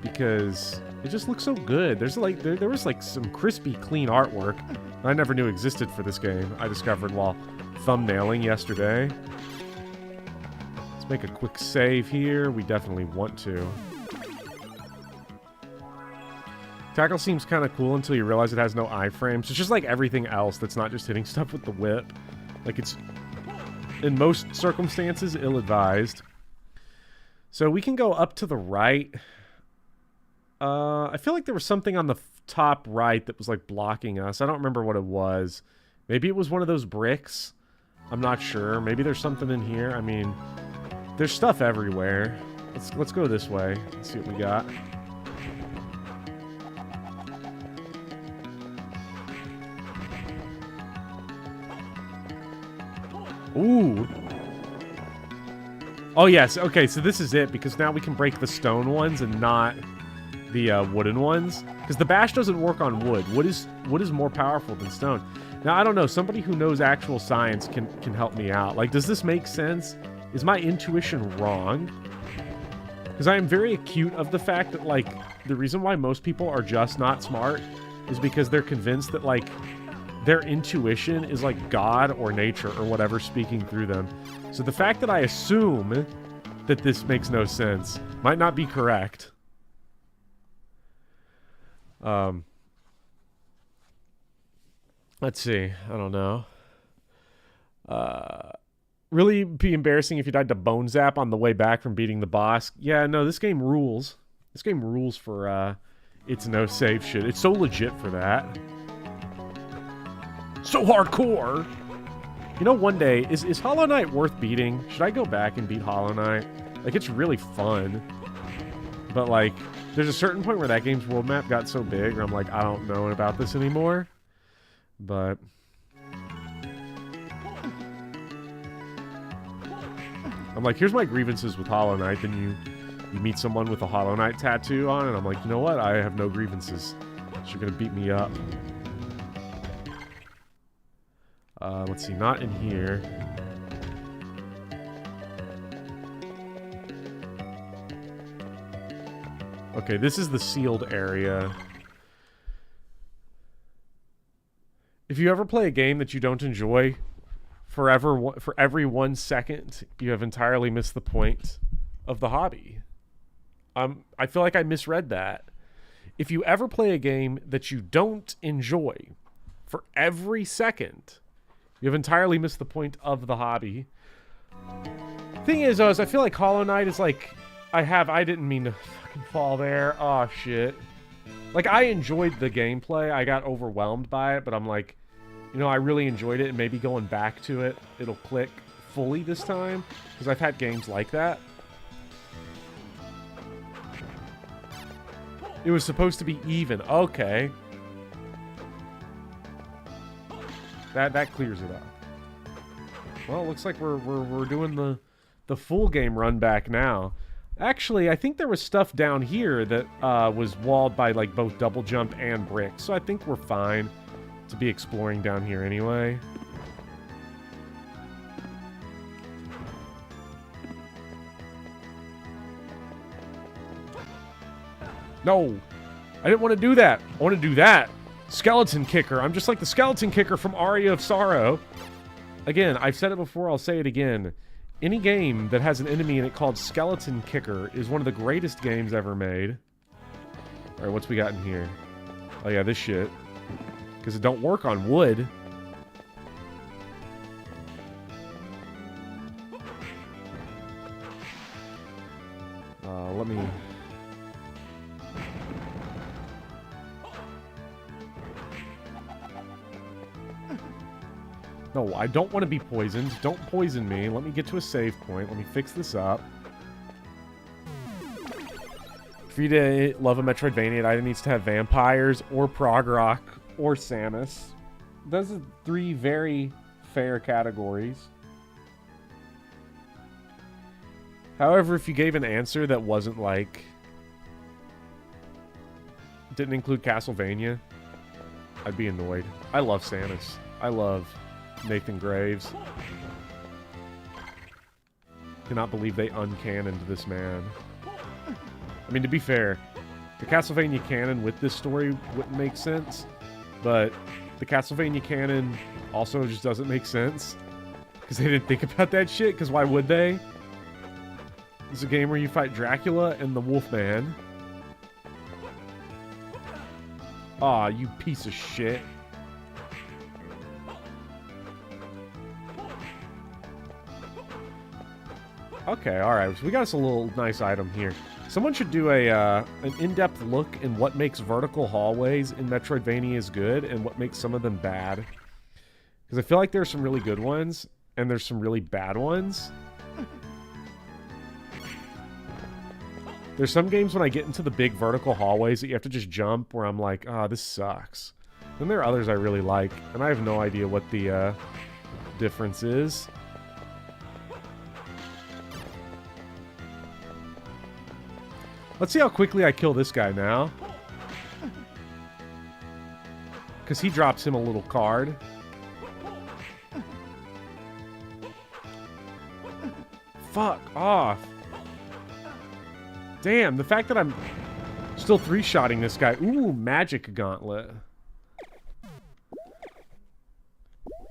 Because it just looks so good. There's, like, there was, like, some crispy, clean artwork I never knew existed for this game. I discovered while thumbnailing yesterday. Make a quick save here. We definitely want to. Tackle seems kind of cool until you realize it has no iframes. It's just like everything else that's not just hitting stuff with the whip. Like, it's, in most circumstances, ill-advised. So we can go up to the right. I feel like there was something on the top right that was, like, blocking us. I don't remember what it was. Maybe it was one of those bricks. I'm not sure. Maybe there's something in here. I mean... There's stuff everywhere. Let's go this way. Let's see what we got. Ooh. Oh yes. Okay, so this is it, because now we can break the stone ones and not the wooden ones. Because the bash doesn't work on wood. Wood is more powerful than stone. Now I don't know. Somebody who knows actual science can help me out. Like, does this make sense? Is my intuition wrong? Because I am very acute of the fact that, like, the reason why most people are just not smart is because they're convinced that, like, their intuition is, like, God or nature or whatever speaking through them. So the fact that I assume that this makes no sense might not be correct. Let's see. I don't know. Really be embarrassing if you died to bone zap on the way back from beating the boss. Yeah, no, this game rules. This game rules for, it's no save shit. It's so legit for that. So hardcore! You know, one day, is Hollow Knight worth beating? Should I go back and beat Hollow Knight? Like, it's really fun. But, like, there's a certain point where that game's world map got so big where I'm like, I don't know about this anymore. But... I'm like, here's my grievances with Hollow Knight. Then you meet someone with a Hollow Knight tattoo on, and I'm like, you know what? I have no grievances. So you're gonna beat me up. Let's see, not in here. Okay, this is the sealed area. If you ever play a game that you don't enjoy, for every 1 second, you have entirely missed the point of the hobby. I feel like I misread that. if you ever play a game that you don't enjoy for every second, you have entirely missed the point of the hobby. Thing is, I feel like Hollow Knight is like, I didn't mean to fucking fall there. Oh, shit. Like, I enjoyed the gameplay. I got overwhelmed by it, but I'm like, you know, I really enjoyed it, and maybe going back to it, it'll click fully this time, because I've had games like that. It was supposed to be even. Okay. That clears it up. Well, it looks like we're doing the full game run back now. Actually, I think there was stuff down here that was walled by like both double jump and bricks, so I think we're fine to be exploring down here anyway. No, I didn't want to do that. I want to do that. Skeleton kicker. I'm just like the skeleton kicker from Aria of Sorrow. Again, I've said it before, I'll say it again. Any game that has an enemy in it called Skeleton Kicker is one of the greatest games ever made. Alright, what's we got in here? Oh yeah, this shit. Because it don't work on wood. Let me... No, I don't want to be poisoned. Don't poison me. Let me get to a save point. Let me fix this up. For you to love a Metroidvania, it either needs to have vampires, or prog rock, or Samus. Those are three very fair categories. However, if you gave an answer that wasn't like... didn't include Castlevania, I'd be annoyed. I love Samus. I love Nathan Graves. Cannot believe they uncannoned this man. I mean, to be fair, the Castlevania canon with this story wouldn't make sense, but the Castlevania canon also just doesn't make sense because they didn't think about that shit, because why would they? It's a game where you fight Dracula and the Wolfman. Aw, you piece of shit. Okay, alright, so we got us a little nice item here. Someone should do an in-depth look in what makes vertical hallways in Metroidvanias good and what makes some of them bad. Because I feel like there's some really good ones, and there's some really bad ones. There's some games when I get into the big vertical hallways that you have to just jump, where I'm like, ah, this sucks. Then there are others I really like, and I have no idea what the difference is. Let's see how quickly I kill this guy now. Because he drops him a little card. Fuck off. Damn, the fact that I'm still three-shotting this guy. Ooh, magic gauntlet.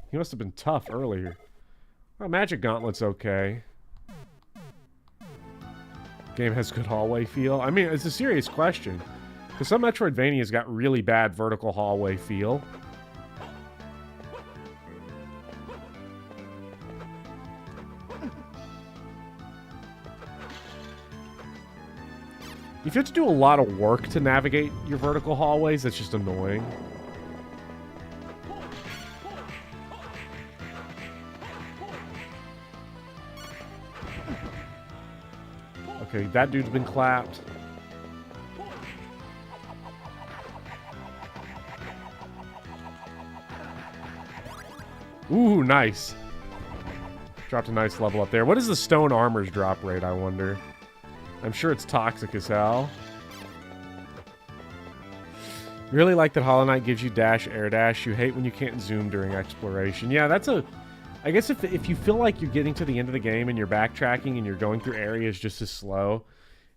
He must have been tough earlier. Oh, magic gauntlet's okay. Game has good hallway feel. I mean, it's a serious question. Because some Metroidvanias got really bad vertical hallway feel. If you have to do a lot of work to navigate your vertical hallways, that's just annoying. Okay, that dude's been clapped. Ooh, nice. Dropped a nice level up there. What is the stone armor's drop rate, I wonder? I'm sure it's toxic as hell. Really like that Hollow Knight gives you dash, air dash. You hate when you can't zoom during exploration. Yeah, that's a... I guess if you feel like you're getting to the end of the game and you're backtracking and you're going through areas just as slow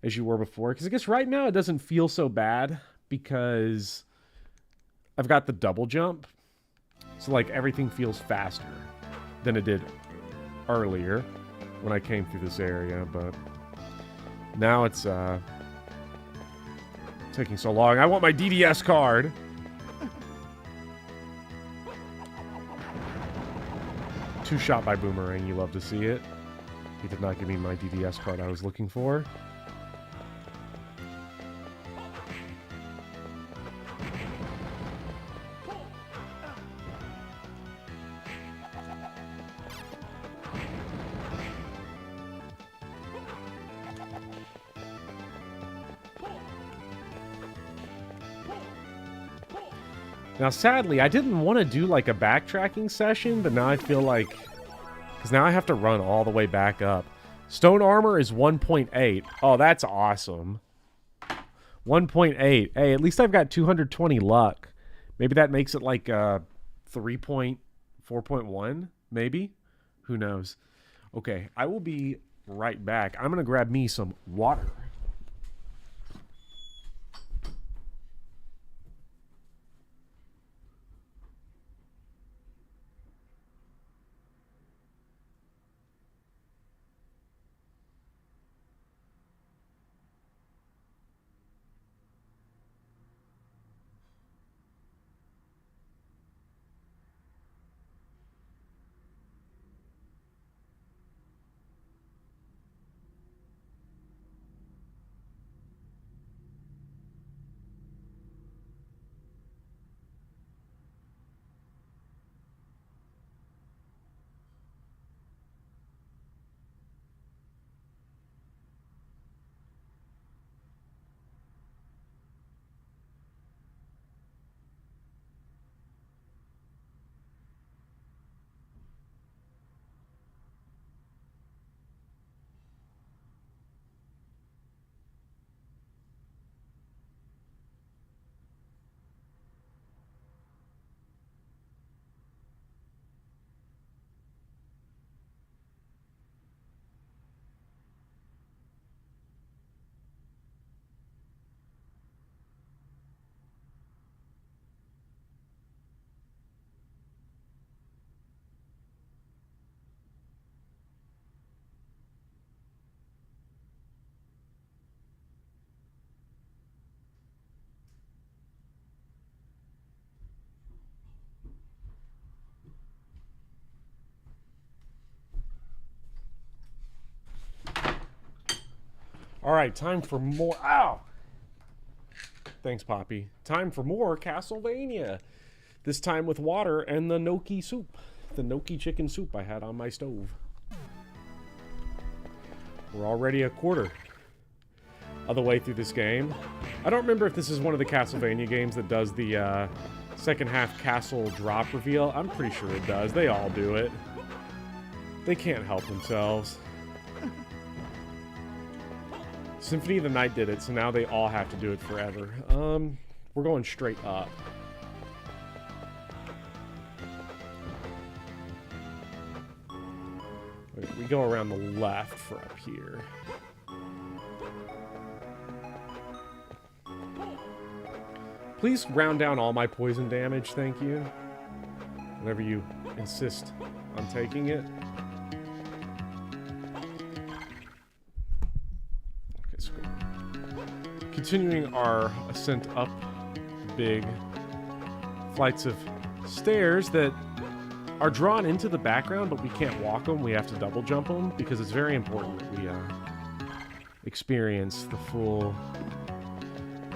as you were before. Because I guess right now it doesn't feel so bad because I've got the double jump. So like everything feels faster than it did earlier when I came through this area. But now it's Taking so long. I want my DDS card. Two shot by Boomerang. You love to see it. He did not give me my DDS card I was looking for. Now, sadly, I didn't want to do, like, a backtracking session, but now I feel like... Because now I have to run all the way back up. Stone armor is 1.8. Oh, that's awesome. 1.8. Hey, at least I've got 220 luck. Maybe that makes it, like, 3.4.1? Maybe? Who knows? Okay, I will be right back. I'm going to grab me some water. All right, time for more. Ow! Thanks, Poppy. Time for more Castlevania. This time with water and the gnocchi soup. The gnocchi chicken soup I had on my stove. We're already a quarter of the way through this game. I don't remember if this is one of the Castlevania games that does the second half castle drop reveal. I'm pretty sure it does. They all do it. They can't help themselves. Symphony of the Night did it, so now they all have to do it forever. We're going straight up. We go around the left for up here. Please round down all my poison damage, thank you. Whenever you insist on taking it. Continuing our ascent up big flights of stairs that are drawn into the background, but we can't walk them. We have to double jump them because it's very important that we experience the full...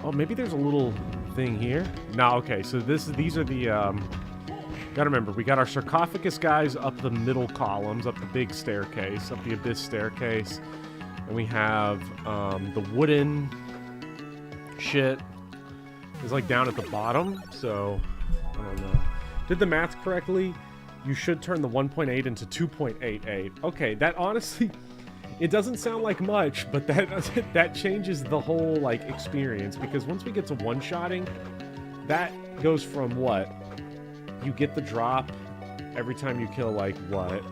Oh, maybe there's a little thing here. No, okay, so these are the... Gotta remember, we got our sarcophagus guys up the middle columns, up the big staircase, up the abyss staircase. And we have the wooden... shit is like down at the bottom, so I don't know. Did the math correctly? You should turn the 1.8 into 2.88. Okay, that honestly, it doesn't sound like much, but that changes the whole like experience, because once we get to one-shotting, that goes from what? You get the drop every time you kill like what?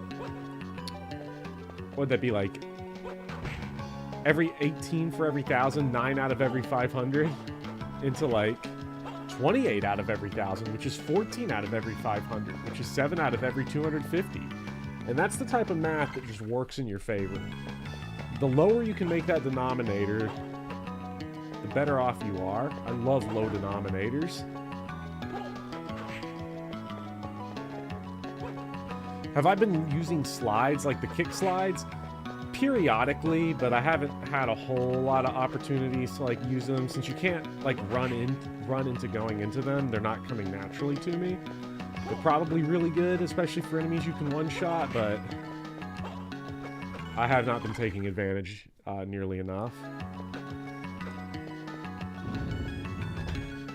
What would that be like? Every 18 for every 1,000, 9 out of every 500, into like 28 out of every 1,000, which is 14 out of every 500, which is 7 out of every 250. And that's the type of math that just works in your favor. The lower you can make that denominator, the better off you are. I love low denominators. Have I been using slides, like the kick slides? Periodically, but I haven't had a whole lot of opportunities to like use them since you can't like run into going into them. They're not coming naturally to me. They're probably really good, especially for enemies you can one-shot, but I have not been taking advantage nearly enough.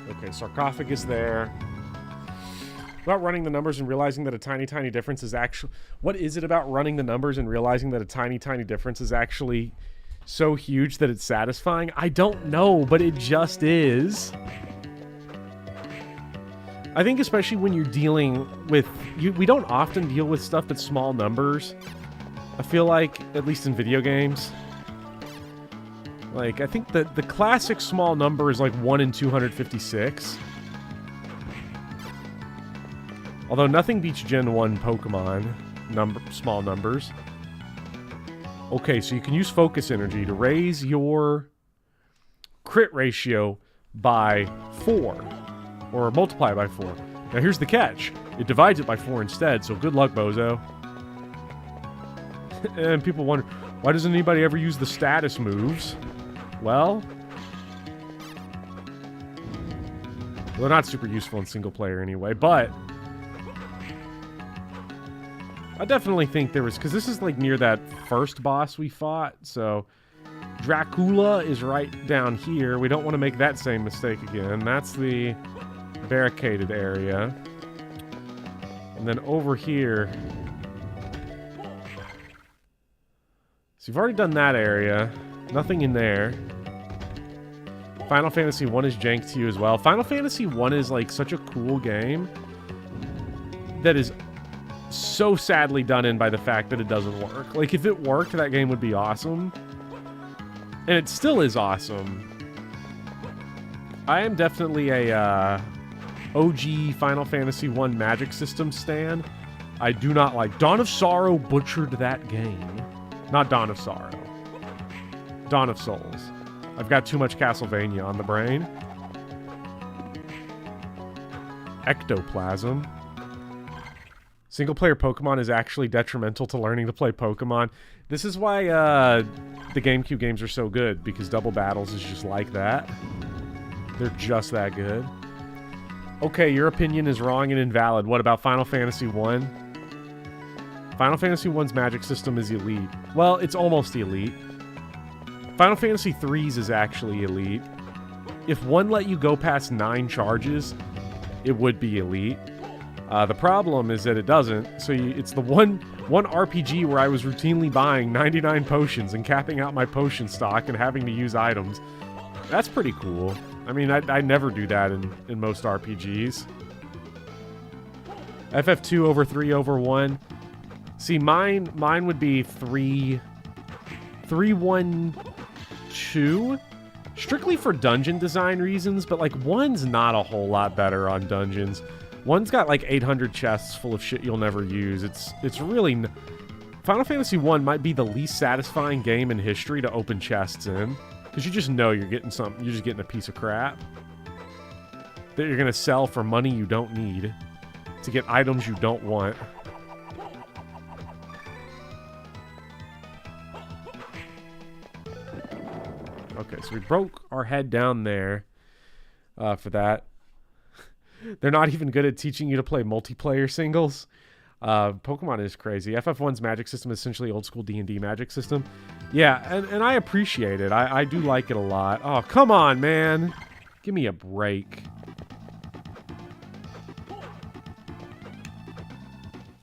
Okay, sarcophagus there. About running the numbers and realizing that a tiny difference is actually... What is it about running the numbers and realizing that a tiny difference is actually so huge that it's satisfying? I don't know, but it just is. I think especially when you're dealing with... we don't often deal with stuff that's small numbers. I feel like, at least in video games. Like, I think that the classic small number is like 1 in 256. Although nothing beats Gen 1 Pokemon small numbers. Okay, so you can use focus energy to raise your crit ratio by 4. Or multiply by 4. Now here's the catch. It divides it by 4 instead, so good luck, bozo. And people wonder, why doesn't anybody ever use the status moves? Well, they're not super useful in single player anyway, but I definitely think there was, because this is like near that first boss we fought, so Dracula is right down here. We don't want to make that same mistake again. That's the barricaded area. And then over here, so you've already done that area. Nothing in there. Final Fantasy 1 is jank to you as well. Final Fantasy 1 is like such a cool game that is so sadly done in by the fact that it doesn't work. Like, if it worked, that game would be awesome. And it still is awesome. I am definitely a OG Final Fantasy 1 Magic System stan. I do not like... Dawn of Sorrow butchered that game. Not Dawn of Sorrow. Dawn of Souls. I've got too much Castlevania on the brain. Ectoplasm. Single-player Pokemon is actually detrimental to learning to play Pokemon. This is why the GameCube games are so good, because Double Battles is just like that. They're just that good. Okay, your opinion is wrong and invalid. What about Final Fantasy 1? Final Fantasy 1's magic system is elite. Well, it's almost elite. Final Fantasy 3's is actually elite. If 1 let you go past 9 charges, it would be elite. The problem is that it doesn't, so it's the one RPG where I was routinely buying 99 potions and capping out my potion stock and having to use items. That's pretty cool. I mean, I never do that in most RPGs. FF2 over 3 over 1. See, mine would be 3, 1, 2. Strictly for dungeon design reasons, but like 1's not a whole lot better on dungeons. 1's got like 800 chests full of shit you'll never use. It's really... Final Fantasy 1 might be the least satisfying game in history to open chests in. Because you just know you're getting something. You're just getting a piece of crap that you're going to sell for money you don't need to get items you don't want. Okay, so we broke our head down there for that. They're not even good at teaching you to play multiplayer singles. Pokemon is crazy. FF1's magic system is essentially old school D&D magic system. Yeah, and I appreciate it. I do like it a lot. Oh, come on, man. Give me a break.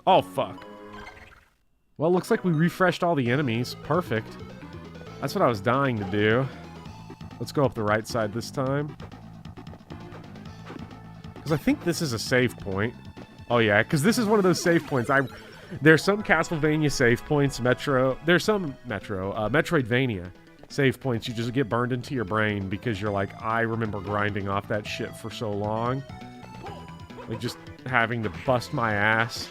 Oh, fuck. Well, looks like we refreshed all the enemies. Perfect. That's what I was dying to do. Let's go up the right side this time. Because I think this is a save point. Oh yeah, because this is one of those save points. There's some Castlevania save points, Metroidvania save points you just get burned into your brain because you're like, I remember grinding off that shit for so long. Like just having to bust my ass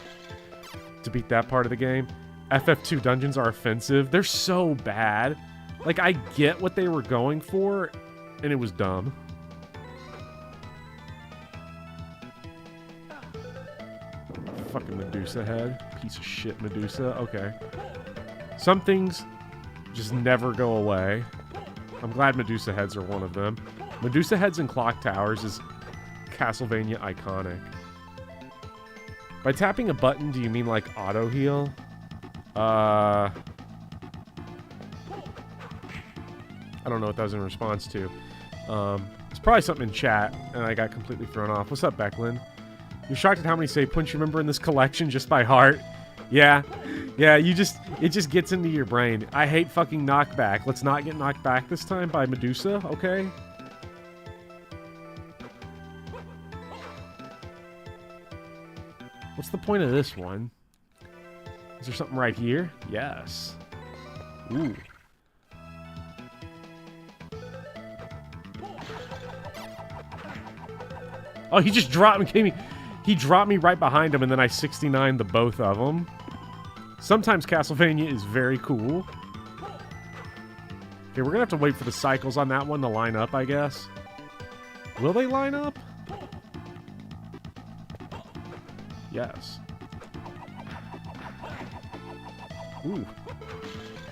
to beat that part of the game. FF2 dungeons are offensive. They're so bad. Like, I get what they were going for, And it was dumb. Fucking Medusa head. Piece of shit Medusa. Okay. Some things just never go away. I'm glad Medusa heads are one of them. Medusa heads and clock towers is Castlevania iconic. By tapping a button, do you mean like auto heal? I don't know what that was in response to. It's probably something in chat, and I got completely thrown off. What's up, Becklin? You're shocked at how many save points you remember in this collection just by heart? Yeah. Yeah, it just gets into your brain. I hate fucking knockback. Let's not get knocked back this time by Medusa, okay? What's the point of this one? Is there something right here? Yes. Ooh. Oh, he just dropped me. He dropped me right behind him, and then I 69'd the both of them. Sometimes Castlevania is very cool. Okay, we're gonna have to wait for the cycles on that one to line up, I guess. Will they line up? Yes. Ooh.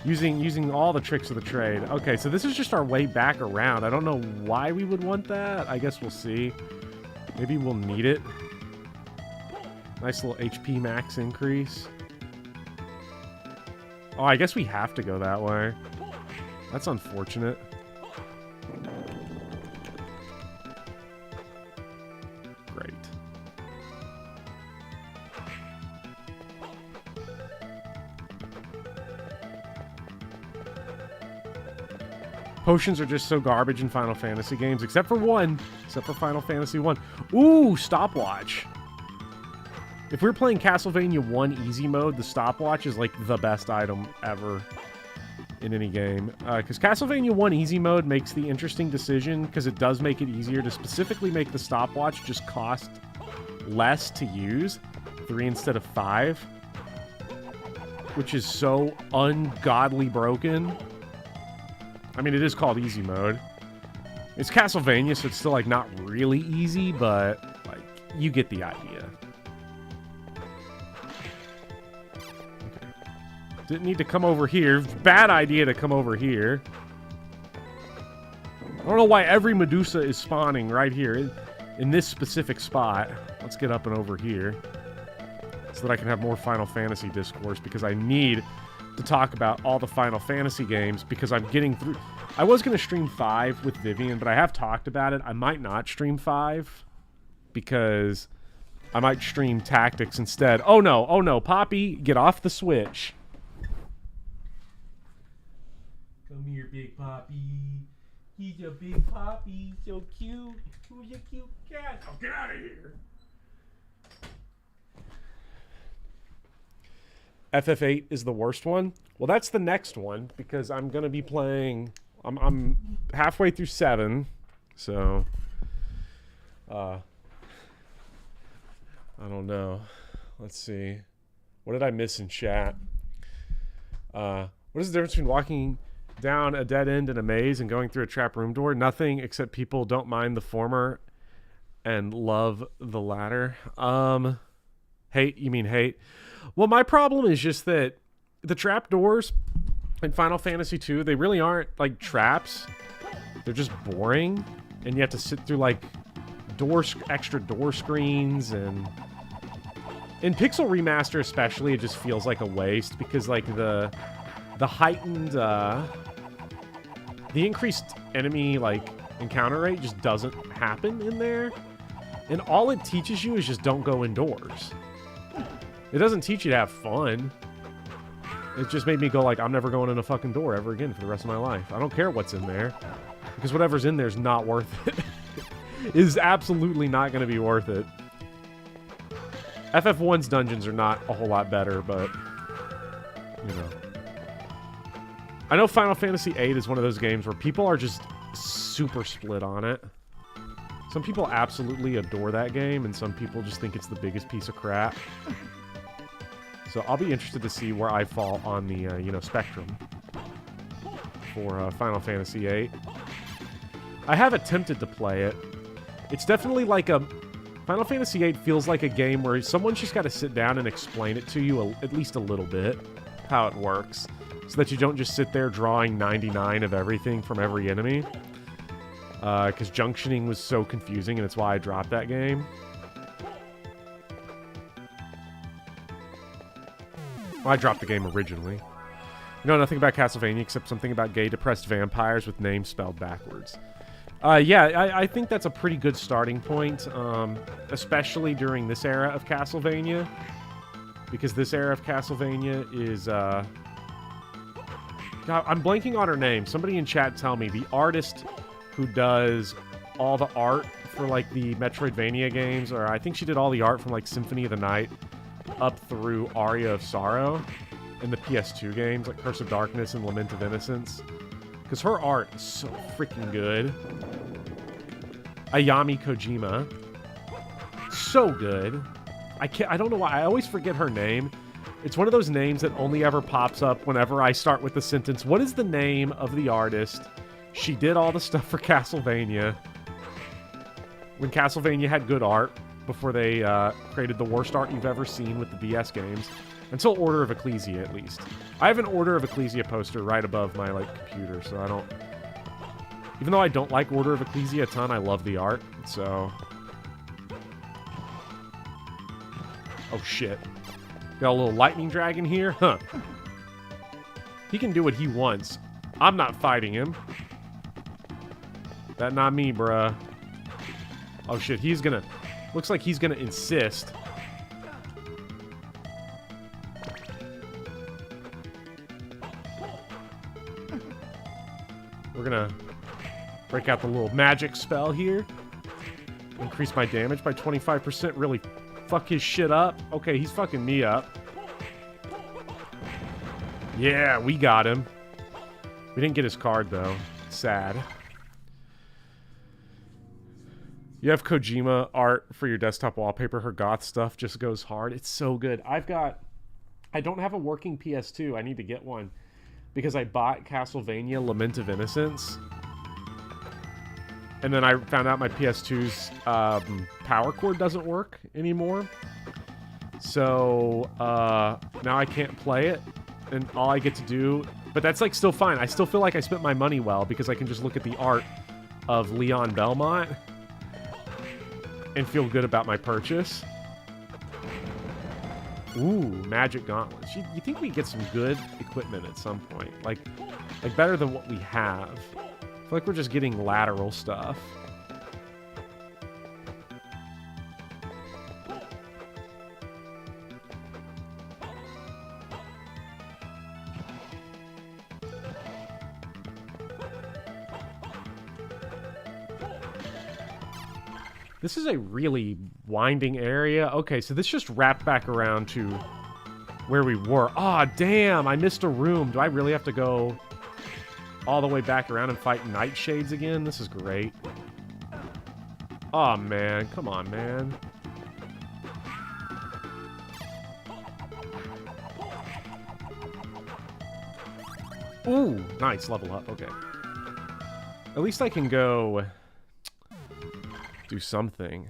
Using all the tricks of the trade. Okay, so this is just our way back around. I don't know why we would want that. I guess we'll see. Maybe we'll need it. Nice little HP max increase. Oh, I guess we have to go that way. That's unfortunate. Great. Potions are just so garbage in Final Fantasy games, except for one. Except for Final Fantasy 1. Ooh, stopwatch. If we're playing Castlevania 1 easy mode, the stopwatch is like the best item ever in any game. Because Castlevania 1 easy mode makes the interesting decision, because it does make it easier to specifically make the stopwatch just cost less to use. 3 instead of 5. Which is so ungodly broken. I mean, it is called easy mode. It's Castlevania, so it's still like not really easy, but like you get the idea. Okay. Didn't need to come over here. Bad idea to come over here. I don't know why every Medusa is spawning right here in this specific spot. Let's get up and over here so that I can have more Final Fantasy discourse, because I need to talk about all the Final Fantasy games, because I'm getting through. I was going to stream 5 with Vivian, but I have talked about it. I might not stream 5 because I might stream Tactics instead. Oh no, Poppy, get off the Switch. Come here, big Poppy. He's a big Poppy, so cute. Who's a cute cat? Oh, get out of here. FF8 is the worst one. Well, that's the next one, because I'm going to be playing... I'm halfway through 7, so... I don't know. Let's see. What did I miss in chat? What is the difference between walking down a dead end in a maze and going through a trap room door? Nothing, except people don't mind the former and love the latter. Hate? You mean hate? Well, my problem is just that the trapdoors in Final Fantasy 2, they really aren't like traps. They're just boring, and you have to sit through like extra door screens, and in Pixel Remaster especially, it just feels like a waste, because like the heightened the increased enemy like encounter rate just doesn't happen in there, and all it teaches you is just don't go indoors. It doesn't teach you to have fun. It just made me go like, I'm never going in a fucking door ever again for the rest of my life. I don't care what's in there, because whatever's in there is not worth it. It is absolutely not going to be worth it. FF1's dungeons are not a whole lot better, but, you know. I know Final Fantasy VIII is one of those games where people are just super split on it. Some people absolutely adore that game, and some people just think it's the biggest piece of crap. So I'll be interested to see where I fall on the, spectrum for Final Fantasy VIII. I have attempted to play it. It's definitely like a... Final Fantasy VIII feels like a game where someone's just got to sit down and explain it to you at least a little bit, how it works, so that you don't just sit there drawing 99 of everything from every enemy. Because junctioning was so confusing, and it's why I dropped that game. Well, I dropped the game originally. You know nothing about Castlevania except something about gay, depressed vampires with names spelled backwards. Yeah, I think that's a pretty good starting point, especially during this era of Castlevania. Because this era of Castlevania is, God, I'm blanking on her name. Somebody in chat tell me. The artist who does all the art for, like, the Metroidvania games, or I think she did all the art from, like, Symphony of the Night up through Aria of Sorrow in the PS2 games, like Curse of Darkness and Lament of Innocence. Because her art is so freaking good. Ayami Kojima. So good. I don't know why. I always forget her name. It's one of those names that only ever pops up whenever I start with the sentence, what is the name of the artist? She did all the stuff for Castlevania. When Castlevania had good art, before they created the worst art you've ever seen with the DS games. Until Order of Ecclesia, at least. I have an Order of Ecclesia poster right above my, like, computer, so I don't... Even though I don't like Order of Ecclesia a ton, I love the art, so... Oh, shit. Got a little lightning dragon here? Huh. He can do what he wants. I'm not fighting him. That not me, bruh. Oh, shit, he's gonna... Looks like he's gonna insist. We're gonna break out the little magic spell here. Increase my damage by 25%. Really fuck his shit up. Okay, he's fucking me up. Yeah, we got him. We didn't get his card, though. Sad. You have Kojima art for your desktop wallpaper. Her goth stuff just goes hard. It's so good. I don't have a working PS2. I need to get one. Because I bought Castlevania Lament of Innocence. And then I found out my PS2's power cord doesn't work anymore. So now I can't play it. And all I get to do... But that's like still fine. I still feel like I spent my money well because I can just look at the art of Leon Belmont and feel good about my purchase. Ooh, magic gauntlets. You think we get some good equipment at some point? Like better than what we have. I feel like we're just getting lateral stuff. This is a really winding area. Okay, so this just wrapped back around to where we were. Aw, damn, I missed a room. Do I really have to go all the way back around and fight Nightshades again? This is great. Aw, man. Come on, man. Ooh, nice. Level up. Okay. At least I can go... do something.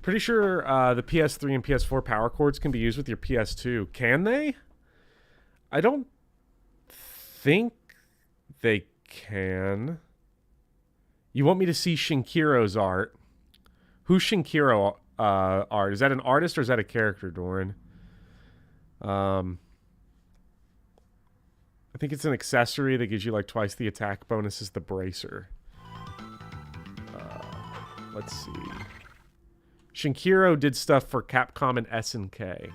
Pretty sure the PS3 and PS4 power cords can be used with your PS2. Can they? I don't think they can. You want me to see Shinkiro's art? Who's Shinkiro art? Is that an artist or is that a character, Doran? I think it's an accessory that gives you like twice the attack bonus as the bracer. Let's see. Shinkiro did stuff for Capcom and SNK.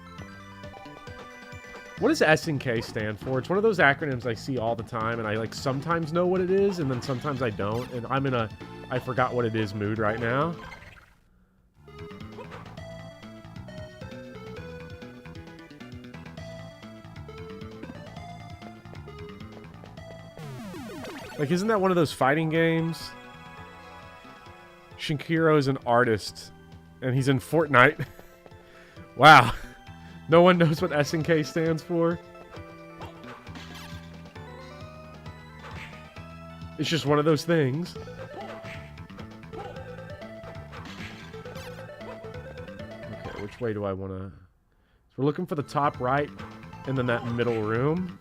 What does SNK stand for? It's one of those acronyms I see all the time, and I like sometimes know what it is, and then sometimes I don't. And I'm in a I forgot what it is mood right now. Like, isn't that one of those fighting games? Shinkiro is an artist, and he's in Fortnite. Wow. No one knows what SNK stands for. It's just one of those things. Okay, which way do I want to... So we're looking for the top right and then that middle room.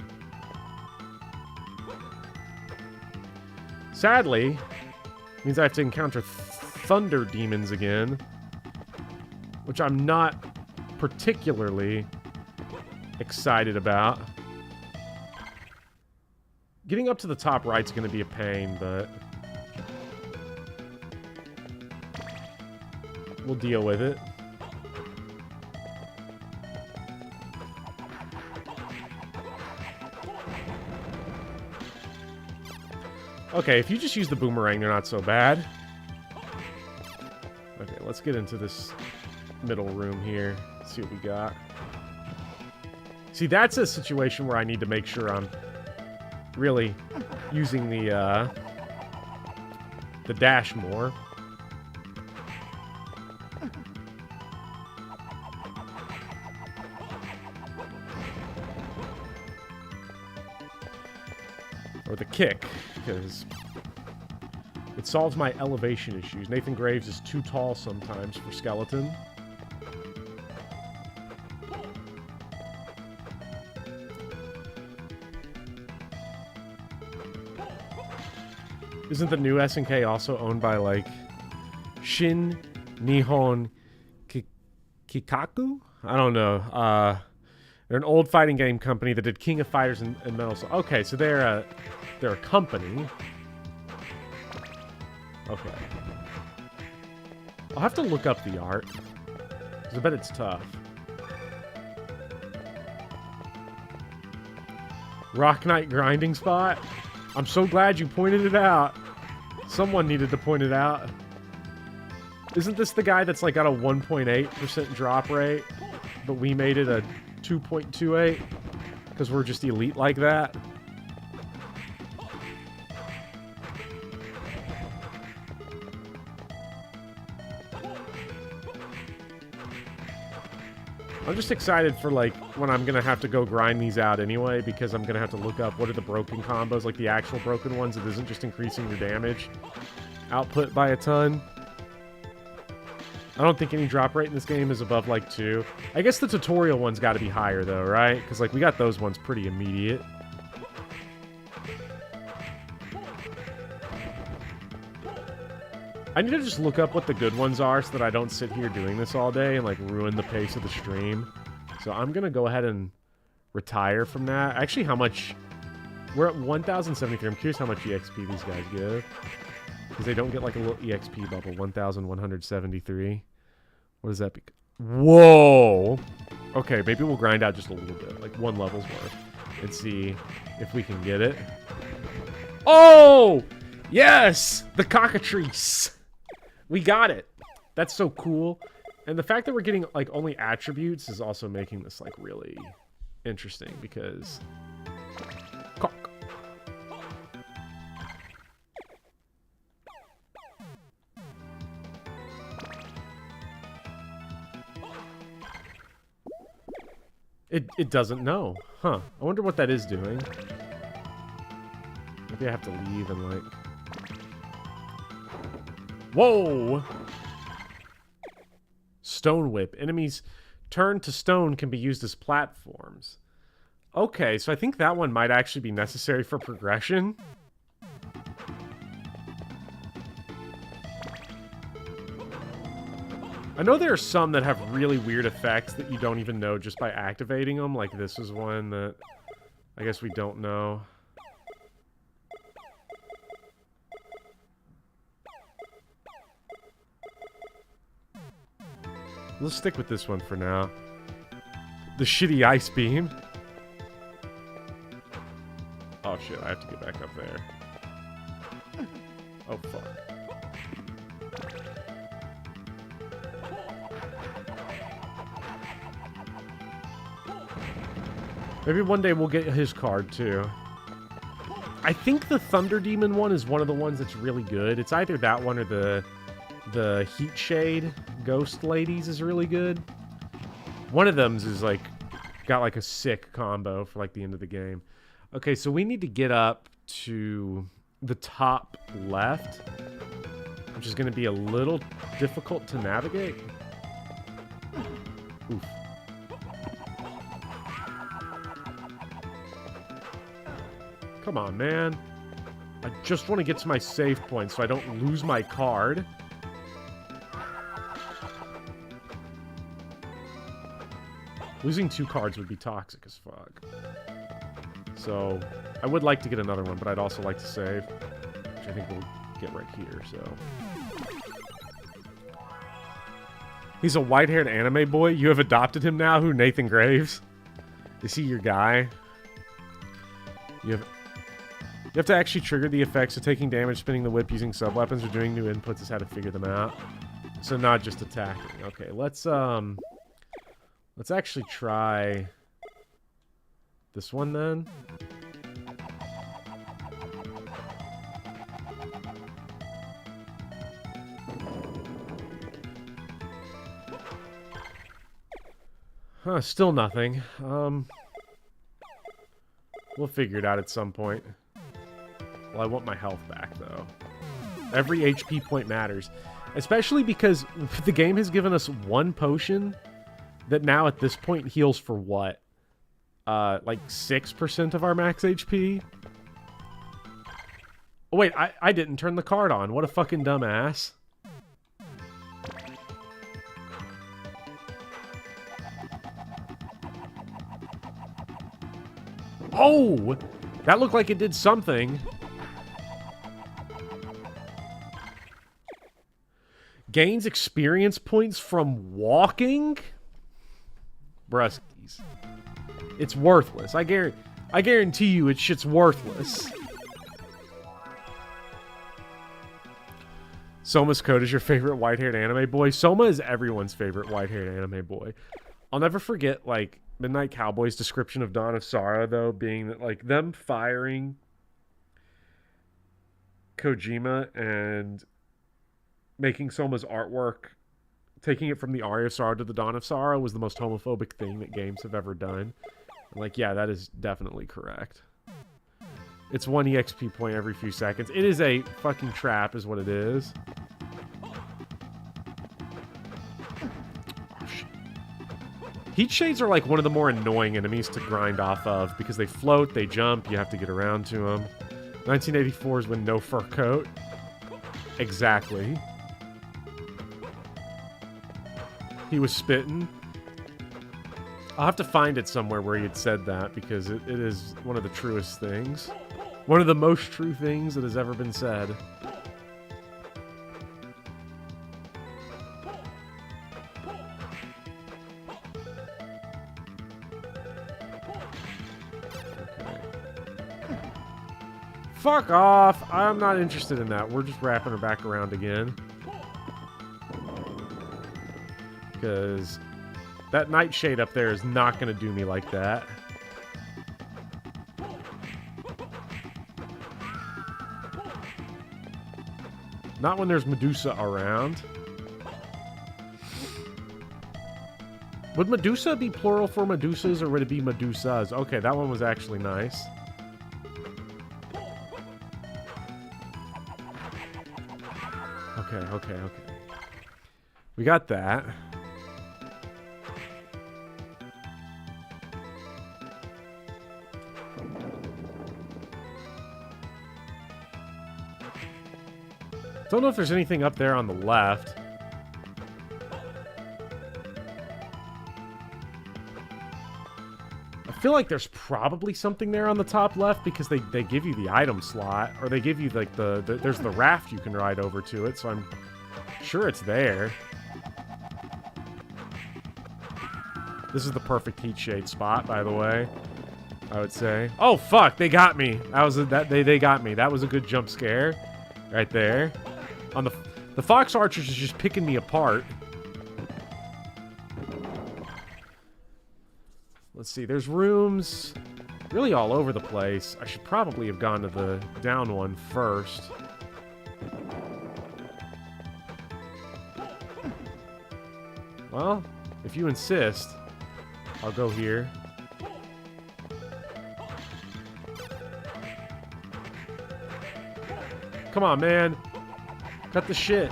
Sadly, means I have to encounter thunder demons again, which I'm not particularly excited about. Getting up to the top right's going to be a pain, but we'll deal with it. Okay, if you just use the boomerang, they're not so bad. Okay, let's get into this middle room here. See what we got. See, that's a situation where I need to make sure I'm really using the dash more. Or the kick, because it solves my elevation issues. Nathan Graves is too tall sometimes for skeleton. Isn't the new SNK also owned by, like, Shin Nihon Kikaku? I don't know. They're an old fighting game company that did King of Fighters and Metal Slug. Okay, so they're a company. Okay. I'll have to look up the art, because I bet it's tough. Rock Knight grinding spot? I'm so glad you pointed it out. Someone needed to point it out. Isn't this the guy that's like got a 1.8% drop rate, but we made it a 2.28 because we're just elite like that? I'm just excited for, like, when I'm gonna have to go grind these out anyway, because I'm gonna have to look up what are the broken combos, like the actual broken ones that isn't just increasing your damage output by a ton. I don't think any drop rate in this game is above, like, 2. I guess the tutorial one's got to be higher, though, right? Because, like, we got those ones pretty immediate. I need to just look up what the good ones are so that I don't sit here doing this all day and, like, ruin the pace of the stream. So I'm going to go ahead and retire from that. Actually, how much... We're at 1,073. I'm curious how much EXP these guys give. Because they don't get, like, a little EXP bubble. 1,173. What does that be? Whoa! Okay, maybe we'll grind out just a little bit. Like, 1 level's worth. And see if we can get it. Oh! Yes! The cockatrice! We got it. That's so cool. And the fact that we're getting, like, only attributes is also making this, like, really interesting, because... Cock. It doesn't know. Huh. I wonder what that is doing. Maybe I have to leave and, like... Whoa! Stone whip. Enemies turned to stone can be used as platforms. Okay, so I think that one might actually be necessary for progression. I know there are some that have really weird effects that you don't even know just by activating them. Like this is one that I guess we don't know. Let's stick with this one for now. The shitty ice beam. Oh shit, I have to get back up there. Oh fuck. Maybe one day we'll get his card too. I think the Thunder Demon one is one of the ones that's really good. It's either that one or the Heat Shade Ghost Ladies is really good. One of them is like got like a sick combo for like the end of the game. Okay, so we need to get up to the top left, which is going to be a little difficult to navigate. Oof. Come on, man. I just want to get to my save point so I don't lose my card. Losing 2 cards would be toxic as fuck. So, I would like to get another one, but I'd also like to save. Which I think we'll get right here, so... He's a white-haired anime boy? You have adopted him now? Who, Nathan Graves? Is he your guy? You have to actually trigger the effects of taking damage, spinning the whip, using sub-weapons, or doing new inputs is how to figure them out. So not just attacking. Okay, let's actually try this one then. Huh, still nothing. We'll figure it out at some point. Well, I want my health back, though. Every HP point matters. Especially because the game has given us 1 potion that now at this point heals for what? Like 6% of our max HP? Oh, wait, I didn't turn the card on. What a fucking dumbass. Oh! That looked like it did something. Gains experience points from walking? Bruskies. It's worthless. I guarantee you it shit's worthless. Soma's Code is your favorite white-haired anime boy? Soma is everyone's favorite white-haired anime boy. I'll never forget, like, Midnight Cowboy's description of Dawn of Sorrow, though, being that, like, them firing Kojima and making Soma's artwork, taking it from the Aria of Sorrow to the Dawn of Sorrow was the most homophobic thing that games have ever done. And, like, yeah, that is definitely correct. It's 1 EXP point every few seconds. It is a fucking trap, is what it is. Heat Shades are like one of the more annoying enemies to grind off of because they float, they jump, you have to get around to them. 1984 is when no fur coat. Exactly. He was spitting. I'll have to find it somewhere where he had said that because it is one of the truest things. One of the most true things that has ever been said. Fuck off! I'm not interested in that. We're just wrapping her back around again. Because that nightshade up there is not going to do me like that. Not when there's Medusa around. Would Medusa be plural for Medusas, or would it be Medusas? Okay, that one was actually nice. Okay. We got that. Don't know if there's anything up there on the left. I feel like there's probably something there on the top left because they give you the item slot, or they give you like there's the raft you can ride over to it, so I'm sure it's there. This is the perfect heat shade spot, by the way, I would say. Oh fuck, they got me. They got me. That was a good jump scare right there. On the Fox Archers is just picking me apart. Let's see, there's rooms really all over the place. I should probably have gone to the down one first. Well, if you insist, I'll go here. Come on, man. Cut the shit.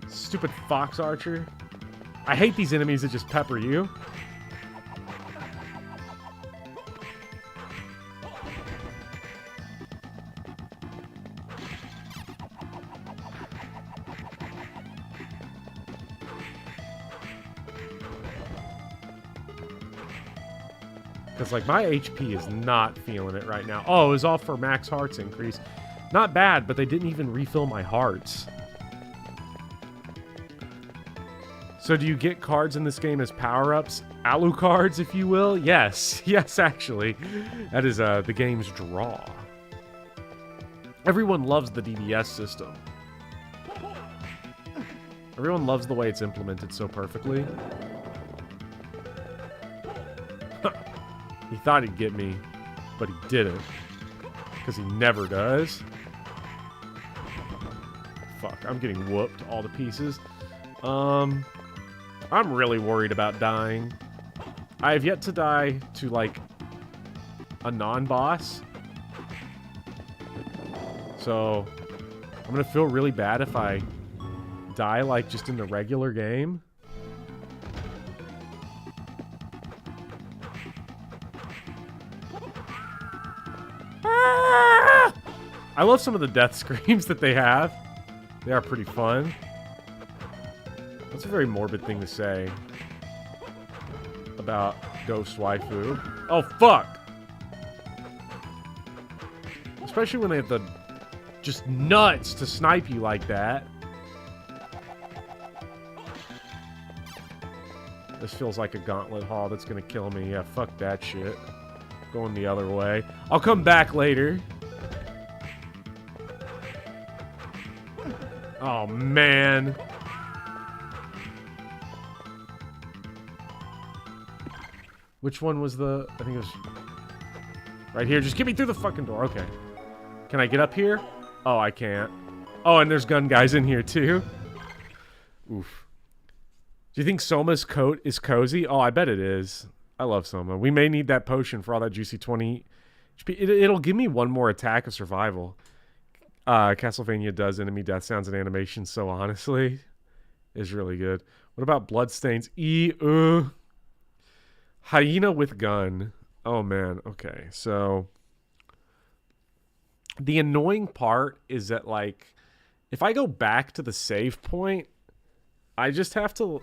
Stupid Fox Archer. I hate these enemies that just pepper you. Because, like, my HP is not feeling it right now. Oh, it was all for max hearts increase. Not bad, but they didn't even refill my hearts. So do you get cards in this game as power-ups? Alucards, if you will? Yes. Yes, actually. That is the game's draw. Everyone loves the DBS system. Everyone loves the way it's implemented so perfectly. He thought he'd get me, but he didn't. Because he never does. Fuck, I'm getting whooped all to pieces. I'm really worried about dying. I have yet to die to, like, a non-boss. So, I'm gonna feel really bad if I die, like, just in the regular game. I love some of the death screams that they have. They are pretty fun. That's a very morbid thing to say about Ghost Waifu. Oh, fuck! Especially when they have the just nuts to snipe you like that. This feels like a gauntlet haul that's gonna kill me. Yeah, fuck that shit. Going the other way. I'll come back later. Oh, man. Which one was the... I think it was... Right here. Just get me through the fucking door. Okay. Can I get up here? Oh, I can't. Oh, and there's gun guys in here, too. Oof. Do you think Soma's coat is cozy? Oh, I bet it is. I love Soma. We may need that potion for all that juicy 20 HP. It'll give me one more attack of survival. Castlevania does enemy death sounds and animations, so honestly, is really good. What about bloodstains? Hyena with gun. Oh, man. Okay, so... The annoying part is that, like, if I go back to the save point, I just have to...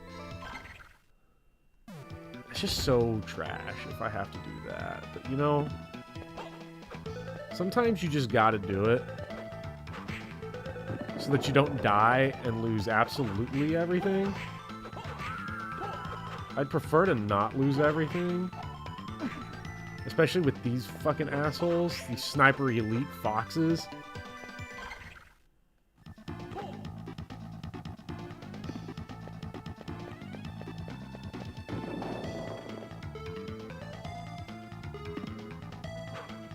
It's just so trash if I have to do that. But, you know, sometimes you just gotta do it. So that you don't die and lose absolutely everything. I'd prefer to not lose everything. Especially with these fucking assholes. These sniper elite foxes.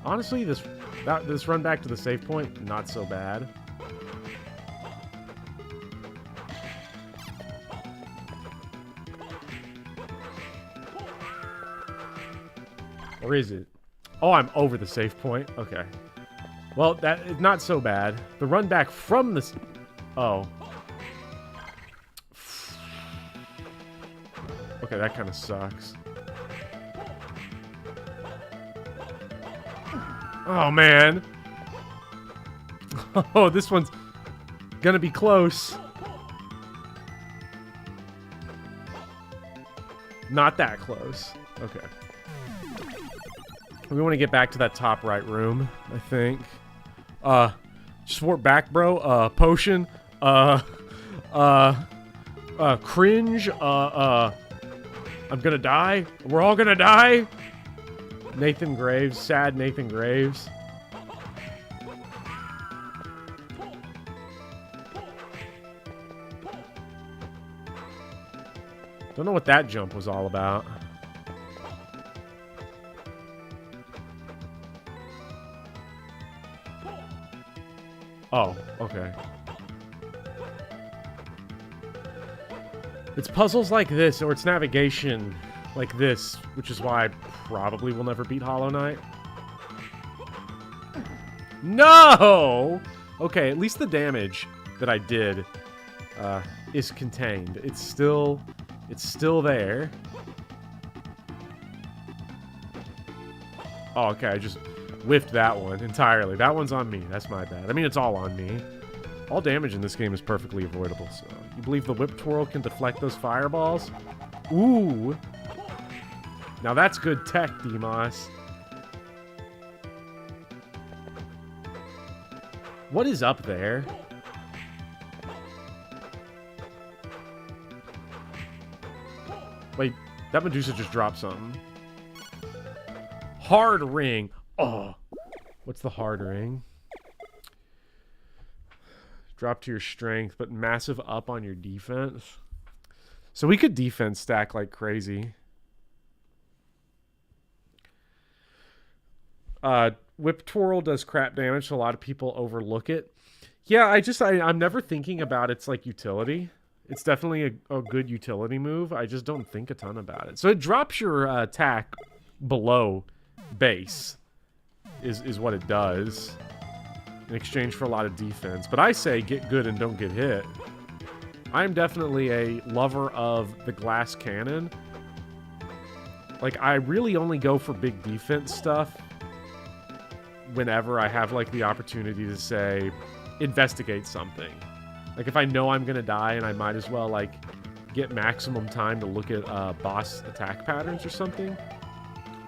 Honestly, this run back to the save point, not so bad. Or is it? Oh, I'm over the save point. Okay. Well, that is not so bad. The run back from the... Oh. Okay, that kind of sucks. Oh, man. Oh, this one's gonna be close. Not that close. Okay. We want to get back to that top right room, I think. Just warp back, bro. Potion. Cringe. I'm gonna die. We're all gonna die. Nathan Graves. Sad Nathan Graves. Don't know what that jump was all about. Oh, okay. It's puzzles like this, or it's navigation like this, which is why I probably will never beat Hollow Knight. No! Okay, at least the damage that I did is contained. It's still It's still there. Oh, okay, I just whiffed that one entirely. That one's on me. That's my bad. I mean, it's all on me. All damage in this game is perfectly avoidable, so... You believe the whip twirl can deflect those fireballs? Ooh! Now that's good tech, Demos. What is up there? Wait, that Medusa just dropped something. Hard ring. Oh. What's the hard ring? Drop to your strength, but massive up on your defense. So we could defense stack like crazy. Whip twirl does crap damage, so a lot of people overlook it. Yeah, I'm never thinking about its like utility. It's definitely a good utility move. I just don't think a ton about it. So it drops your attack below base, is what it does, in exchange for a lot of defense. But I say get good and don't get hit. I'm definitely a lover of the glass cannon. Like, I really only go for big defense stuff whenever I have, like, the opportunity to, say, investigate something. Like, if I know I'm gonna die and I might as well, like, get maximum time to look at boss attack patterns or something,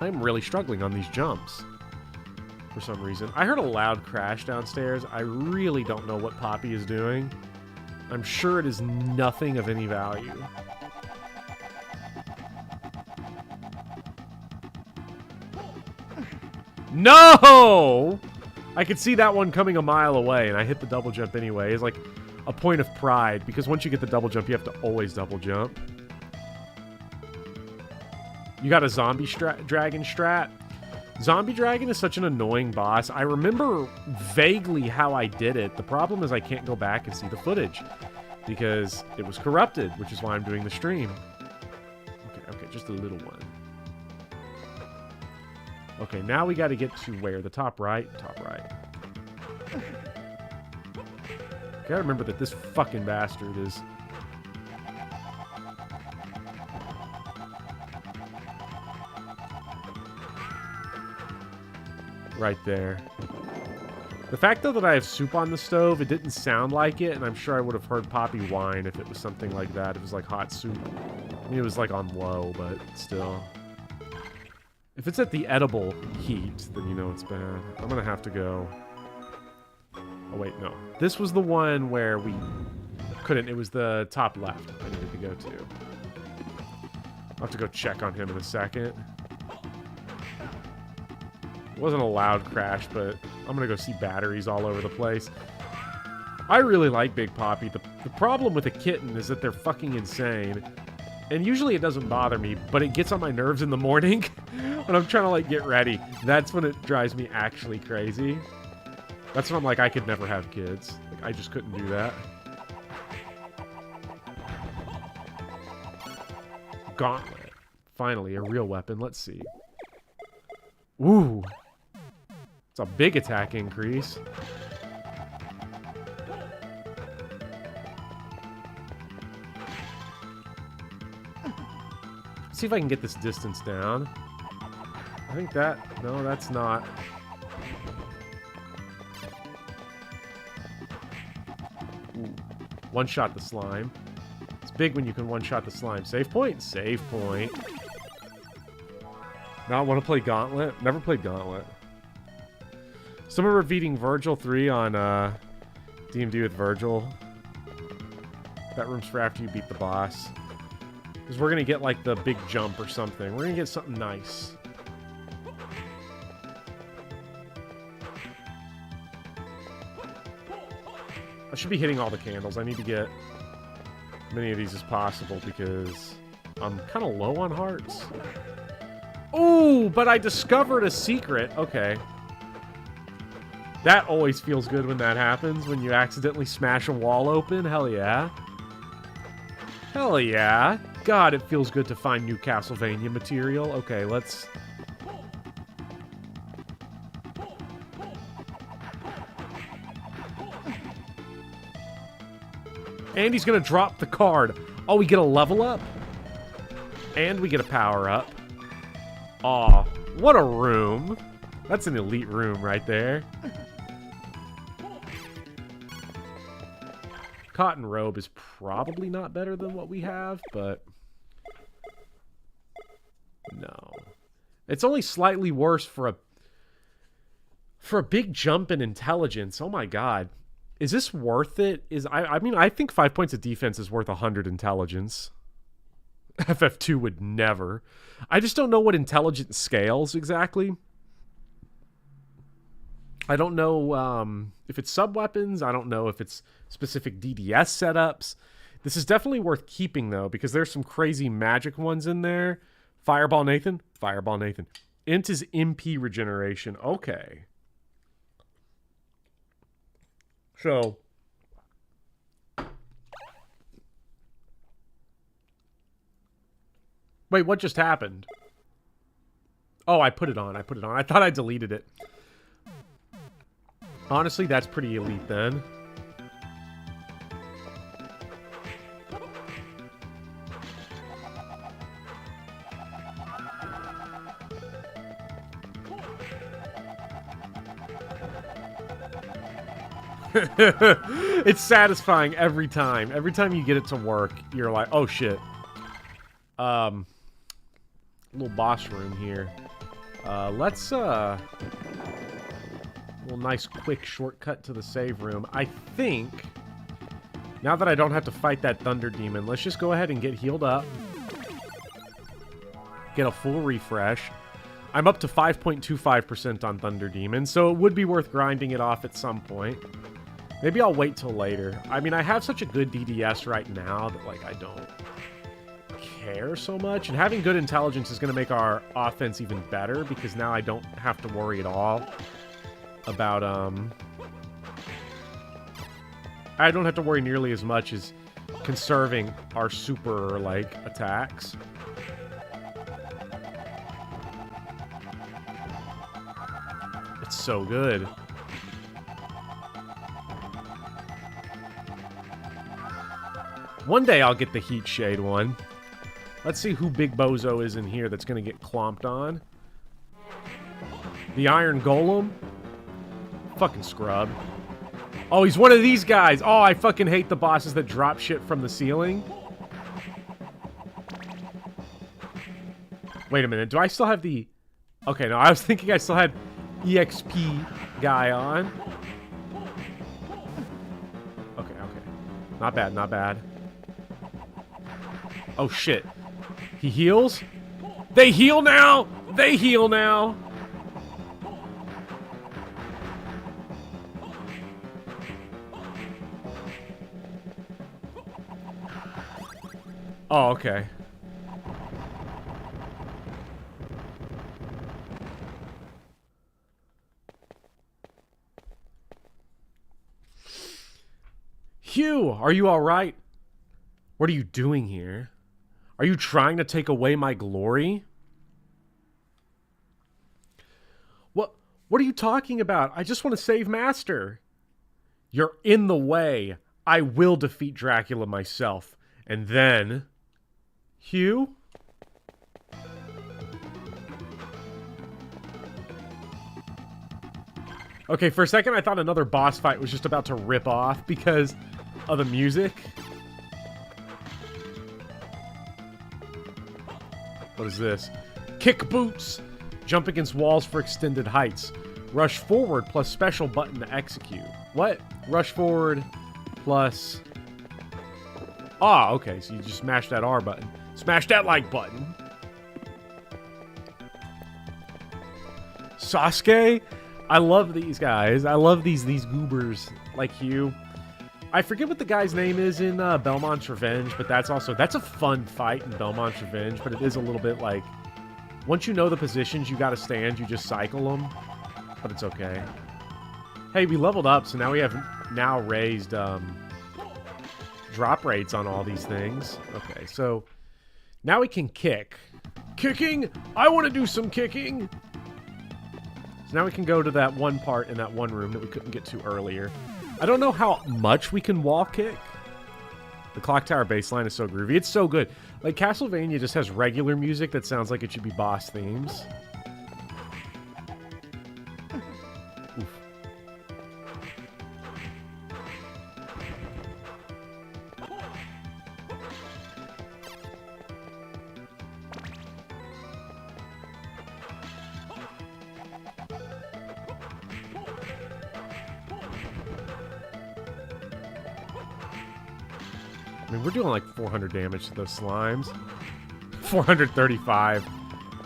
I'm really struggling on these jumps for some reason. I heard a loud crash downstairs. I really don't know what Poppy is doing. I'm sure it is nothing of any value. No! I could see that one coming a mile away, and I hit the double jump anyway. It's like a point of pride, because once you get the double jump, you have to always double jump. You got a zombie dragon strat? Zombie dragon is such an annoying boss. I remember vaguely how I did it. The problem is I can't go back and see the footage because it was corrupted, which is why I'm doing the stream. Okay, just a little one. Okay, now we got to get to where? The top right? Top right. Gotta remember that this fucking bastard is... right there. The fact, though, that I have soup on the stove, it didn't sound like it, and I'm sure I would have heard Poppy whine if it was something like that. It was like hot soup. I mean, it was like on low, but still. If it's at the edible heat, then you know it's bad. I'm gonna have to go... Oh, wait, no. This was the one where we couldn't. It was the top left I needed to go to. I'll have to go check on him in a second. It wasn't a loud crash, but I'm gonna go see batteries all over the place. I really like Big Poppy. The problem with a kitten is that they're fucking insane. And usually it doesn't bother me, but it gets on my nerves in the morning when I'm trying to, like, get ready. That's when it drives me actually crazy. That's when I'm like, I could never have kids. Like, I just couldn't do that. Gauntlet. Finally, a real weapon. Let's see. Ooh. It's a big attack increase. See if I can get this distance down. I think that... No, that's not... Ooh. One-shot the slime. It's big when you can one-shot the slime. Save point? Save point. Now I want to play Gauntlet. Never played Gauntlet. Still remember beating Virgil 3 on DMD with Virgil. That room's for after you beat the boss. Because we're going to get, like, the big jump or something. We're going to get something nice. I should be hitting all the candles. I need to get as many of these as possible because I'm kind of low on hearts. Ooh, but I discovered a secret. Okay. That always feels good when that happens, when you accidentally smash a wall open. Hell yeah. Hell yeah. God, it feels good to find new Castlevania material. Okay, let's... And he's gonna drop the card. Oh, we get a level up? And we get a power-up. Aw, what a room. That's an elite room right there. Cotton robe is probably not better than what we have, but... No. It's only slightly worse for a big jump in intelligence. Oh my god. Is this worth it? I mean, I think 5 points of defense is worth 100 intelligence. FF2 would never. I just don't know what intelligence scales exactly. I don't know if it's sub-weapons. I don't know if it's specific DDS setups. This is definitely worth keeping, though, because there's some crazy magic ones in there. Fireball Nathan. Fireball Nathan. Int is MP regeneration. Okay. So... Wait, what just happened? Oh, I put it on. I put it on. I thought I deleted it. Honestly, that's pretty elite then. It's satisfying every time. Every time you get it to work, you're like, oh shit. Little boss room here. Let's little nice quick shortcut to the save room. I think now that I don't have to fight that Thunder Demon, let's just go ahead and get healed up. Get a full refresh. I'm up to 5.25% on Thunder Demon, so it would be worth grinding it off at some point. Maybe I'll wait till later. I mean, I have such a good DDS right now that, like, I don't care so much. And having good intelligence is going to make our offense even better, because now I don't have to worry at all about, I don't have to worry nearly as much as conserving our super, like, attacks. It's so good. One day I'll get the Heat Shade one. Let's see who Big Bozo is in here that's going to get clomped on. The Iron Golem? Fucking scrub. Oh, he's one of these guys. Oh, I fucking hate the bosses that drop shit from the ceiling. Wait a minute. Do I still have the... Okay, no, I was thinking I still had EXP guy on. Okay, okay. Not bad, not bad. Oh, shit. He heals? They heal now! They heal now! Oh, okay. Hugh, are you all right? What are you doing here? Are you trying to take away my glory? What are you talking about? I just want to save Master. You're in the way. I will defeat Dracula myself. And then... Hugh? Okay, for a second I thought another boss fight was just about to rip off because of the music. What is this? Kick boots. Jump against walls for extended heights. Rush forward plus special button to execute. What? Rush forward plus... Ah, okay, so you just smash that R button. Smash that like button. Sasuke? I love these guys. I love these goobers like you. I forget what the guy's name is in Belmont's Revenge, but that's a fun fight in Belmont's Revenge, but it is a little bit like, once you know the positions you gotta stand, you just cycle them, but it's okay. Hey, we leveled up, so now we have raised drop rates on all these things. Okay, so now we can kick. Kicking! I want to do some kicking! So now we can go to that one part in that one room that we couldn't get to earlier. I don't know how much we can wall kick, The clock tower bass line is so groovy. It's so good. Like, Castlevania just has regular music that sounds like it should be boss themes. I mean, we're doing like 400 damage to those slimes. 435.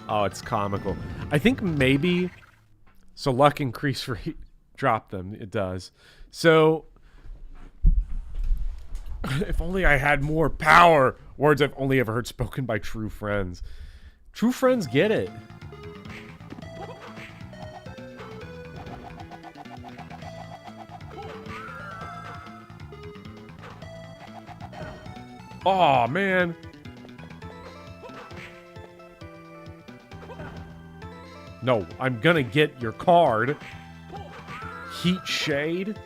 Oh, it's comical. I think maybe... So luck increase for... Drop them. It does. So... If only I had more power. Words I've only ever heard spoken by true friends. True friends get it. Oh man. No, I'm gonna get your card. Heat Shade.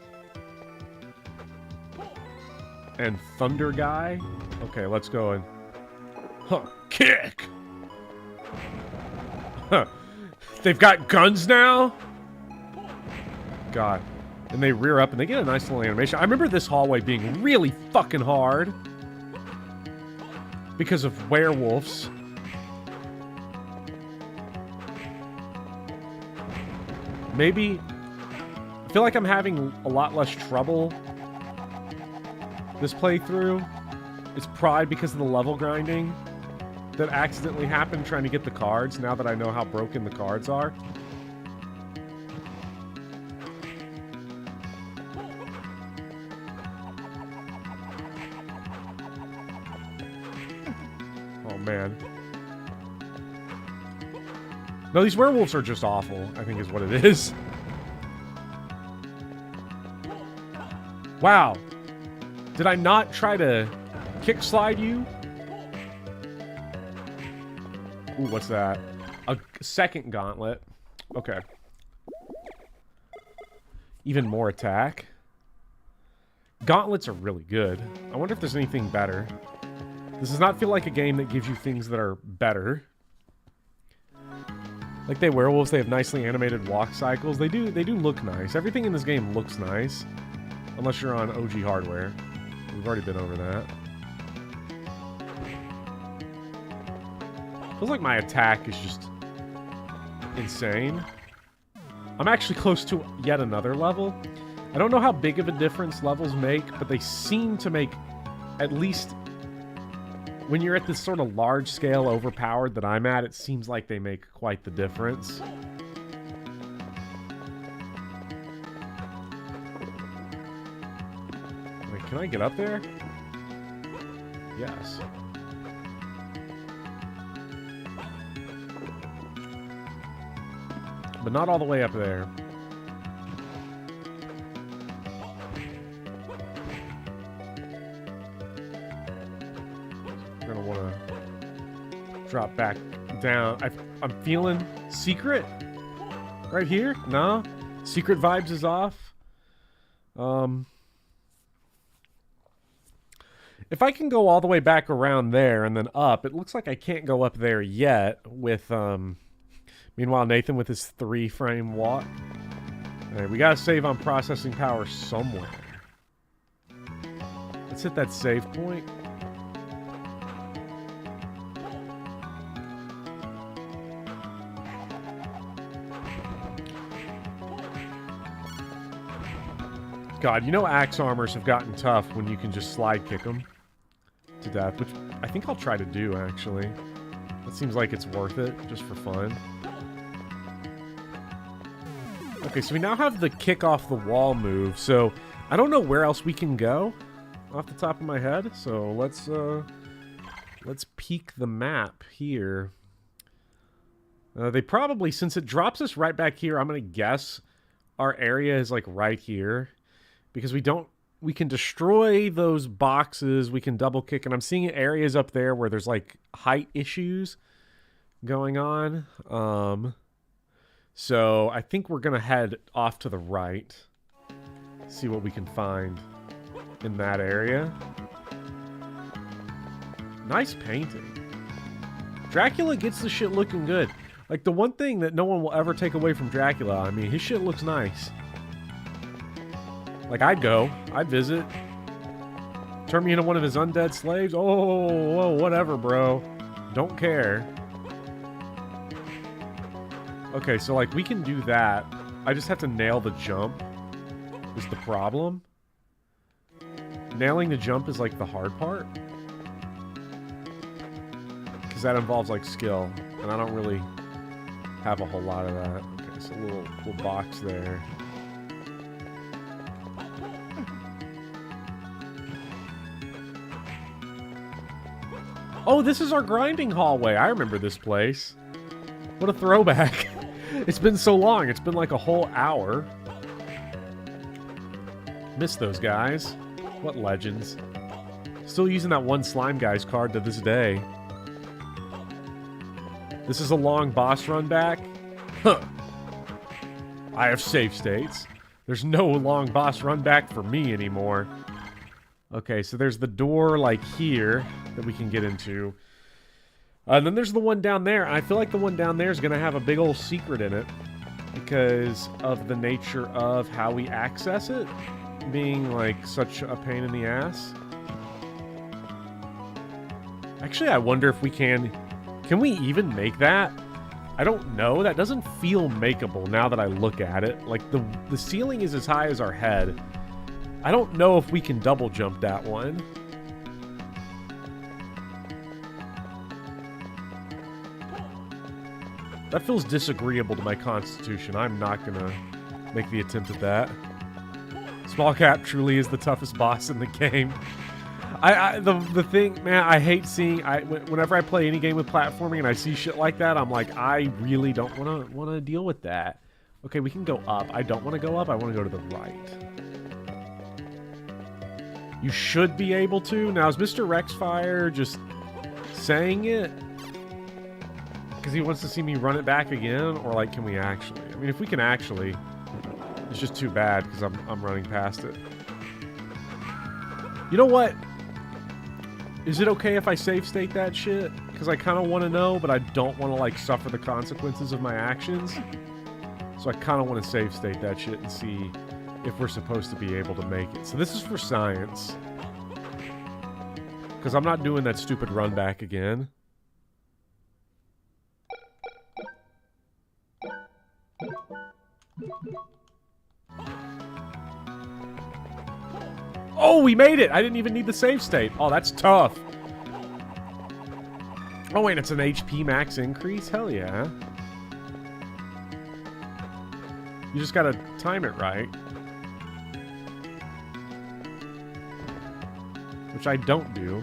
And Thunder Guy. Okay, let's go and... Huh, kick! Huh. They've got guns now? God. And they rear up and they get a nice little animation. I remember this hallway being really fucking hard. Because of werewolves. Maybe... I feel like I'm having a lot less trouble this playthrough. It's probably because of the level grinding that accidentally happened trying to get the cards, now that I know how broken the cards are. Oh, man. No, these werewolves are just awful, I think is what it is. Wow. Did I not try to kick slide you? Ooh, what's that? A second gauntlet. Okay. Even more attack. Gauntlets are really good. I wonder if there's anything better. This does not feel like a game that gives you things that are better. Like they werewolves, they have nicely animated walk cycles. They do look nice. Everything in this game looks nice. Unless you're on OG hardware. We've already been over that. Feels like my attack is just insane. I'm actually close to yet another level. I don't know how big of a difference levels make, but they seem to make, at least when you're at this sort of large scale overpowered that I'm at, it seems like they make quite the difference. Wait, can I get up there? Yes. But not all the way up there. We're gonna want to drop back down. I'm feeling secret right here. No, secret vibes is off. If I can go all the way back around there and then up, it looks like I can't go up there yet with meanwhile, Nathan with his 3-frame walk. Alright, we gotta save on processing power somewhere. Let's hit that save point. God, you know axe armors have gotten tough when you can just slide kick them to death, which I think I'll try to do, actually. It seems like it's worth it, just for fun. Okay, so we now have the kick off the wall move, so I don't know where else we can go off the top of my head, so let's peek the map here. They probably, since it drops us right back here, I'm gonna guess our area is like right here, because we can destroy those boxes, we can double kick, and I'm seeing areas up there where there's like height issues going on. So I think we're gonna head off to the right, see what we can find in that area. Nice painting. Dracula gets the shit looking good. Like, the one thing that no one will ever take away from Dracula, I mean, his shit looks nice. Like, I'd go. I'd visit. Turn me into one of his undead slaves? Oh, whatever, bro. Don't care. Okay, so, like, we can do that. I just have to nail the jump is the problem. Nailing the jump is, like, the hard part. Because that involves, like, skill. And I don't really have a whole lot of that. Okay, so a little box there. Oh, this is our grinding hallway. I remember this place. What a throwback. It's been so long. It's been like a whole hour. Miss those guys. What legends. Still using that one slime guy's card to this day. This is a long boss run back. Huh. I have save states. There's no long boss run back for me anymore. Okay, so there's the door, like, here that we can get into. And then there's the one down there. I feel like the one down there is going to have a big old secret in it because of the nature of how we access it being, like, such a pain in the ass. Actually, I wonder if we can... Can we even make that? I don't know. That doesn't feel makeable now that I look at it. Like, the ceiling is as high as our head. I don't know if we can double jump that one. That feels disagreeable to my constitution. I'm not gonna make the attempt at that. Small Cap truly is the toughest boss in the game. The thing, man, I hate seeing. Whenever I play any game with platforming and I see shit like that, I'm like, I really don't want to deal with that. Okay, we can go up. I don't want to go up. I want to go to the right. You should be able to. Now, is Mr. Rexfire just saying it because he wants to see me run it back again, or like, can we actually? I mean, if we can actually, it's just too bad because I'm running past it. You know what? Is it okay if I save state that shit? Because I kind of want to know, but I don't want to, like, suffer the consequences of my actions. So I kind of want to save state that shit and see if we're supposed to be able to make it. So this is for science. Because I'm not doing that stupid run back again. Oh, we made it! I didn't even need the save state. Oh, that's tough. Oh, wait, it's an HP max increase? Hell yeah. You just gotta time it right. Which I don't do.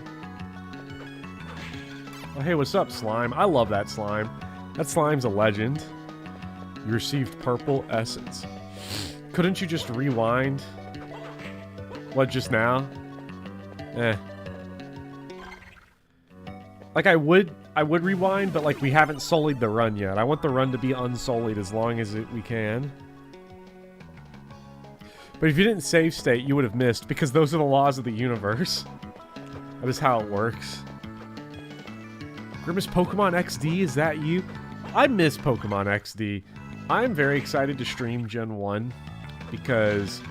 Oh, hey, what's up, slime? I love that slime. That slime's a legend. You received purple essence. Couldn't you just rewind? What, just now? Eh. Like, I would rewind, but, like, we haven't sullied the run yet. I want the run to be unsullied as long as we can. But if you didn't save state, you would have missed, because those are the laws of the universe. That is how it works. Grimace Pokemon XD, is that you? I miss Pokemon XD. I'm very excited to stream Gen 1, because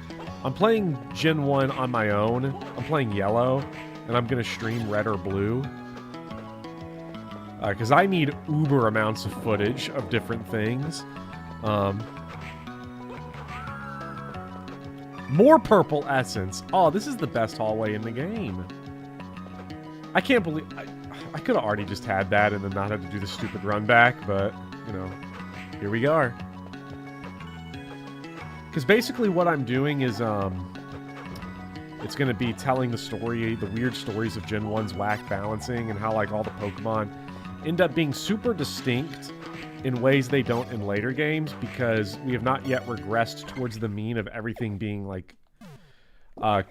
I'm playing Gen 1 on my own. I'm playing Yellow, and I'm going to stream Red or Blue. Because I need uber amounts of footage of different things. More purple essence. Oh, this is the best hallway in the game. I can't believe... I could have already just had that and then not had to do the stupid run back, but, you know, here we are. Because basically what I'm doing is, it's going to be telling the story, the weird stories of Gen 1's whack balancing and how, like, all the Pokemon end up being super distinct in ways they don't in later games, because we have not yet regressed towards the mean of everything being, like, at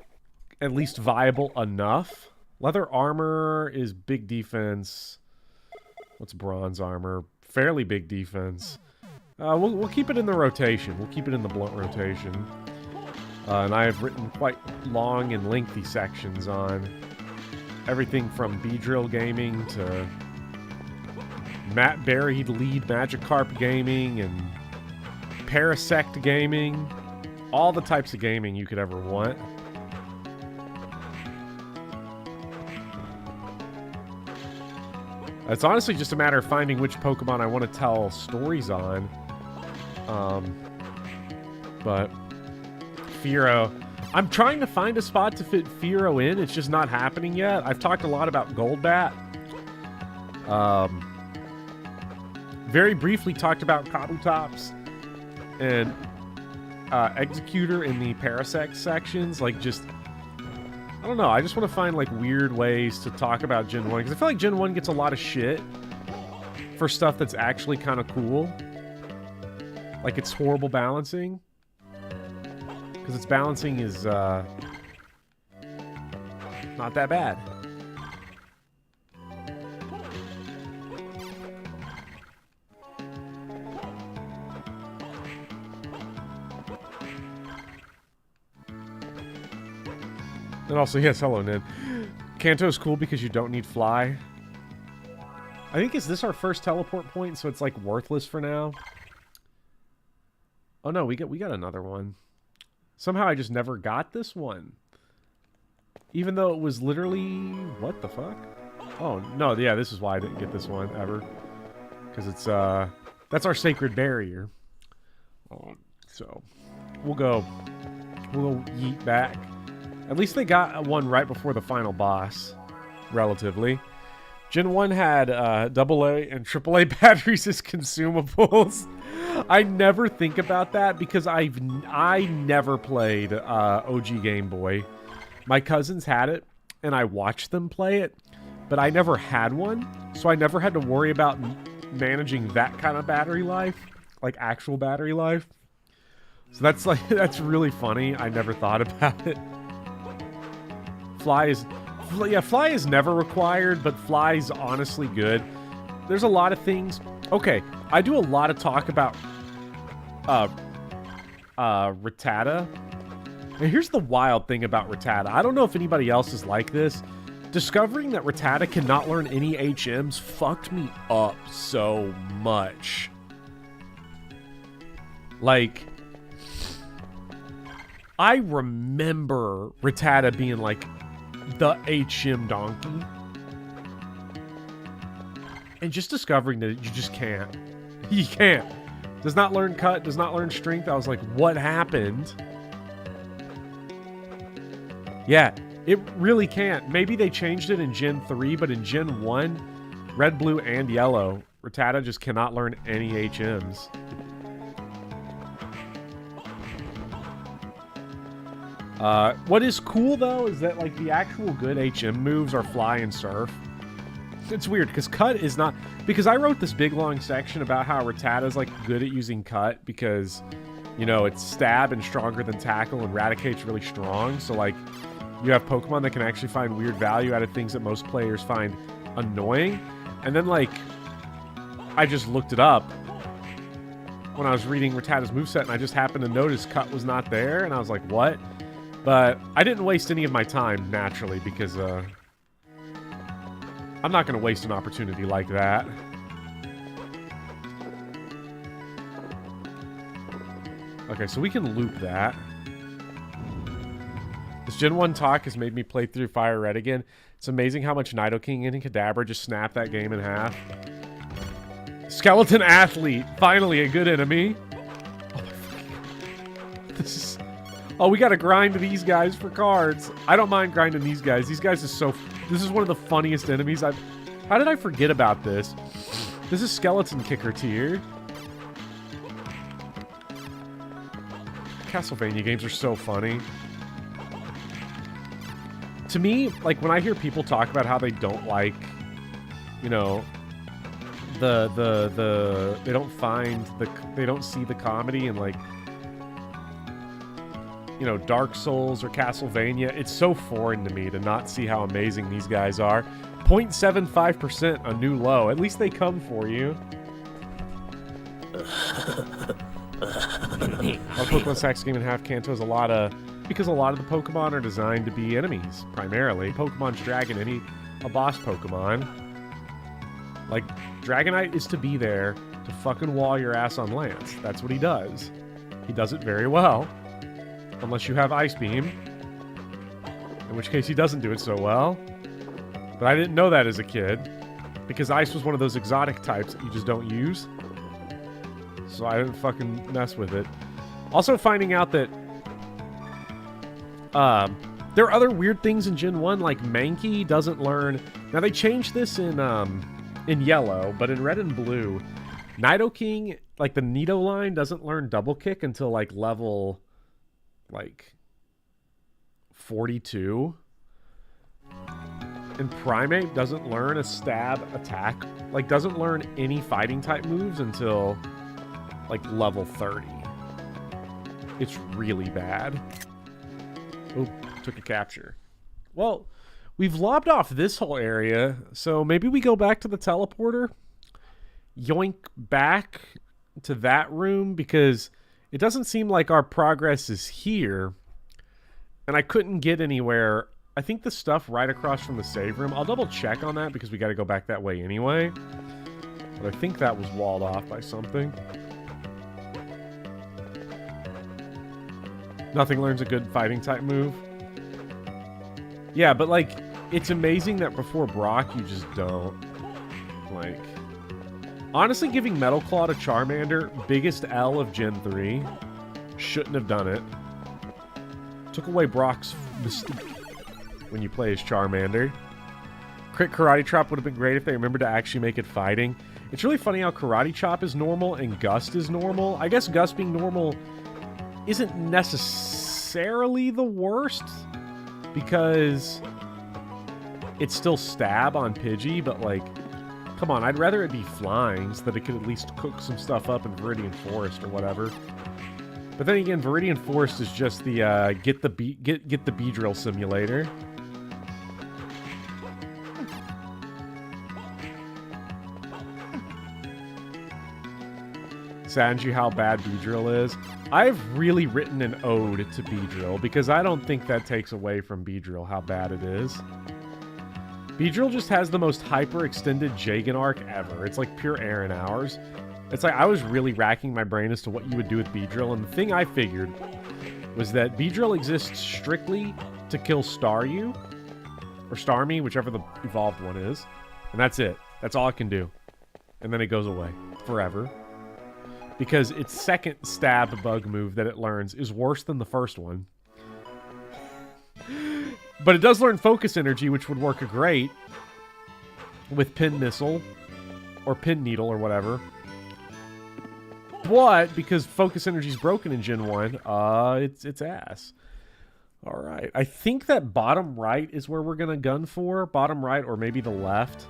least viable enough. Leather armor is big defense. What's bronze armor? Fairly big defense. We'll keep it in the rotation. We'll keep it in the blunt rotation. And I have written quite long and lengthy sections on everything from Beedrill Gaming to Matt Berry lead Magikarp Gaming and Parasect Gaming. All the types of gaming you could ever want. It's honestly just a matter of finding which Pokemon I want to tell stories on. But Fearow, I'm trying to find a spot to fit Fearow in. It's just not happening yet. I've talked a lot about Golbat. Very briefly talked about Kabutops and Executor in the Parasect sections. Like, just, I don't know. I just want to find like weird ways to talk about Gen 1 because I feel like Gen 1 gets a lot of shit for stuff that's actually kind of cool. Like its horrible balancing. Because its balancing is not that bad. And also, yes, hello, Ned. Kanto is cool because you don't need fly. I think, is this our first teleport point, so it's like worthless for now? Oh no, we got another one. Somehow I just never got this one. Even though it was literally... What the fuck? Oh, no, yeah, this is why I didn't get this one ever. Because it's, that's our sacred barrier. So, we'll go yeet back. At least they got one right before the final boss. Relatively. Gen 1 had AA and AAA batteries as consumables. I never think about that because I never played OG Game Boy. My cousins had it, and I watched them play it, but I never had one, so I never had to worry about managing that kind of battery life, like actual battery life. So that's really funny. I never thought about it. Fly is never required, but fly's honestly good. There's a lot of things. Okay, I do a lot of talk about Rattata. And here's the wild thing about Rattata. I don't know if anybody else is like this. Discovering that Rattata cannot learn any HMs fucked me up so much. Like, I remember Rattata being like the HM donkey. And just discovering that you just can't. You can't. Does not learn cut, does not learn strength. I was like, what happened? Yeah, it really can't. Maybe they changed it in Gen 3, but in Gen 1, Red, Blue, and Yellow, Rattata just cannot learn any HMs. What is cool, though, is that, like, the actual good HM moves are Fly and Surf. It's weird, because Cut is not... Because I wrote this big, long section about how Rattata's, like, good at using Cut, because, you know, it's Stab and stronger than Tackle, and Raticate's really strong, so, like, you have Pokemon that can actually find weird value out of things that most players find annoying. And then, like, I just looked it up when I was reading Rattata's moveset, and I just happened to notice Cut was not there, and I was like, what? But I didn't waste any of my time, naturally, because I'm not going to waste an opportunity like that. Okay, so we can loop that. This Gen 1 talk has made me play through Fire Red again. It's amazing how much Nidoking and Kadabra just snapped that game in half. Skeleton Athlete! Finally a good enemy. Oh my fucking God. This is... Oh, we gotta grind these guys for cards. I don't mind grinding these guys. These guys are so... This is one of the funniest enemies I've... How did I forget about this? This is Skeleton Kicker tier. Castlevania games are so funny. To me, like, when I hear people talk about how they don't like, you know, they don't see the comedy in, like, you know, Dark Souls or Castlevania, it's so foreign to me to not see how amazing these guys are. 0.75%, a new low. At least they come for you. Our Pokemon Sacks game and half Kanto is a lot of because a lot of the Pokemon are designed to be enemies, primarily. Pokemon's Dragon, a boss Pokemon. Like, Dragonite is to be there to fucking wall your ass on Lance. That's what he does. He does it very well. Unless you have Ice Beam. In which case he doesn't do it so well. But I didn't know that as a kid. Because Ice was one of those exotic types that you just don't use. So I didn't fucking mess with it. Also finding out that there are other weird things in Gen 1, like Mankey doesn't learn... Now they changed this in Yellow, but in Red and Blue, Nidoking, like the Nidoline, doesn't learn Double Kick until like level, like, 42. And Primeape doesn't learn a stab attack, like doesn't learn any fighting type moves until like level 30. It's really bad. Oh, took a capture. Well, we've lobbed off this whole area, so maybe we go back to the teleporter. Yoink back to that room, because it doesn't seem like our progress is here. And I couldn't get anywhere. I think the stuff right across from the save room, I'll double check on that because we got to go back that way anyway. But I think that was walled off by something. Nothing learns a good fighting type move. Yeah, but like, it's amazing that before Brock, you just don't. Like, honestly, giving Metal Claw to Charmander, biggest L of Gen 3. Shouldn't have done it. Took away Brock's mystique when you play as Charmander. Crit Karate Chop would have been great if they remembered to actually make it fighting. It's really funny how Karate Chop is normal and Gust is normal. I guess Gust being normal isn't necessarily the worst, because it's still stab on Pidgey, but like, come on, I'd rather it be flying so that it could at least cook some stuff up in Viridian Forest or whatever. But then again, Viridian Forest is just the get the Beedrill simulator. Saddens you how bad Beedrill is. I've really written an ode to Beedrill because I don't think that takes away from Beedrill how bad it is. Beedrill just has the most hyper-extended Jagan arc ever. It's like pure Aaron hours. It's like I was really racking my brain as to what you would do with Beedrill, and the thing I figured was that Beedrill exists strictly to kill Staryu, or Starmie, whichever the evolved one is, and that's it. That's all it can do. And then it goes away. Forever. Because its second stab bug move that it learns is worse than the first one. But it does learn Focus Energy, which would work great with Pin Missile, or Pin Needle, or whatever. But, because Focus Energy is broken in Gen 1, it's ass. Alright, I think that bottom right is where we're going to gun for. Bottom right, or maybe the left.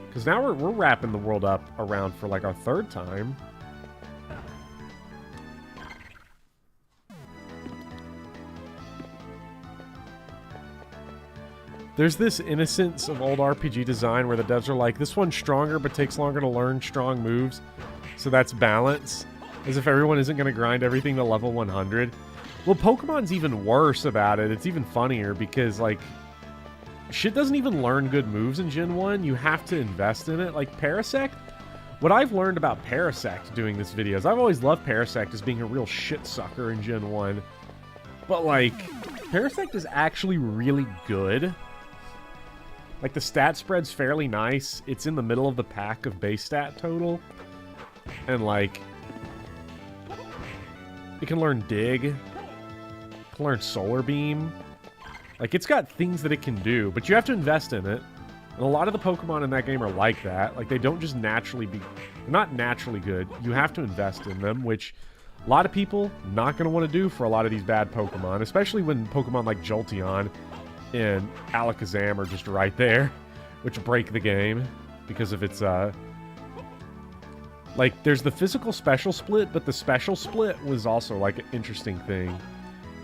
Because now we're wrapping the world up around for like our third time. There's this innocence of old RPG design where the devs are like, this one's stronger but takes longer to learn strong moves. So that's balance. As if everyone isn't going to grind everything to level 100. Well, Pokemon's even worse about it. It's even funnier because, like, shit doesn't even learn good moves in Gen 1. You have to invest in it. Like Parasect, what I've learned about Parasect doing this video is I've always loved Parasect as being a real shit sucker in Gen 1. But like, Parasect is actually really good. Like the stat spread's fairly nice. It's in the middle of the pack of base stat total. And like, it can learn Dig. It can learn Solar Beam. Like, it's got things that it can do, but you have to invest in it. And a lot of the Pokemon in that game are like that. Like, they don't just naturally be... They're not naturally good. You have to invest in them, which a lot of people not going to want to do for a lot of these bad Pokemon, especially when Pokemon like Jolteon and Alakazam are just right there, which break the game because of its... Like, there's the physical special split, but the special split was also, like, an interesting thing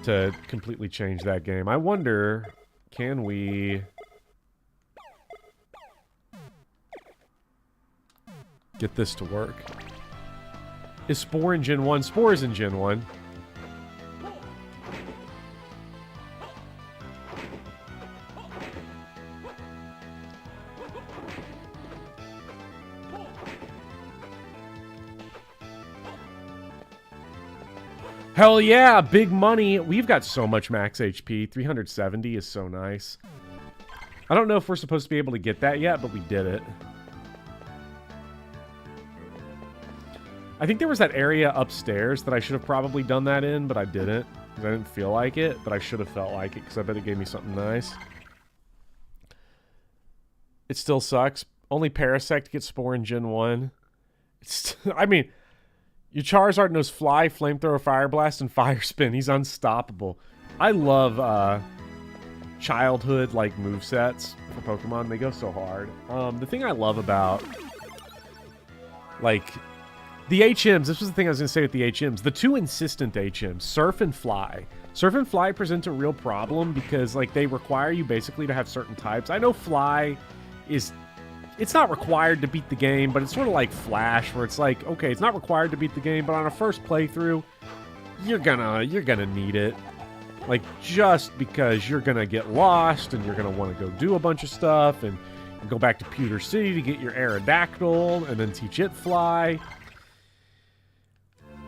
to completely change that game. I wonder, can we get this to work? Is Spore in Gen 1? Spore is in Gen 1. Hell yeah, big money. We've got so much max HP. 370 is so nice. I don't know if we're supposed to be able to get that yet, but we did it. I think there was that area upstairs that I should have probably done that in, but I didn't. Because I didn't feel like it, but I should have felt like it because I bet it gave me something nice. It still sucks. Only Parasect gets Spore in Gen 1. I mean, your Charizard knows Fly, Flamethrower, Fire Blast, and Fire Spin. He's unstoppable. I love childhood like movesets for Pokemon. They go so hard. The thing I love about like the HMs, this was the thing I was going to say with the HMs. The two insistent HMs, Surf and Fly. Surf and Fly present a real problem because like they require you basically to have certain types. I know Fly is... It's not required to beat the game, but it's sort of like Flash, where it's like, okay, it's not required to beat the game, but on a first playthrough, you're gonna need it. Like, just because you're gonna get lost, and you're gonna want to go do a bunch of stuff, and go back to Pewter City to get your Aerodactyl, and then teach it Fly.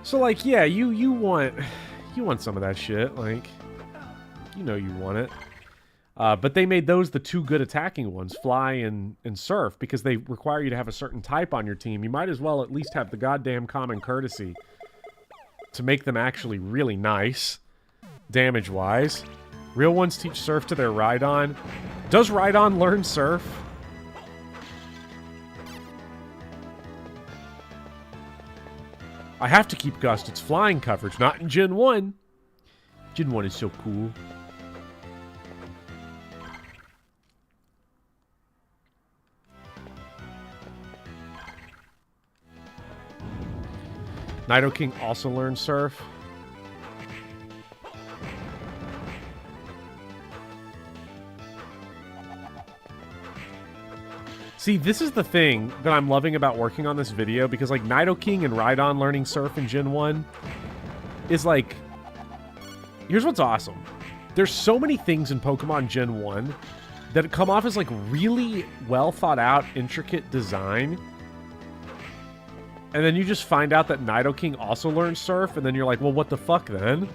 So, like, yeah, you want some of that shit, like, you know you want it. But they made those the two good attacking ones, Fly and Surf, because they require you to have a certain type on your team. You might as well at least have the goddamn common courtesy to make them actually really nice, damage-wise. Real ones teach Surf to their Rhydon. Does Rhydon learn Surf? I have to keep Gust. It's flying coverage, not in Gen 1. Gen 1 is so cool. Nidoking also learns Surf. See, this is the thing that I'm loving about working on this video, because like Nidoking and Rhydon learning Surf in Gen 1 is like... Here's what's awesome. There's so many things in Pokemon Gen 1 that come off as like really well thought out, intricate design. And then you just find out that Nidoking also learns Surf, and then you're like, well, what the fuck then?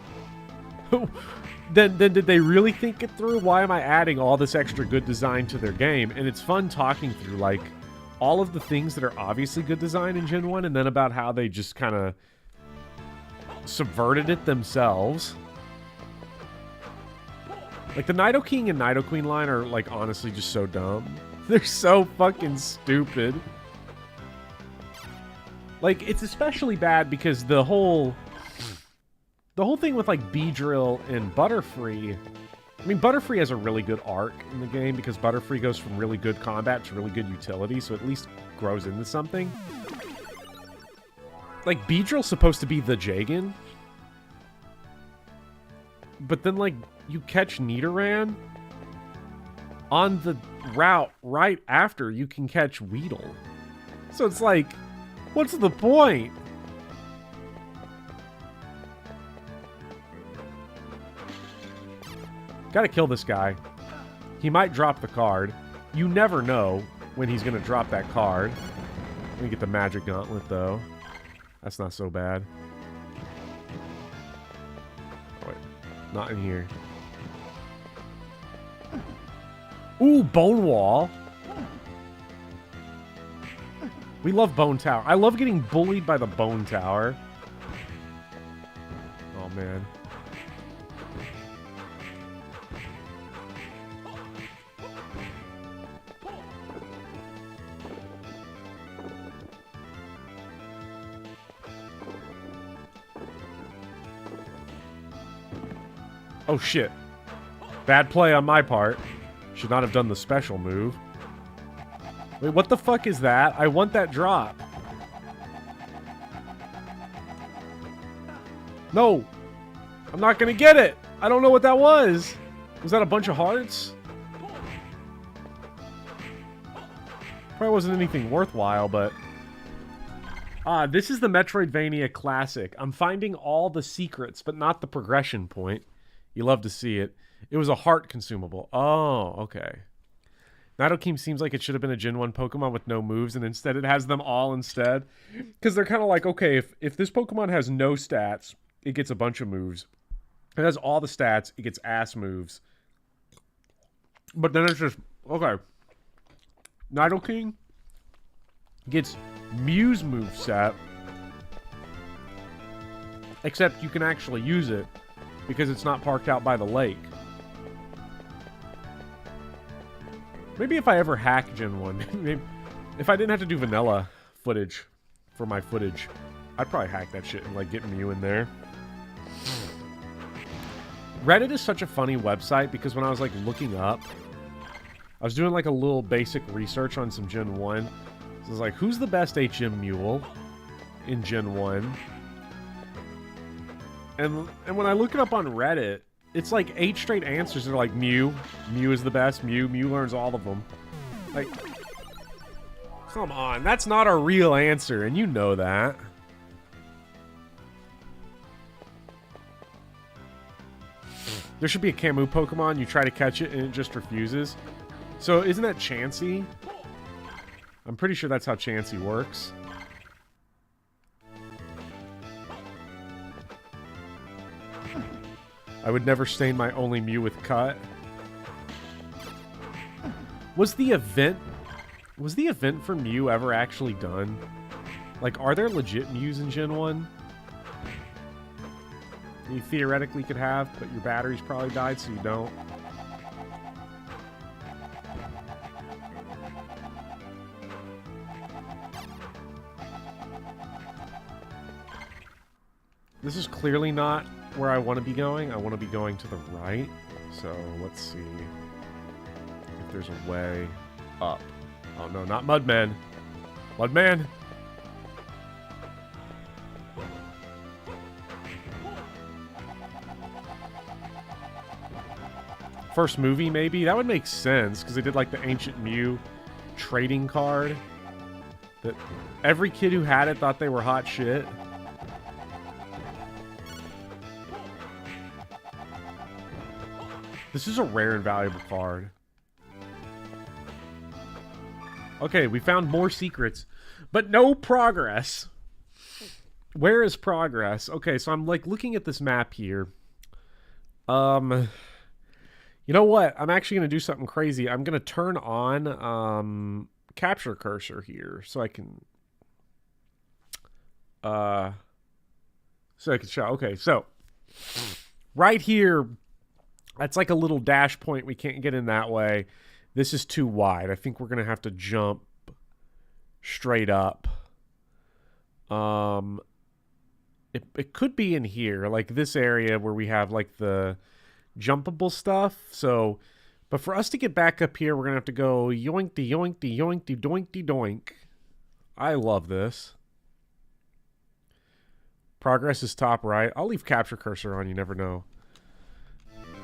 then did they really think it through? Why am I adding all this extra good design to their game? And it's fun talking through, like, all of the things that are obviously good design in Gen 1, and then about how they just kind of subverted it themselves. Like, the Nidoking and Nidoqueen line are, like, honestly just so dumb. They're so fucking stupid. Like, it's especially bad because the whole thing with, like, Beedrill and Butterfree... I mean, Butterfree has a really good arc in the game because Butterfree goes from really good combat to really good utility, so at least grows into something. Like, Beedrill's supposed to be the Jagan. But then, like, you catch Nidoran on the route right after you can catch Weedle. So it's like... What's the point? Gotta kill this guy. He might drop the card. You never know when he's gonna drop that card. Let me get the Magic Gauntlet, though. That's not so bad. Oh, wait. Not in here. Ooh, Bone Wall. We love Bone Tower. I love getting bullied by the Bone Tower. Oh, man. Oh, shit. Bad play on my part. Should not have done the special move. Wait, what the fuck is that? I want that drop. No! I'm not gonna get it! I don't know what that was! Was that a bunch of hearts? Probably wasn't anything worthwhile, but... this is the Metroidvania Classic. I'm finding all the secrets, but not the progression point. You love to see it. It was a heart consumable. Oh, okay. Nidoking seems like it should have been a Gen 1 Pokemon with no moves, and instead it has them all instead. Because they're kind of like, okay, if this Pokemon has no stats, it gets a bunch of moves. It has all the stats. It gets ass moves. But then it's just, okay. Nidoking gets Mew's moveset. Except you can actually use it because it's not parked out by the lake. Maybe if I ever hack Gen 1, maybe if I didn't have to do vanilla footage for my footage, I'd probably hack that shit and like get Mew in there. Reddit is such a funny website because when I was like looking up, I was doing like a little basic research on some Gen 1. So I was like, who's the best HM Mule in Gen 1? And when I look it up on Reddit, it's like 8 straight answers. They're like, Mew. Mew is the best. Mew learns all of them. Like, come on. That's not a real answer, and you know that. There should be a Camu Pokemon. You try to catch it, and it just refuses. So, isn't that Chansey? I'm pretty sure that's how Chansey works. I would never stain my only Mew with cut. Was the event for Mew ever actually done? Like, are there legit Mews in Gen 1? You theoretically could have, but your battery's probably died, so you don't. This is clearly not where I want to be going. I want to be going to the right. So let's see if there's a way up. Oh no, not Mudman. Mudman! First movie, maybe? That would make sense, because they did like the Ancient Mew trading card. That every kid who had it thought they were hot shit. This is a rare and valuable card. Okay, we found more secrets, but no progress. Where is progress? Okay, so I'm like looking at this map here. You know what? I'm actually going to do something crazy. I'm going to turn on capture cursor here so I can show. Okay, so right here, that's like a little dash point. We can't get in that way. This is too wide. I think we're going to have to jump straight up. It could be in here, like this area where we have like the jumpable stuff. So, but for us to get back up here, we're going to have to go yoinkty, yoinkty, yoinkty, doinkty, doink. I love this. Progress is top right. I'll leave capture cursor on. You never know.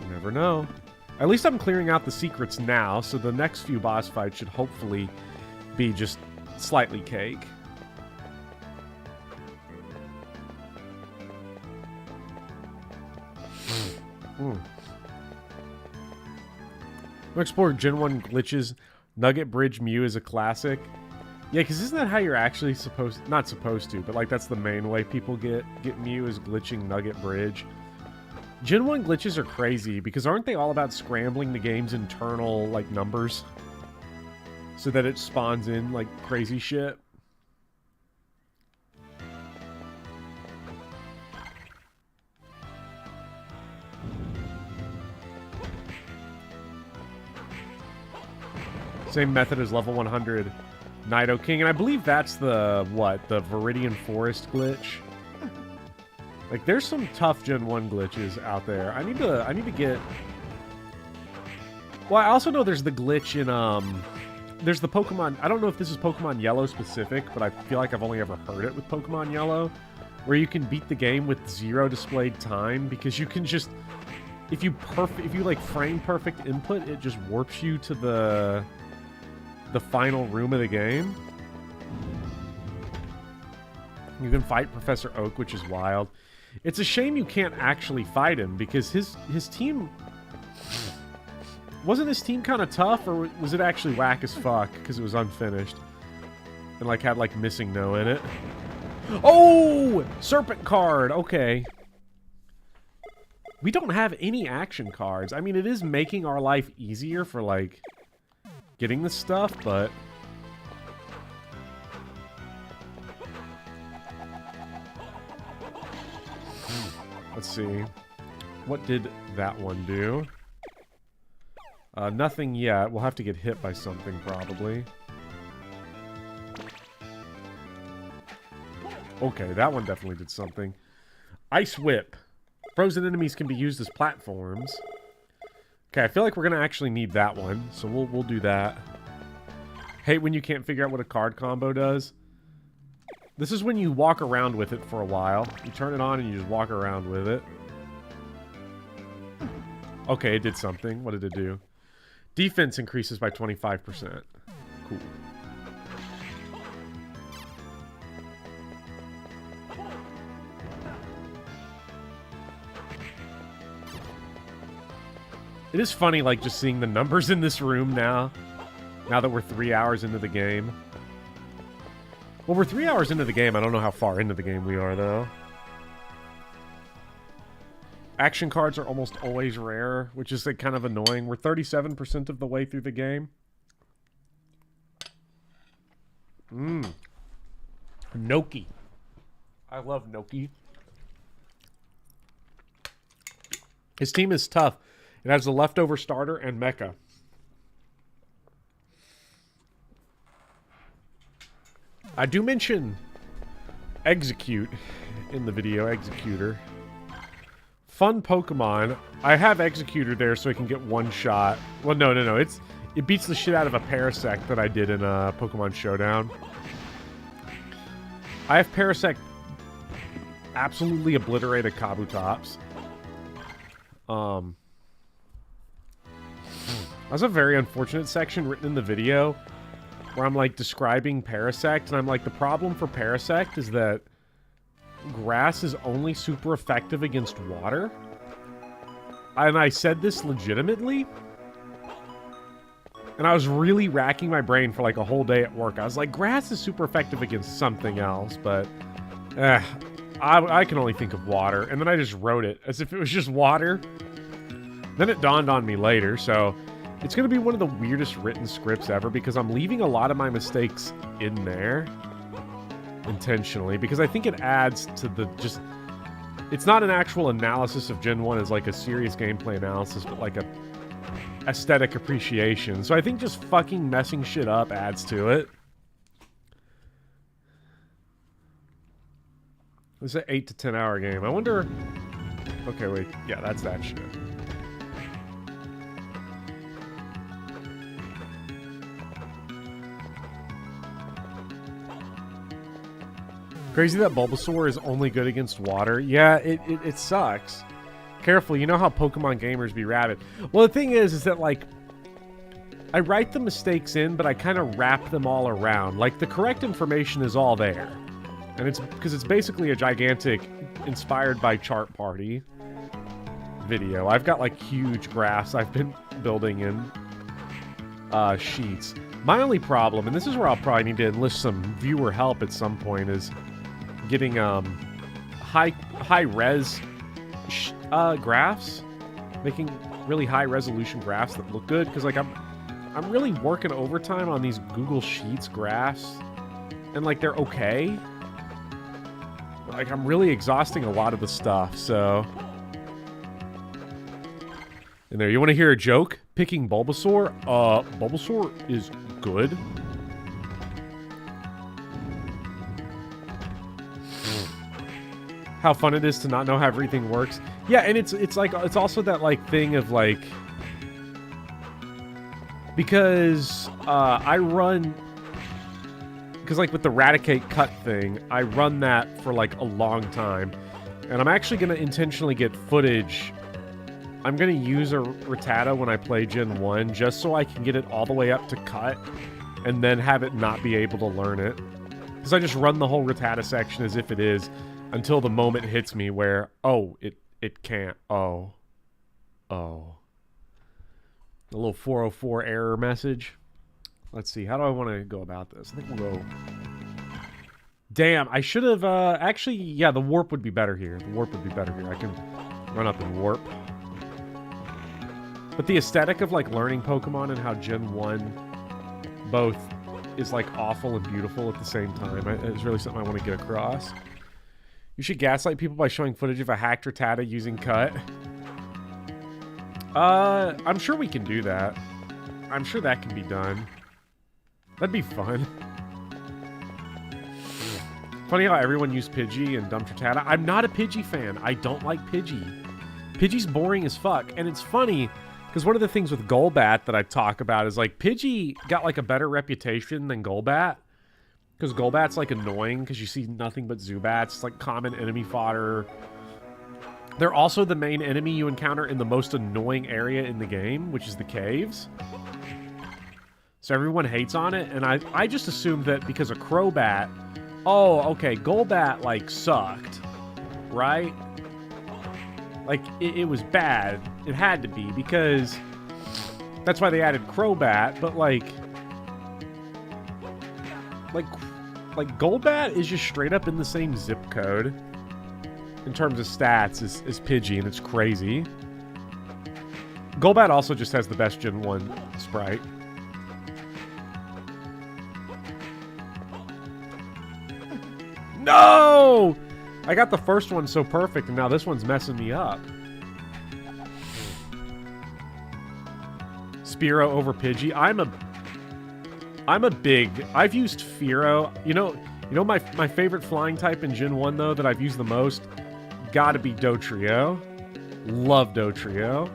You never know. At least I'm clearing out the secrets now, so the next few boss fights should hopefully be just slightly cake. Explore Gen 1 glitches. Nugget Bridge Mew is a classic. Yeah, because isn't that how you're actually not supposed to, but like that's the main way people get Mew is glitching Nugget Bridge. Gen 1 glitches are crazy because aren't they all about scrambling the game's internal like numbers so that it spawns in like crazy shit? Same method as level 100 Nidoking, and I believe that's the the Viridian Forest glitch. Like, there's some tough Gen 1 glitches out there. I need to get... Well, I also know there's the glitch in, there's the Pokemon... I don't know if this is Pokemon Yellow specific, but I feel like I've only ever heard it with Pokemon Yellow, where you can beat the game with 0 displayed time, because you can just... If you like frame perfect input, it just warps you to the final room of the game. You can fight Professor Oak, which is wild. It's a shame you can't actually fight him, because his team... Wasn't his team kind of tough, or was it actually whack as fuck, because it was unfinished? And, like, had, like, Missing No in it. Oh! Serpent card! Okay. We don't have any action cards. I mean, it is making our life easier for, like, getting this stuff, but... Let's see. What did that one do? Nothing yet. We'll have to get hit by something, probably. Okay, that one definitely did something. Ice Whip. Frozen enemies can be used as platforms. Okay, I feel like we're gonna actually need that one, so we'll do that. Hate when you can't figure out what a card combo does. This is when you walk around with it for a while. You turn it on and you just walk around with it. Okay, it did something. What did it do? Defense increases by 25%. Cool. It is funny, like, just seeing the numbers in this room now. Now that we're 3 hours into the game. Well, we're 3 hours into the game. I don't know how far into the game we are, though. Action cards are almost always rare, which is, like, kind of annoying. We're 37% of the way through the game. Gnocchi. I love gnocchi. His team is tough. It has a leftover starter and mecha. I do mention Execute in the video, Executor. Fun Pokemon. I have Executor there so I can get one shot. Well, no. It beats the shit out of a Parasect that I did in Pokemon Showdown. I have Parasect absolutely obliterated Kabutops. That's a very unfortunate section written in the video where I'm, like, describing Parasect, and I'm like, the problem for Parasect is that grass is only super effective against water. And I said this legitimately. And I was really racking my brain for, like, a whole day at work. I was like, grass is super effective against something else, but... I can only think of water. And then I just wrote it as if it was just water. Then it dawned on me later, so... It's going to be one of the weirdest written scripts ever because I'm leaving a lot of my mistakes in there intentionally because I think it adds to the just... It's not an actual analysis of Gen 1 as like a serious gameplay analysis, but like a aesthetic appreciation. So I think just fucking messing shit up adds to it. This is an 8 to 10 hour game. I wonder... Okay, wait. Yeah, that's that shit. Crazy that Bulbasaur is only good against water. Yeah, it sucks. Careful, you know how Pokemon gamers be rabid. Well, the thing is that, like, I write the mistakes in, but I kind of wrap them all around. Like, the correct information is all there. And it's because it's basically a gigantic, inspired by Chart Party video. I've got, like, huge graphs I've been building in sheets. My only problem, and this is where I'll probably need to enlist some viewer help at some point, is getting high res graphs, making really high resolution graphs that look good. Because, like, I'm really working overtime on these Google Sheets graphs, and, like, they're okay. Like, I'm really exhausting a lot of the stuff. So, and there, you want to hear a joke? Picking Bulbasaur? Bulbasaur is good. How fun it is to not know how everything works. Yeah, and it's like, it's also that, like, thing of, like, because I run, because, like, with the Raticate cut thing, I run that for, like, a long time, and I'm actually going to intentionally get footage. I'm going to use a Rattata when I play Gen 1, just so I can get it all the way up to cut, and then have it not be able to learn it. Because I just run the whole Rattata section as if it is, until the moment hits me where, oh, it can't. Oh. A little 404 error message. Let's see, how do I want to go about this? I think we'll go... Damn, I should have, actually, yeah, the warp would be better here. The warp would be better here. I can Run up and warp. But the aesthetic of like learning Pokemon and how Gen 1 both is like awful and beautiful at the same time is really something I want to get across. You should gaslight people by showing footage of a hacked Rattata using Cut. I'm sure we can do that. I'm sure that can be done. That'd be fun. Funny how everyone used Pidgey and dumped Rattata. I'm not a Pidgey fan. I don't like Pidgey. Pidgey's boring as fuck. And it's funny, because one of the things with Golbat that I talk about is, like, Pidgey got, like, a better reputation than Golbat. Because Golbat's, like, annoying, because you see nothing but Zubats. It's, like, common enemy fodder. They're also the main enemy you encounter in the most annoying area in the game, which is the caves. So everyone hates on it, and I just assumed that because of Crobat... Oh, okay, Golbat, like, sucked, right? Like, it was bad. It had to be, because that's why they added Crobat, but, like, Golbat is just straight up in the same zip code in terms of stats as Pidgey, and it's crazy. Golbat also just has the best Gen 1 sprite. No! I got the first one so perfect, and now this one's messing me up. Spearow over Pidgey. I'm a big... I've used Fearow. You know my favorite flying type in Gen 1, though, that I've used the most? Gotta be Dotrio. Love Dotrio.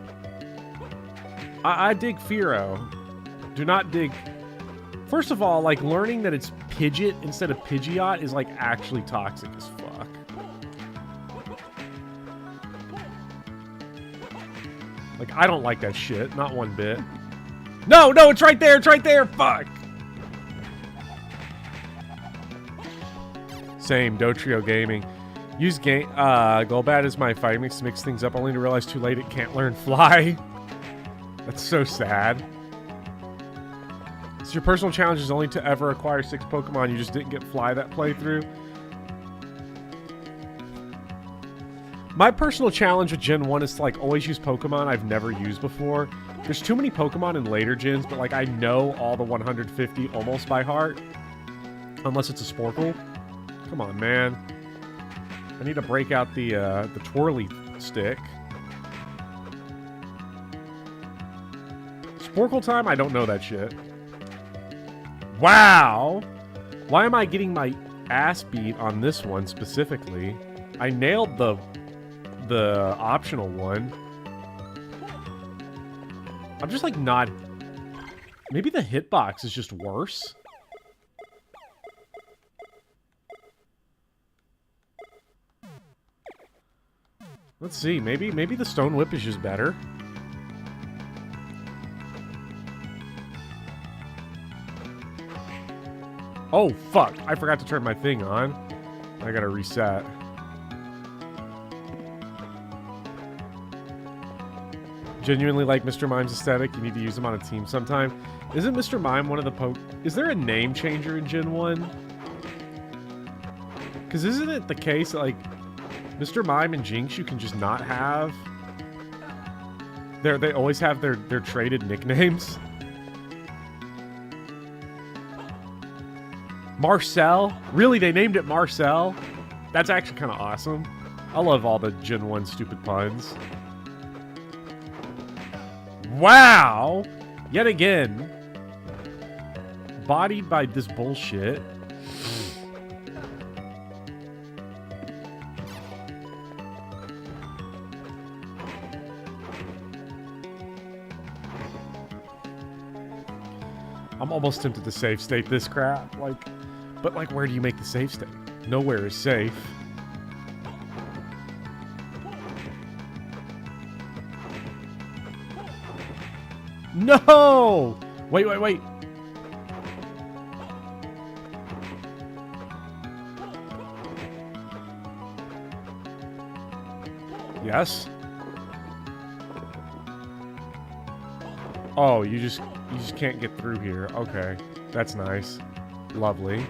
I dig Fearow. Do not dig... First of all, like, learning that it's Pidgeot instead of Pidgeot is, like, actually toxic as fuck. Like, I don't like that shit. Not one bit. No, it's right there! It's right there! Fuck! Same, Dotrio Gaming. Use Golbat as my fighting mix to mix things up, only to realize too late it can't learn Fly. That's so sad. So your personal challenge is only to ever acquire 6 Pokemon. You just didn't get Fly that playthrough. My personal challenge with Gen 1 is to, like, always use Pokemon I've never used before. There's too many Pokemon in later gens, but, like, I know all the 150 almost by heart. Unless it's a Sporkle. Come on, man. I need to break out the twirly stick. Sporkle time? I don't know that shit. Wow! Why am I getting my ass beat on this one specifically? I nailed the optional one. I'm just like not... Maybe the hitbox is just worse? Let's see, maybe the Stone Whip is just better. Oh, fuck. I forgot to turn my thing on. I gotta reset. Genuinely like Mr. Mime's aesthetic. You need to use him on a team sometime. Isn't Mr. Mime one of the Is there a name changer in Gen 1? Because isn't it the case that, like, Mr. Mime and Jinx you can just not have? They always have their traded nicknames. Marcel? Really? They named it Marcel? That's actually kind of awesome. I love all the Gen 1 stupid puns. Wow! Yet again. Bodied by this bullshit. I'm almost tempted to save state this crap. But, like, where do you make the save state? Nowhere is safe. No! Wait. Yes? Oh, you just can't get through here. Okay. That's nice. Lovely.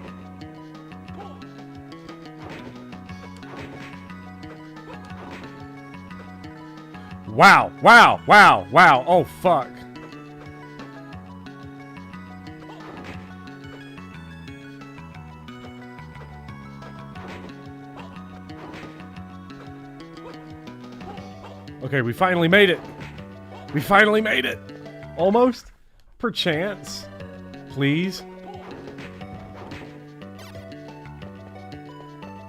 Wow, wow, wow, wow. Oh, fuck. Okay, we finally made it. We finally made it. Almost. Perchance. Please.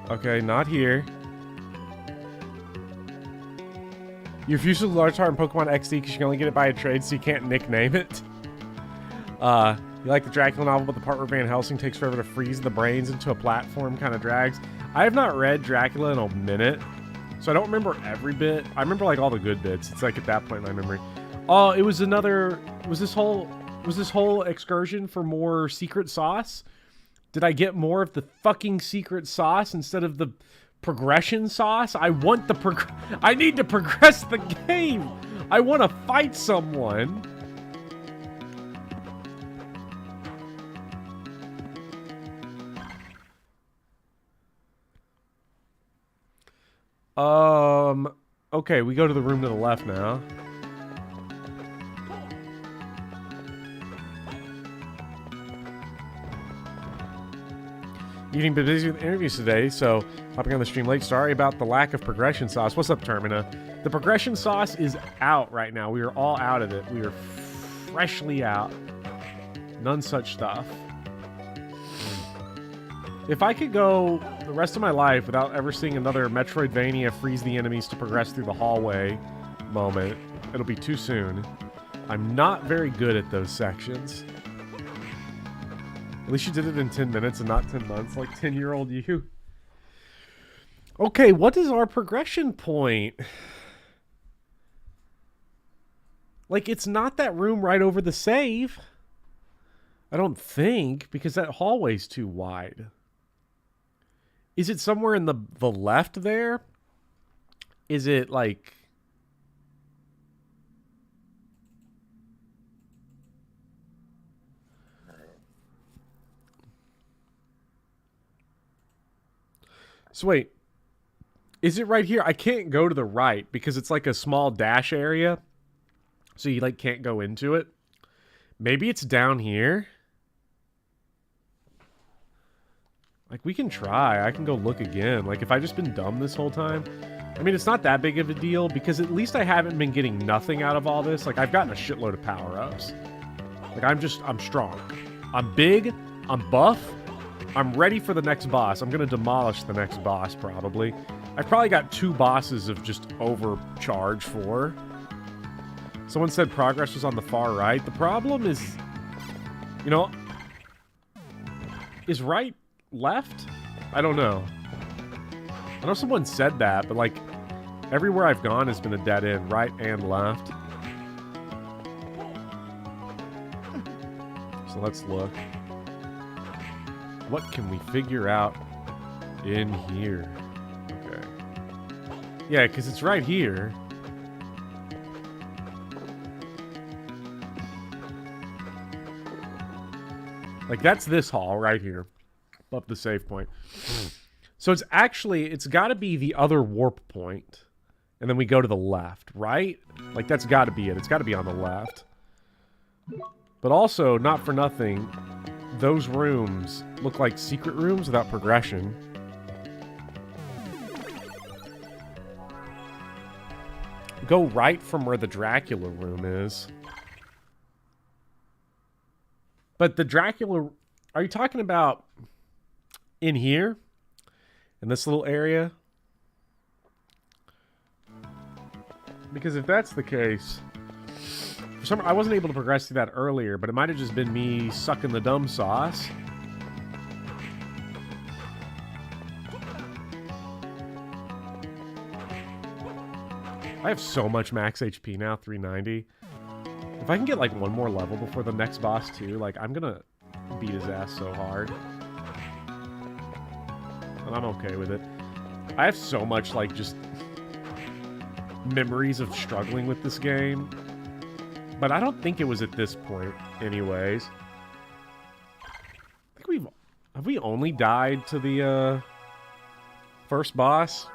Okay, not here. You refuse to large heart in Pokemon XD because you can only get it by a trade, so you can't nickname it. You like the Dracula novel, but the part where Van Helsing takes forever to freeze the brains into a platform kind of drags. I have not read Dracula in a minute, so I don't remember every bit. I remember like all the good bits. It's like at that point in my memory. Oh, it was another. Was this whole excursion for more secret sauce? Did I get more of the fucking secret sauce instead of the progression sauce? I want the I need to progress the game. I want to fight someone. Okay, we go to the room to the left now. You've been busy with interviews today, so hopping on the stream late. Sorry about the lack of progression sauce. What's up, Termina? The progression sauce is out right now. We are all out of it. We are freshly out. None such stuff. If I could go the rest of my life without ever seeing another Metroidvania freeze the enemies to progress through the hallway moment, it'll be too soon. I'm not very good at those sections. At least you did it in 10 minutes and not 10 months, like 10-year-old you. Okay, what is our progression point? Like, it's not that room right over the save. I don't think, because that hallway's too wide. Is it somewhere in the left there? Is it, like... So wait, is it right here? I can't go to the right because it's like a small dash area. So you like can't go into it. Maybe it's down here. Like we can try. I can go look again. Like if I've just been dumb this whole time. I mean, it's not that big of a deal because at least I haven't been getting nothing out of all this. Like I've gotten a shitload of power-ups. Like I'm strong. I'm big. I'm buff. I'm ready for the next boss. I'm going to demolish the next boss, probably. I've probably got 2 bosses of just overcharge for. Someone said progress was on the far right. The problem is, you know, is right left? I don't know. I know someone said that, but like, everywhere I've gone has been a dead end, right and left. So let's look. What can we figure out in here? Okay. Yeah, because it's right here. Like, that's this hall right here. Up the save point. So it's actually, it's got to be the other warp point. And then we go to the left, right? Like, that's got to be it. It's got to be on the left. But also, not for nothing... Those rooms look like secret rooms without progression. Go right from where the Dracula room is. But the Dracula... Are you talking about in here? In this little area? Because if that's the case... For some, I wasn't able to progress through that earlier, but it might have just been me sucking the dumb sauce. I have so much max HP now, 390. If I can get like one more level before the next boss too, like I'm gonna beat his ass so hard. And I'm okay with it. I have so much like just memories of struggling with this game. But I don't think it was at this point, anyways. I think have we only died to the, first boss?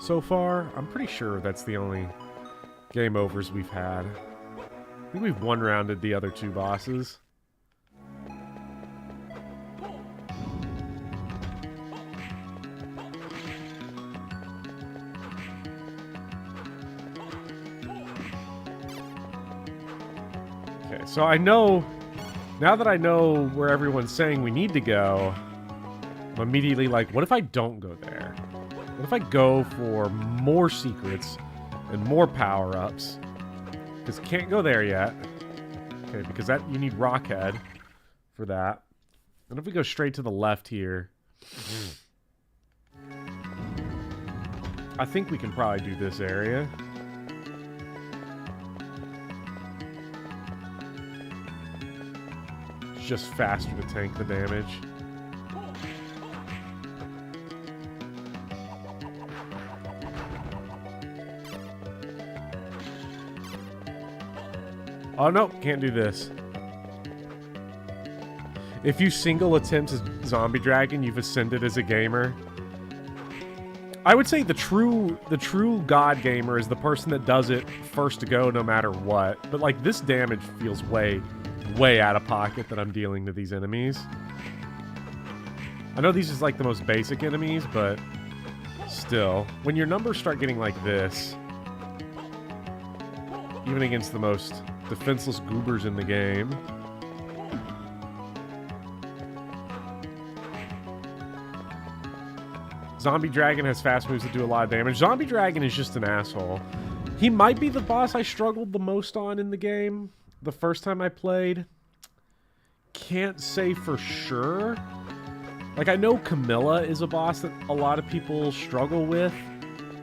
so far. I'm pretty sure that's the only game overs we've had. I think we've one-rounded the other two bosses. Okay, so I know... Now that I know where everyone's saying we need to go, I'm immediately like, what if I don't go there? What if I go for more secrets and more power-ups? Because can't go there yet. Okay, because that you need Rockhead for that. And if we go straight to the left here, I think we can probably do this area. It's just faster to tank the damage. Oh no, can't do this. If you single attempt as Zombie Dragon, you've ascended as a gamer. I would say the true god gamer is the person that does it first to go no matter what. But like this damage feels way out of pocket that I'm dealing to these enemies. I know these is like the most basic enemies, but still. When your numbers start getting like this, even against the most defenseless goobers in the game. Zombie Dragon has fast moves that do a lot of damage. Zombie Dragon is just an asshole. He might be the boss I struggled the most on in the game the first time I played. Can't say for sure. Like, I know Camilla is a boss that a lot of people struggle with.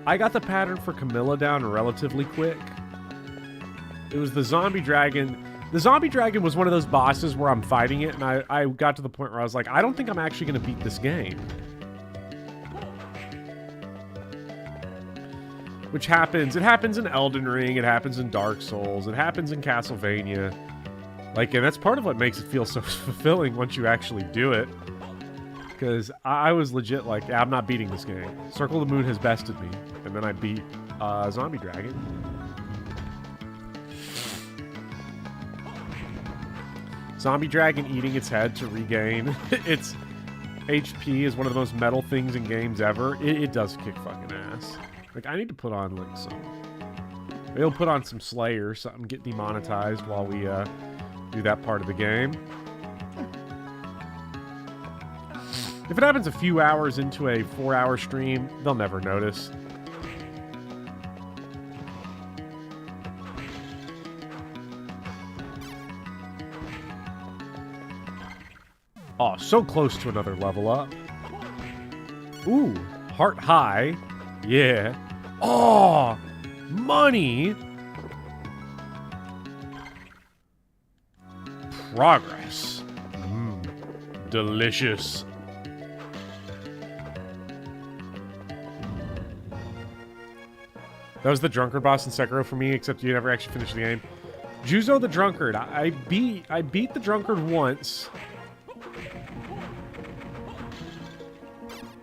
I got the pattern for Camilla down relatively quick. It was the Zombie Dragon. The Zombie Dragon was one of those bosses where I'm fighting it, and I got to the point where I was like, I don't think I'm actually going to beat this game. Which happens. It happens in Elden Ring. It happens in Dark Souls. It happens in Castlevania. Like, and that's part of what makes it feel so fulfilling once you actually do it. Because I was legit like, yeah, I'm not beating this game. Circle of the Moon has bested me. And then I beat Zombie Dragon. Zombie Dragon eating its head to regain its HP is one of the most metal things in games ever. It does kick fucking ass. Like, I need to put on, like, some... Maybe I'll put on some Slayer, something, get demonetized while we, do that part of the game. If it happens a few hours into a 4-hour stream, they'll never notice. Oh, so close to another level up. Ooh, heart high. Yeah. Oh, money. Progress. Delicious. That was the drunkard boss in Sekiro for me, except you never actually finished the game. Juzo the drunkard. I beat the drunkard once.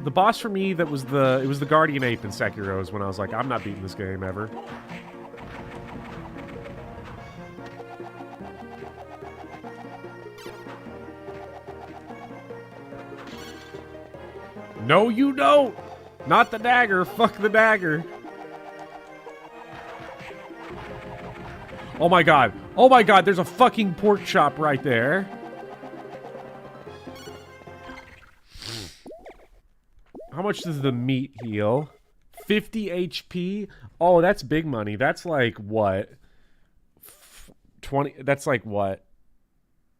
The boss for me that was it was the Guardian Ape in Sekiro is when I was like, I'm not beating this game ever. No, you don't! Not the dagger. Fuck the dagger. Oh my god. Oh my god, there's a fucking pork chop right there. How much does the meat heal? 50 HP? Oh, that's big money. That's like, what? 20... That's like, what?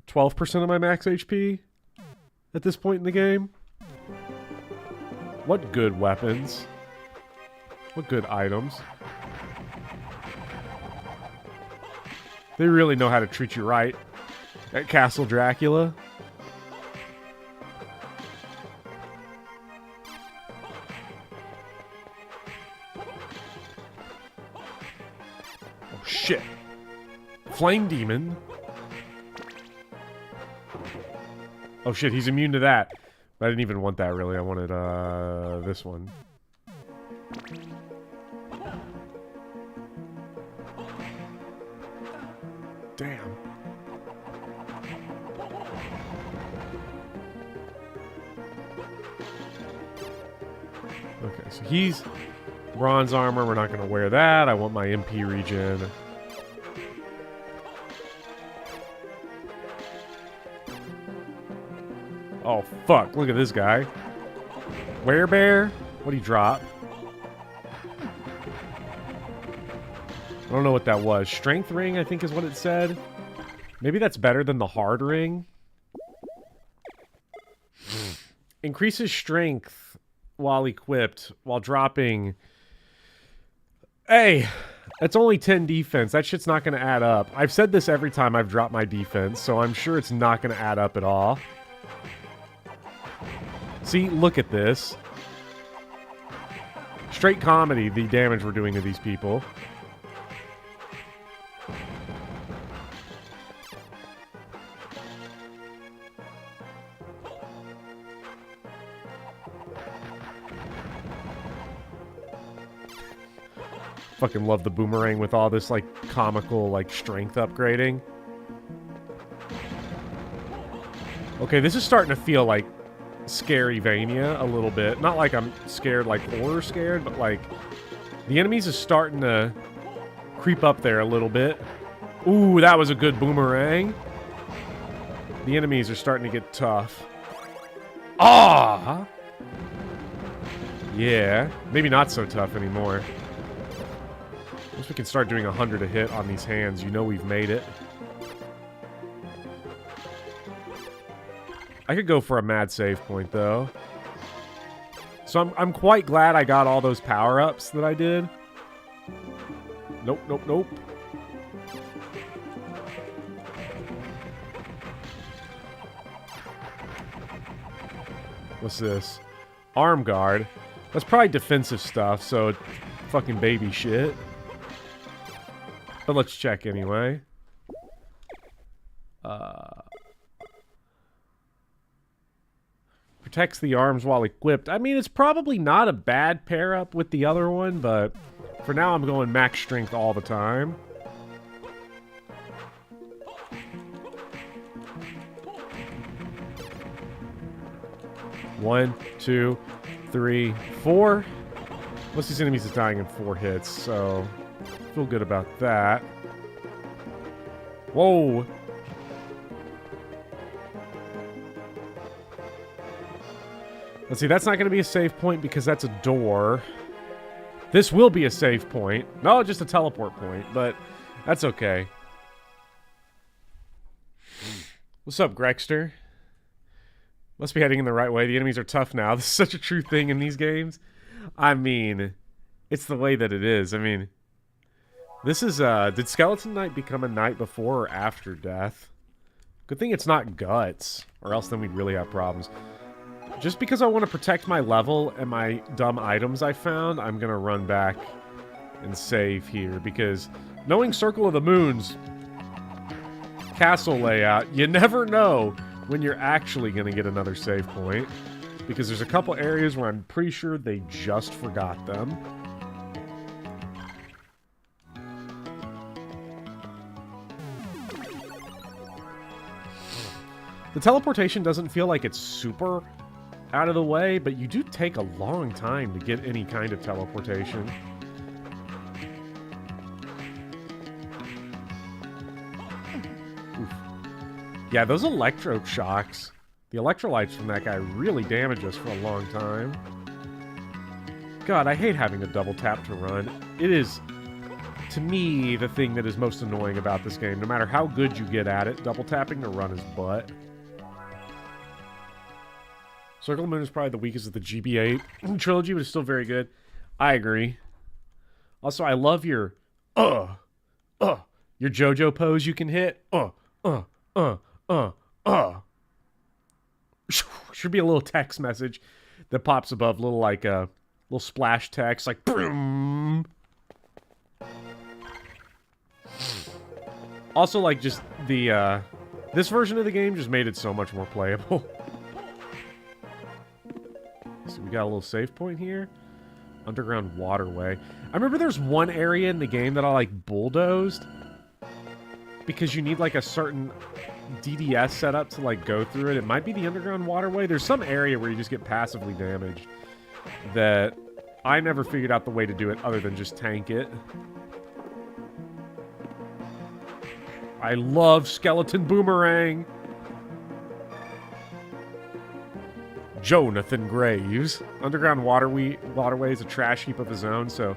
12% of my max HP? At this point in the game? What good weapons. What good items. They really know how to treat you right at Castle Dracula. Oh shit. Flame Demon. Oh shit, he's immune to that. I didn't even want that really. I wanted this one. Okay, so he's bronze armor. We're not going to wear that. I want my MP regen. Oh, fuck. Look at this guy. Werebear? What'd he drop? I don't know what that was. Strength ring, I think is what it said. Maybe that's better than the hard ring. Increases strength while equipped, while dropping... Hey, that's only 10 defense. That shit's not going to add up. I've said this every time I've dropped my defense, so I'm sure it's not going to add up at all. See, look at this. Straight comedy, the damage we're doing to these people. Fucking love the boomerang with all this, like, comical, like, strength upgrading. Okay, this is starting to feel like Scaryvania a little bit. Not like I'm scared, like horror scared, but like the enemies is starting to creep up there a little bit. Ooh, that was a good boomerang. The enemies are starting to get tough. Ah! Yeah, maybe not so tough anymore. Once we can start doing 100 a hit on these hands, you know we've made it. I could go for a mad save point, though. So I'm quite glad I got all those power-ups that I did. Nope, nope, nope. What's this? Arm guard. That's probably defensive stuff, so fucking baby shit. But let's check anyway. Protects the arms while equipped. I mean, it's probably not a bad pair-up with the other one, but for now I'm going max strength all the time. One, two, three, four. Most of these enemies is dying in 4 hits, so feel good about that. Whoa! Let's see, that's not going to be a save point because that's a door. This will be a save point. No, just a teleport point, but that's okay. What's up, Grexter? Must be heading in the right way. The enemies are tough now. This is such a true thing in these games. I mean, it's the way that it is. I mean, this is, did Skeleton Knight become a knight before or after death? Good thing it's not Guts, or else then we'd really have problems. Just because I want to protect my level and my dumb items I found, I'm going to run back and save here. Because knowing Circle of the Moon's castle layout, you never know when you're actually going to get another save point. Because there's a couple areas where I'm pretty sure they just forgot them. The teleportation doesn't feel like it's super out of the way, but you do take a long time to get any kind of teleportation. Oof. Yeah, those electro shocks, the electrolytes from that guy really damage us for a long time. God, I hate having to double tap to run. It is, to me, the thing that is most annoying about this game. No matter how good you get at it, double tapping to run is butt. Circle of the Moon is probably the weakest of the GBA trilogy, but it's still very good. I agree. Also, I love your your JoJo pose you can hit. Should be a little text message that pops above, little like a little splash text, like boom. Also, like just the this version of the game just made it so much more playable. So we got a little save point here. Underground waterway. I remember there's one area in the game that I like bulldozed because you need like a certain DDS setup to like go through it. It might be the underground waterway. There's some area where you just get passively damaged that I never figured out the way to do it other than just tank it. I love skeleton boomerang. Jonathan Graves. Underground waterway is a trash heap of his own, so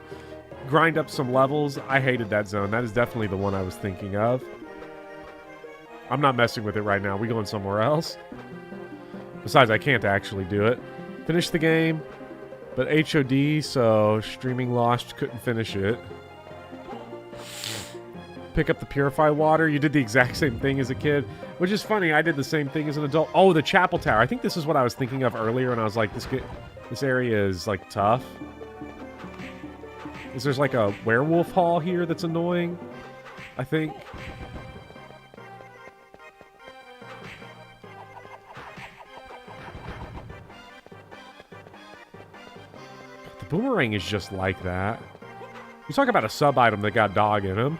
grind up some levels. I hated that zone. That is definitely the one I was thinking of. I'm not messing with it right now. We going somewhere else. Besides, I can't actually do it. Finish the game, but HOD, so streaming lost, couldn't finish it. Pick up the purified water. You did the exact same thing as a kid, which is funny. I did the same thing as an adult. Oh, the chapel tower. I think this is what I was thinking of earlier, and I was like, this area is like tough. Is there's like a werewolf hall here that's annoying? I think. The boomerang is just like that. You talk about a sub-item that got dog in him.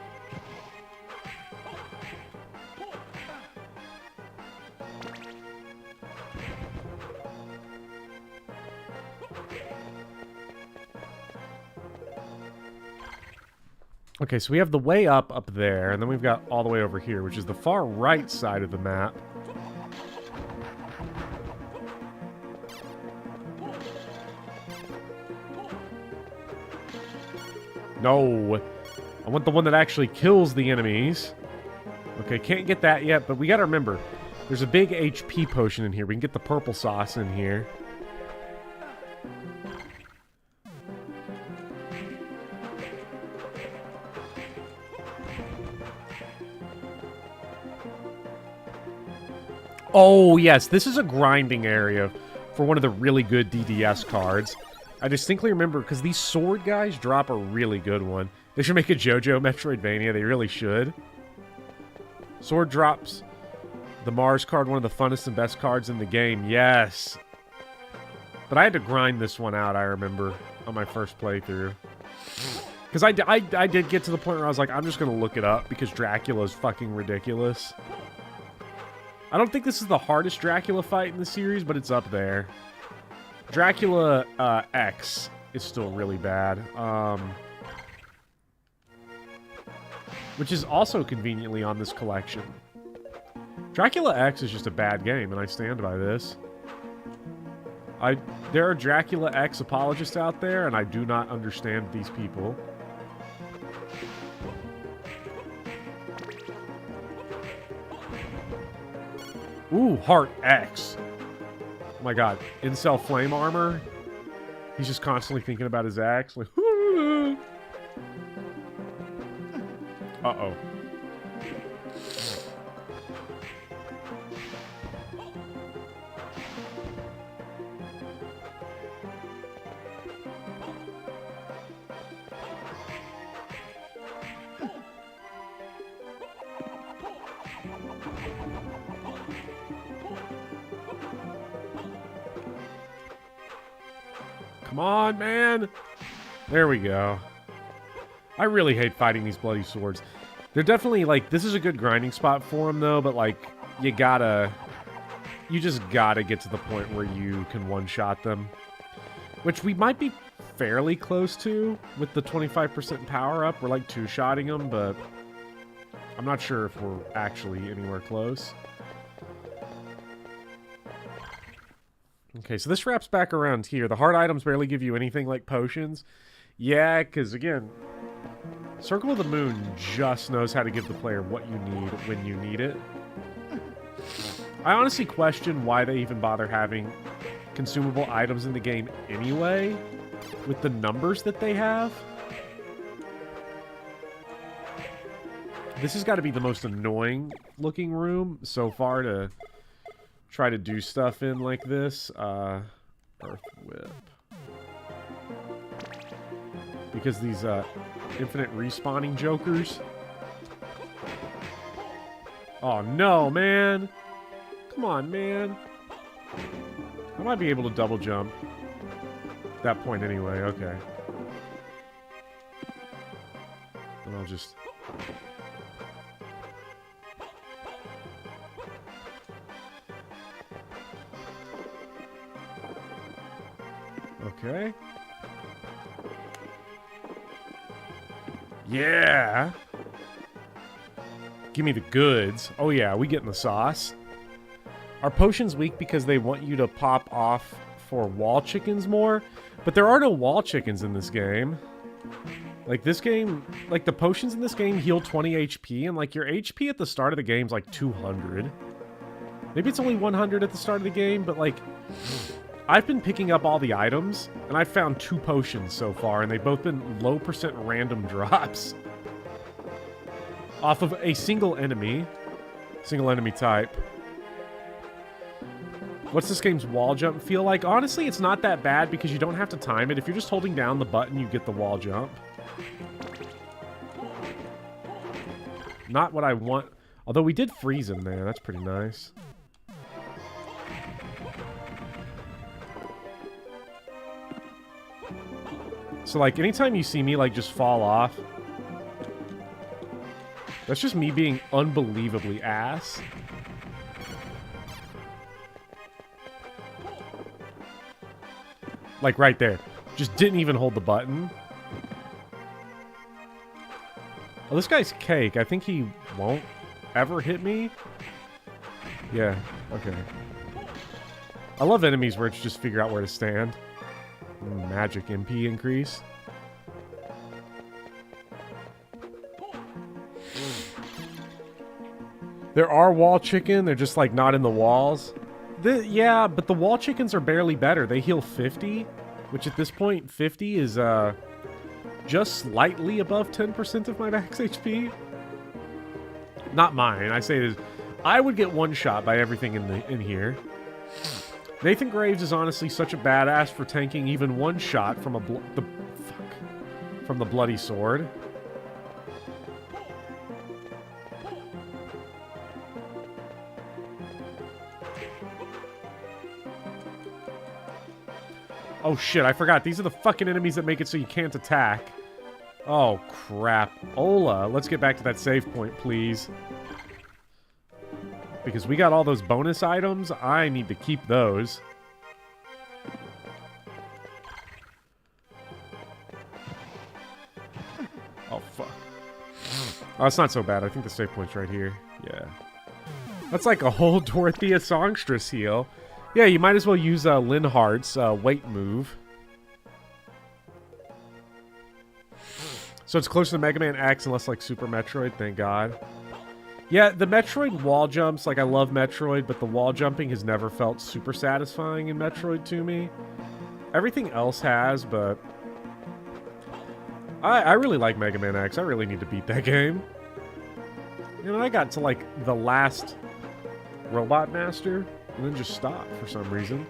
Okay, so we have the way up there, and then we've got all the way over here, which is the far right side of the map. No. I want the one that actually kills the enemies. Okay, can't get that yet, but we gotta remember, there's a big HP potion in here. We can get the purple sauce in here. Oh, yes, this is a grinding area for one of the really good DDS cards. I distinctly remember, because these sword guys drop a really good one. They should make a JoJo Metroidvania. They really should. Sword drops the Mars card, one of the funnest and best cards in the game. Yes. But I had to grind this one out, I remember, on my first playthrough. Because I did get to the point where I was like, I'm just going to look it up, because Dracula's fucking ridiculous. I don't think this is the hardest Dracula fight in the series, but it's up there. Dracula X is still really bad. Which is also conveniently on this collection. Dracula X is just a bad game, and I stand by this. There are Dracula X apologists out there, and I do not understand these people. Ooh, Heart X. Oh my god. Incel Flame Armor. He's just constantly thinking about his axe. Like, uh-oh. Come on, man. There we go. I really hate fighting these bloody swords. They're definitely, like, this is a good grinding spot for them, though, but, like, you just gotta get to the point where you can one-shot them. Which we might be fairly close to with the 25% power-up. We're, like, two-shotting them, but I'm not sure if we're actually anywhere close. Okay, so this wraps back around here. The hard items barely give you anything like potions. Yeah, because, again, Circle of the Moon just knows how to give the player what you need when you need it. I honestly question why they even bother having consumable items in the game anyway, with the numbers that they have. This has got to be the most annoying looking room so far to try to do stuff in like this. Earth Whip. Because these infinite respawning jokers. Oh no, man. Come on, man. I might be able to double jump. At that point anyway, okay. And I'll just... Okay. Yeah. Give me the goods. Oh yeah, we getting the sauce. Are potions weak because they want you to pop off for wall chickens more? But there are no wall chickens in this game. Like this game, like the potions in this game heal 20 HP, and like your HP at the start of the game is like 200. Maybe it's only 100 at the start of the game, but like I've been picking up all the items, and I've found 2 potions so far, and they've both been low % random drops. Off of a single enemy type. What's this game's wall jump feel like? Honestly, it's not that bad because you don't have to time it. If you're just holding down the button, you get the wall jump. Not what I want. Although we did freeze him there. That's pretty nice. So, like, anytime you see me, like, just fall off, that's just me being unbelievably ass. Like, right there. Just didn't even hold the button. Oh, this guy's cake. I think he won't ever hit me. Yeah, okay. I love enemies where it's just figure out where to stand. Magic MP increase. There are wall chicken. They're just, like, not in the walls. Yeah, but the wall chickens are barely better. They heal 50, which at this point, 50 is, just slightly above 10% of my max HP. Not mine. I say it is. I would get one shot by everything in here. Nathan Graves is honestly such a badass for tanking even one shot from from the bloody sword. Oh shit, I forgot. These are the fucking enemies that make it so you can't attack. Oh crap. Ola, let's get back to that save point, please. Because we got all those bonus items. I need to keep those. Oh, fuck. Oh, it's not so bad. I think the save point's right here. Yeah. That's like a whole Dorothea Songstress heal. Yeah, you might as well use Linhardt's weight move. So it's closer to Mega Man X and less like Super Metroid, thank God. Yeah, the Metroid wall jumps, like I love Metroid, but the wall jumping has never felt super satisfying in Metroid to me. Everything else has, but I really like Mega Man X. I really need to beat that game. You know, I got to like the last Robot Master and then just stopped for some reason.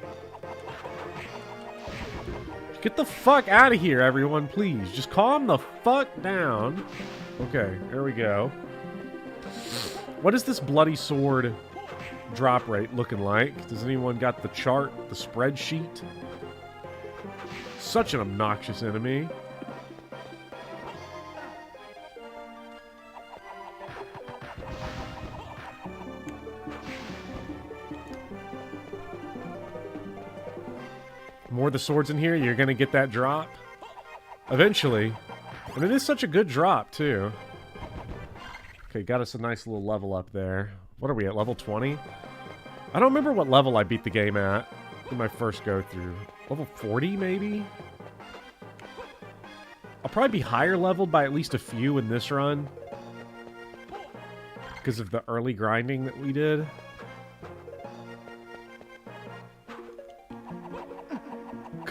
Get the fuck out of here, everyone, please. Just calm the fuck down. Okay, there we go. What is this bloody sword drop rate looking like? Does anyone got the chart, the spreadsheet? Such an obnoxious enemy. More of the swords in here, you're gonna get that drop. Eventually. And it is such a good drop, too. Okay, got us a nice little level up there. What are we at, level 20? I don't remember what level I beat the game at in my first go-through. Level 40, maybe? I'll probably be higher leveled by at least a few in this run. Because of the early grinding that we did.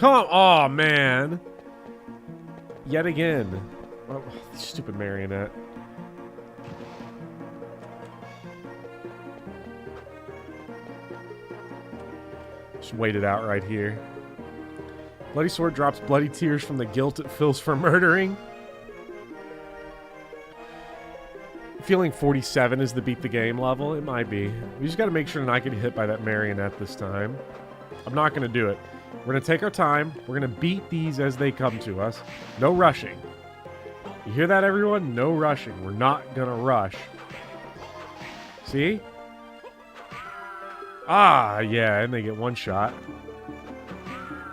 Oh, man. Yet again. Oh, stupid marionette. Just wait it out right here. Bloody sword drops bloody tears from the guilt it feels for murdering. Feeling 47 is the beat the game level. It might be. We just got to make sure to not get hit by that marionette this time. I'm not going to do it. We're going to take our time. We're going to beat these as they come to us. No rushing. You hear that, everyone? No rushing. We're not going to rush. See? Ah, yeah, and they get one shot.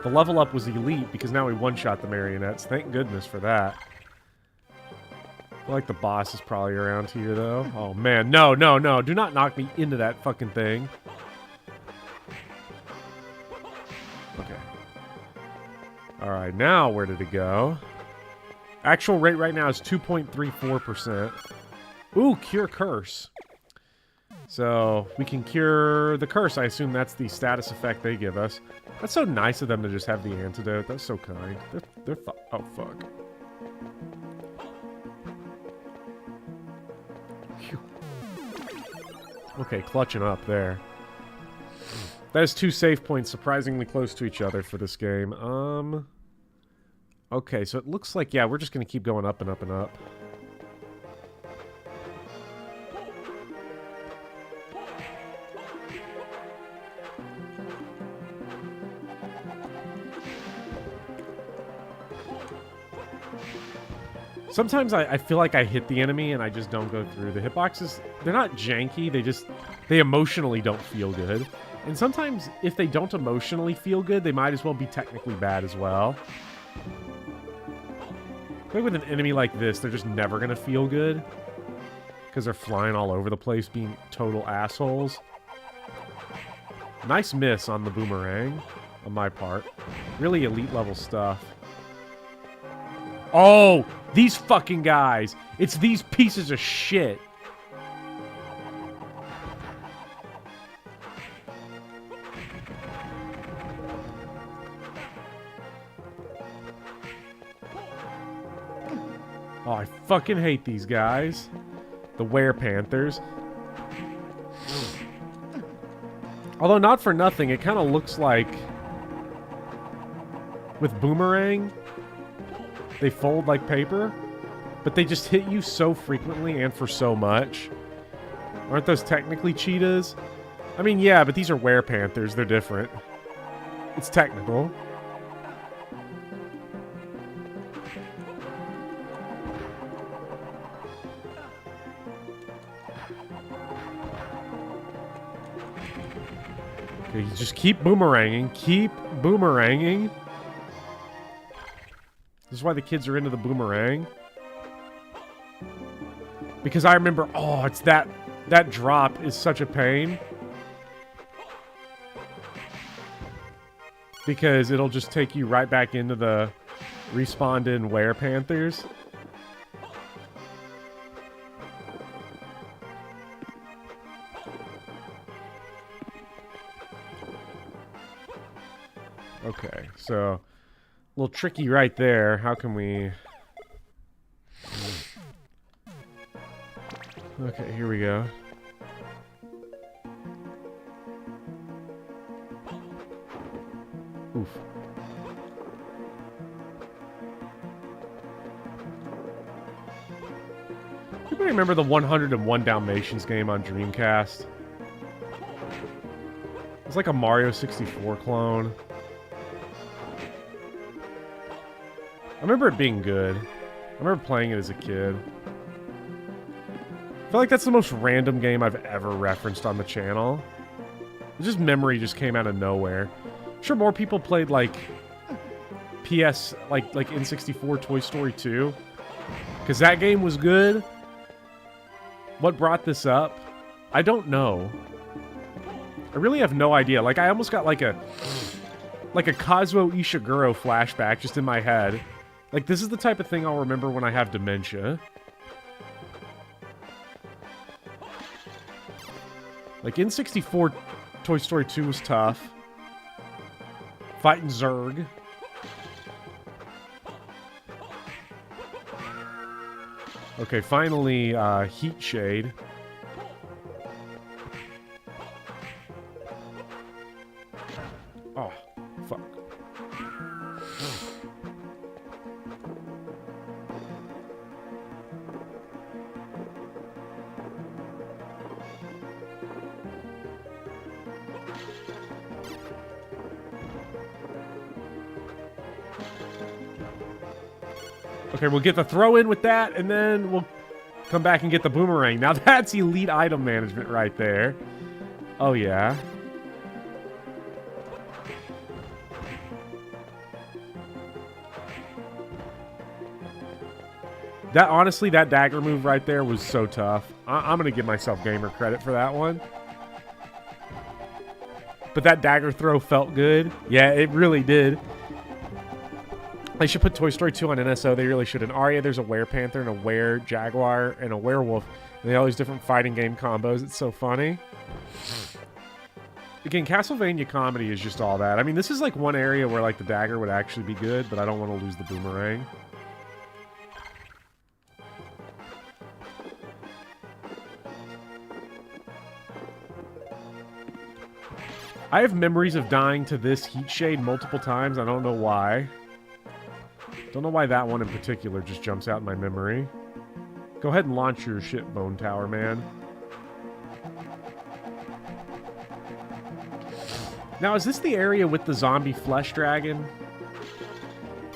The level up was elite because now we one-shot the marionettes. Thank goodness for that. I feel like the boss is probably around here, though. Oh, man. No, no, no. Do not knock me into that fucking thing. Okay. Alright, now where did it go? Actual rate right now is 2.34%. Ooh, cure curse. So, we can cure the curse. I assume that's the status effect they give us. That's so nice of them to just have the antidote. That's so kind. Oh, fuck. Phew. Okay, clutching up there. That is 2 save points surprisingly close to each other for this game. Okay, so it looks like, yeah, we're just going to keep going up and up and up. Sometimes I feel like I hit the enemy and I just don't go through. The hitboxes, they're not janky, they emotionally don't feel good. And sometimes if they don't emotionally feel good, they might as well be technically bad as well. I think with an enemy like this, they're just never going to feel good. Because they're flying all over the place, being total assholes. Nice miss on the boomerang, on my part. Really elite level stuff. Oh, these fucking guys. It's these pieces of shit. Oh, I fucking hate these guys. The Were-Panthers. Although not for nothing, it kind of looks like with Boomerang, they fold like paper, but they just hit you so frequently and for so much. Aren't those technically cheetahs? I mean, yeah, but these are Were-Panthers. They're different. It's technical. Okay, you just keep boomeranging. Keep boomeranging. This is why the kids are into the boomerang. Because I remember, oh, it's that drop is such a pain. Because it'll just take you right back into the respawned in Were-Panthers. Okay, so a little tricky right there. How can we... Okay, here we go. Oof. Anybody remember the 101 Dalmatians game on Dreamcast? It's like a Mario 64 clone. I remember it being good. I remember playing it as a kid. I feel like that's the most random game I've ever referenced on the channel. Just memory just came out of nowhere. I'm sure more people played like PS, like N64 Toy Story 2. Because that game was good. What brought this up? I don't know. I really have no idea. Like, I almost got like a Kazuo Ishiguro flashback just in my head. Like, this is the type of thing I'll remember when I have dementia. Like, N64 Toy Story 2 was tough. Fighting Zurg. Okay, finally, Heat Shade. Oh, fuck. Okay, we'll get the throw in with that, and then we'll come back and get the boomerang. Now that's elite item management right there. Oh, yeah. That honestly, that dagger move right there was so tough. I'm going to give myself gamer credit for that one. But that dagger throw felt good. Yeah, it really did. They should put Toy Story 2 on NSO. They really should. In Aria, there's a were-panther and a were-jaguar and a werewolf. And they have all these different fighting game combos. It's so funny. Again, Castlevania comedy is just all that. I mean, this is like one area where like the dagger would actually be good, but I don't want to lose the boomerang. I have memories of dying to this heat shade multiple times. I don't know why. Don't know why that one in particular just jumps out in my memory. Go ahead and launch your shit, Bone Tower, man. Now, is this the area with the zombie flesh dragon?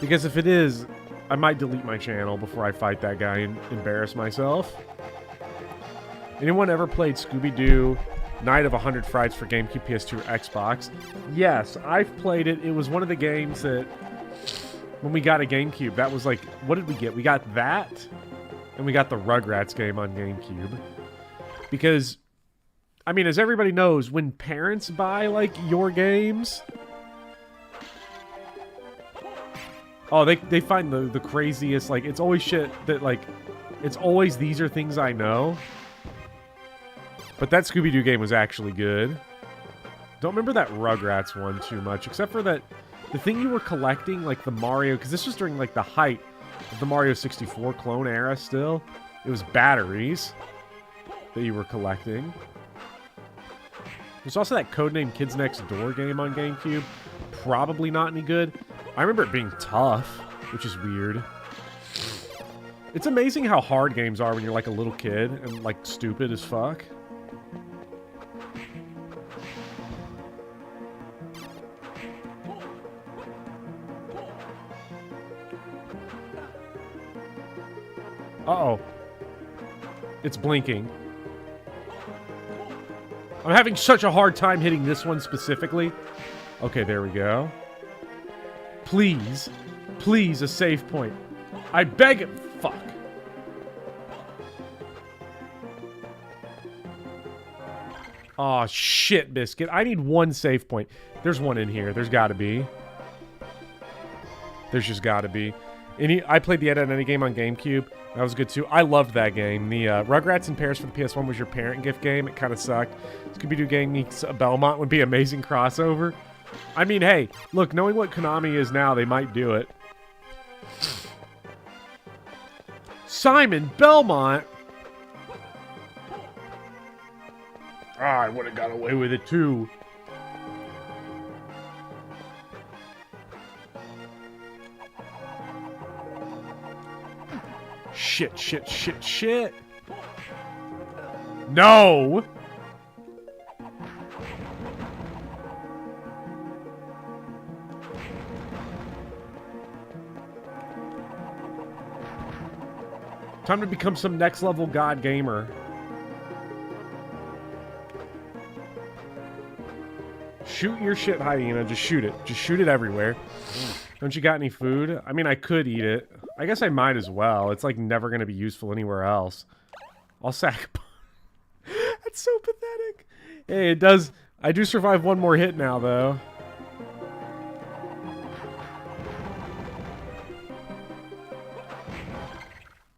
Because if it is, I might delete my channel before I fight that guy and embarrass myself. Anyone ever played Scooby-Doo Night of 100 Frights for GameCube, PS2, or Xbox? Yes, I've played it. It was one of the games that, when we got a GameCube, that was like, what did we get? We got that, and we got the Rugrats game on GameCube. Because, I mean, as everybody knows, when parents buy, like, your games, oh, they find the craziest, like, it's always shit that, like, it's always these are things I know. But that Scooby-Doo game was actually good. Don't remember that Rugrats one too much, except for that the thing you were collecting, like the Mario, because this was during like the height of the Mario 64 clone era still. It was batteries that you were collecting. There's also that Codename Kids Next Door game on GameCube. Probably not any good. I remember it being tough, which is weird. It's amazing how hard games are when you're like a little kid and like stupid as fuck. Uh-oh. It's blinking. I'm having such a hard time hitting this one specifically. Okay, there we go. Please. Please, a save point. I beg it. Fuck. Aw, shit, Biscuit. I need one save point. There's one in here. There's gotta be. There's just gotta be. I played the Ed Ed Eddy game on GameCube. That was good too. I loved that game. The Rugrats in Paris for the PS1 was your parent gift game. It kind of sucked. Scooby-Doo Gang meets Belmont would be an amazing crossover. I mean, hey, look, knowing what Konami is now, they might do it. Simon Belmont! Ah, I would have got away with it too. Shit, shit, shit, shit. No! Time to become some next level god gamer. Shoot your shit, hyena. Just shoot it. Just shoot it everywhere. Don't you got any food? I mean, I could eat it. I guess I might as well. It's like never going to be useful anywhere else. I'll sack. That's so pathetic. Hey, it does. I do survive one more hit now, though.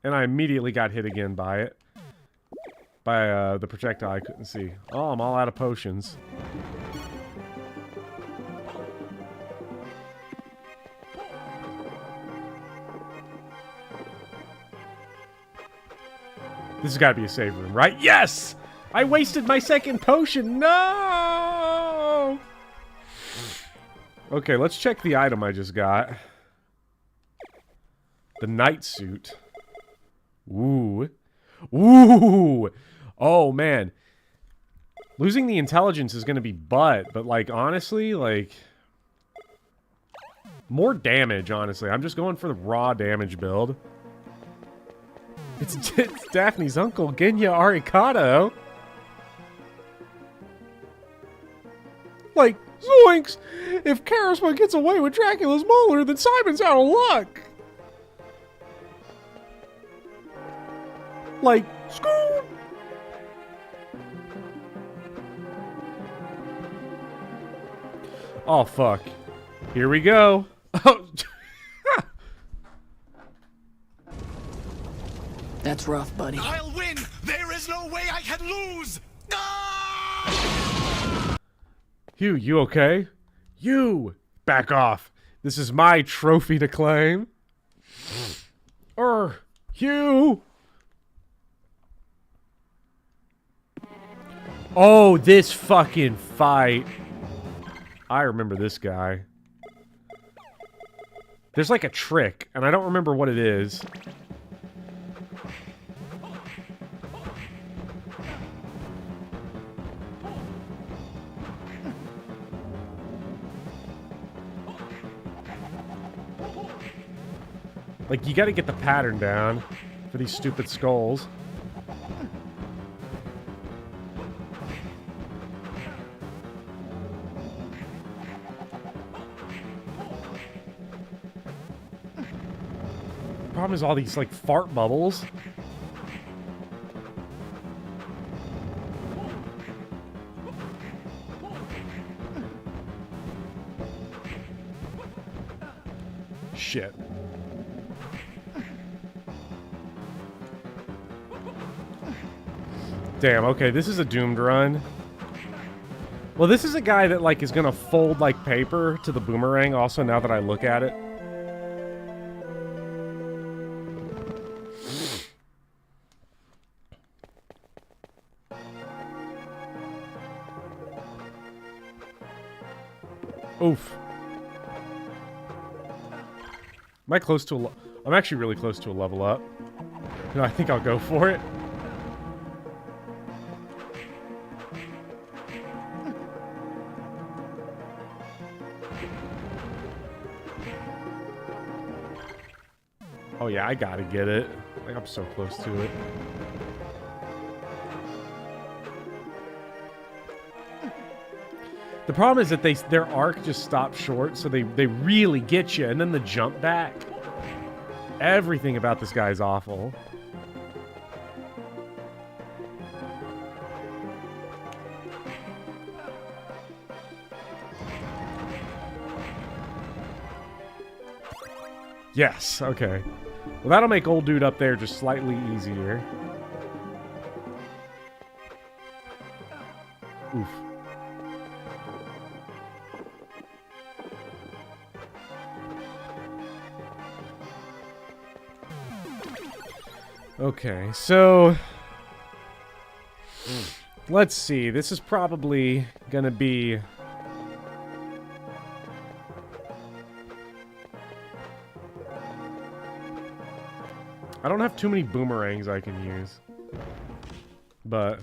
And I immediately got hit again by it. By the projectile I couldn't see. Oh, I'm all out of potions. This has got to be a save room, right? Yes! I wasted my second potion. No! Okay, let's check the item I just got. The night suit. Ooh. Ooh! Oh, man. Losing the intelligence is going to be butt, but, like, honestly, like... more damage, honestly. I'm just going for the raw damage build. It's Daphne's uncle, Genya Aricato. Like, zoinks! If Charisma gets away with Dracula's molar, then Simon's out of luck! Like, scoop! Oh, fuck. Here we go. Oh.
That's rough, buddy.
I'll win! There is no way I can lose!
Hugh, you okay? You! Back off. This is my trophy to claim. Hugh! Oh, this fucking fight. I remember this guy. There's like a trick, and I don't remember what it is. Like, you gotta get the pattern down for these stupid skulls. Problem is all these, like, fart bubbles. Shit. Damn, okay, this is a doomed run. Well, this is a guy that, like, is gonna fold like paper to the boomerang also, now that I look at it. Oof. Am I close to a I'm actually really close to a level up. No, I think I'll go for it. Oh yeah, I gotta get it. Like, I'm so close to it. The problem is that their arc just stops short, so they really get you, and then the jump back. Everything about this guy is awful. Yes, okay. Well, that'll make old dude up there just slightly easier. Oof. Okay, so let's see. This is probably gonna be I don't have too many boomerangs I can use, but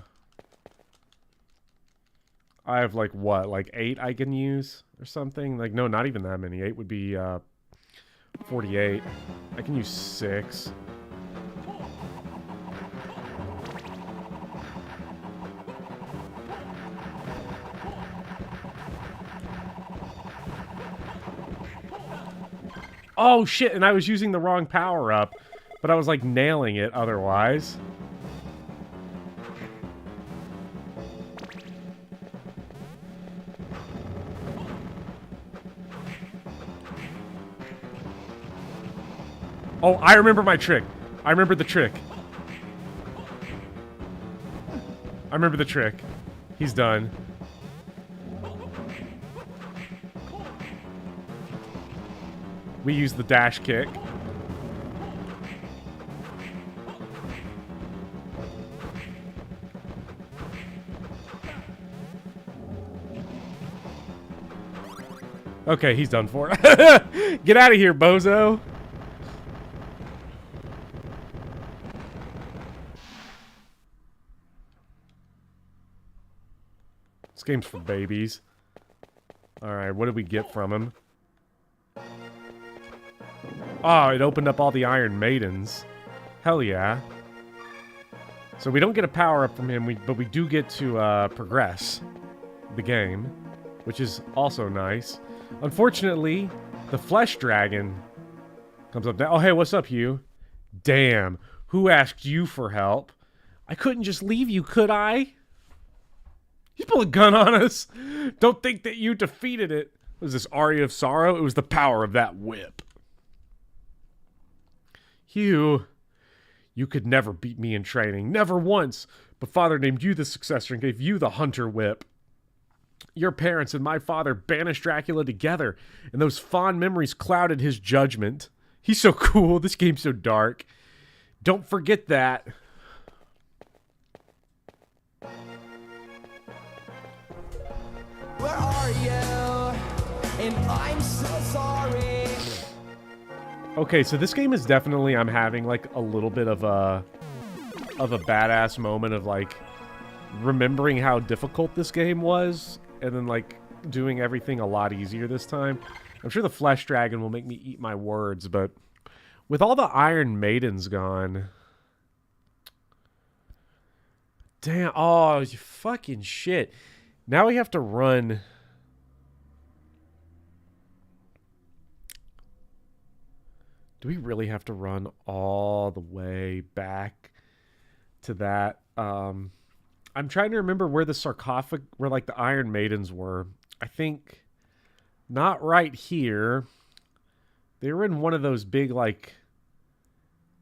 I have like what, like 8 I can use or something? Like, no, not even that many. 8 would be 48. I can use 6. Oh shit, and I was using the wrong power-up, but I was like nailing it otherwise. Oh, I remember my trick. I remember the trick. I remember the trick. He's done. We use the dash kick. Okay, he's done for. Get out of here, bozo. This game's for babies. Alright, what did we get from him? Oh, it opened up all the Iron Maidens. Hell yeah. So we don't get a power-up from him, but we do get to progress the game, which is also nice. Unfortunately, the Flesh Dragon comes up now. Oh, hey, what's up, Hugh? Damn. Who asked you for help? I couldn't just leave you, could I? You pull a gun on us. Don't think that you defeated it. Was this Aria of Sorrow? It was the power of that whip. You could never beat me in training. Never once. But Father named you the successor and gave you the Hunter Whip. Your parents and my father banished Dracula together, and those fond memories clouded his judgment. He's so cool. This game's so dark. Don't forget that.
Where are you? And I'm so sorry.
Okay, so this game is definitely, I'm having like a little bit of a badass moment of like remembering how difficult this game was and then like doing everything a lot easier this time. I'm sure the Flesh Dragon will make me eat my words, but with all the Iron Maidens gone... Damn, oh, you fucking shit. Now we have to run... Do we really have to run all the way back to that? I'm trying to remember where the sarcophagus, where like the Iron Maidens were. I think not right here. They were in one of those big like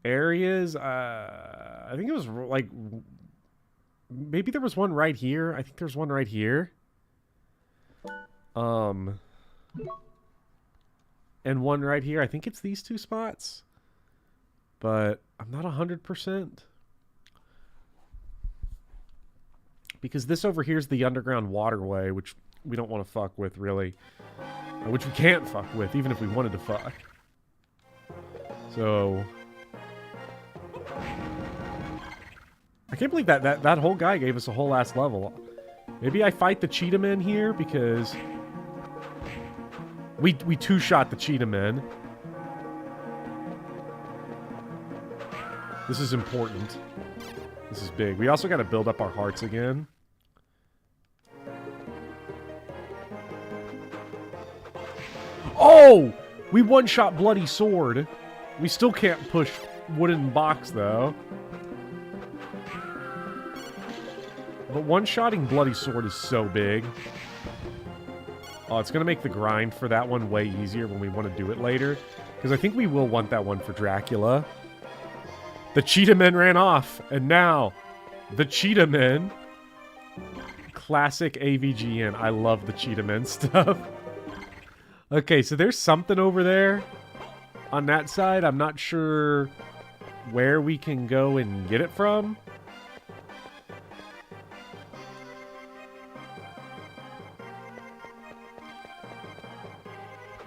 areas. I think it was like maybe there was one right here. I think there's one right here. And one right here. I think it's these two spots. But I'm not 100%. Because this over here is the underground waterway, which we don't want to fuck with, really. Which we can't fuck with, even if we wanted to fuck. So... I can't believe that whole guy gave us a whole ass level. Maybe I fight the Cheetah Men here, because... We two-shot the Cheetah Men. This is important. This is big. We also got to build up our hearts again. Oh! We one-shot Bloody Sword. We still can't push Wooden Box, though. But one-shotting Bloody Sword is so big. Oh, it's going to make the grind for that one way easier when we want to do it later. Because I think we will want that one for Dracula. The Cheetah Men ran off. And now, the Cheetah Men. Classic AVGN. I love the Cheetah Men stuff. Okay, so there's something over there. On that side, I'm not sure where we can go and get it from.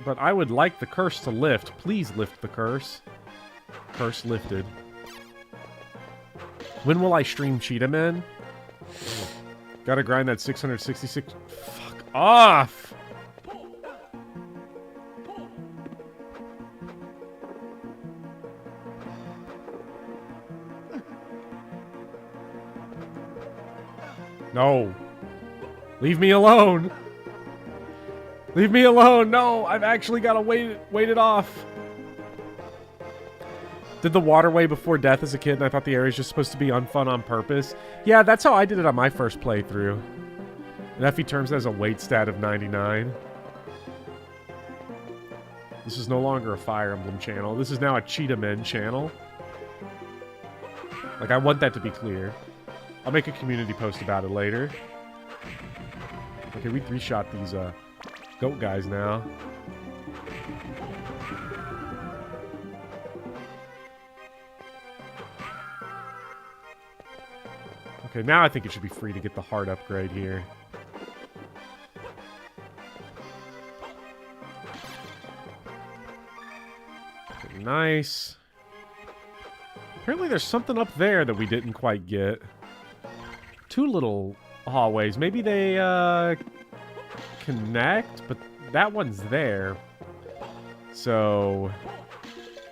But I would like the curse to lift. Please lift the curse. Curse lifted. When will I stream Cheetah Men? Gotta grind that 666. Fuck off! No. Leave me alone. Leave me alone! No! I've actually got to wait it off! Did the waterway before death as a kid, and I thought the area's just supposed to be unfun on purpose. Yeah, that's how I did it on my first playthrough. And Effie terms has a weight stat of 99. This is no longer a Fire Emblem channel. This is now a Cheetah Men channel. Like, I want that to be clear. I'll make a community post about it later. Okay, we three-shot these, goat guys now. Okay, now I think it should be free to get the heart upgrade here. Okay, nice. Apparently there's something up there that we didn't quite get. Two little hallways. Maybe they, connect, but that one's there. So,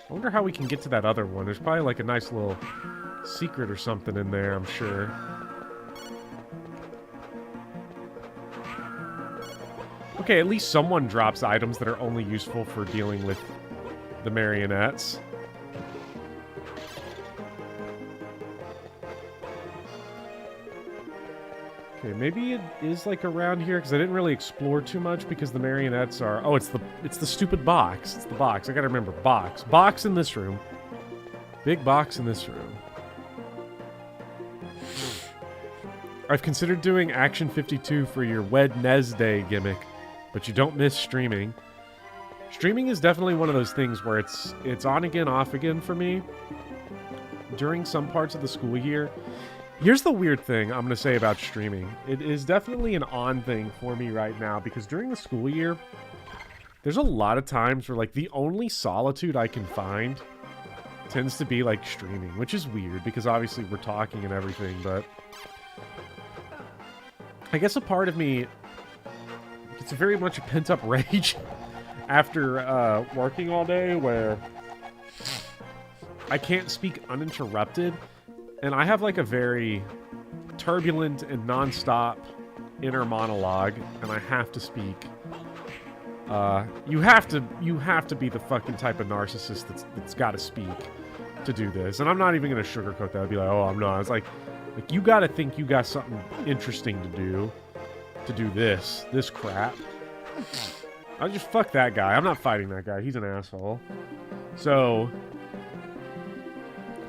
I wonder how we can get to that other one. There's probably like a nice little secret or something in there, I'm sure. Okay, at least someone drops items that are only useful for dealing with the marionettes. Okay, maybe it is like around here because I didn't really explore too much because the marionettes are. Oh, it's the stupid box. It's the box. I gotta remember box. Box in this room. Big box in this room. I've considered doing Action 52 for your Wednesday gimmick, but you don't miss streaming. Streaming is definitely one of those things where it's on again, off again for me during some parts of the school year. Here's the weird thing I'm going to say about streaming. It is definitely an on thing for me right now because during the school year, there's a lot of times where like the only solitude I can find tends to be like streaming, which is weird because obviously we're talking and everything, but I guess a part of me, it's very much a pent-up rage after working all day where I can't speak uninterrupted. And I have like a very turbulent and non-stop inner monologue, and I have to speak. You have to be the fucking type of narcissist that's got to speak to do this. And I'm not even gonna sugarcoat that. I'd be like, oh, I'm not. It's like you got to think you got something interesting to do this crap. I just fuck that guy. I'm not fighting that guy. He's an asshole. So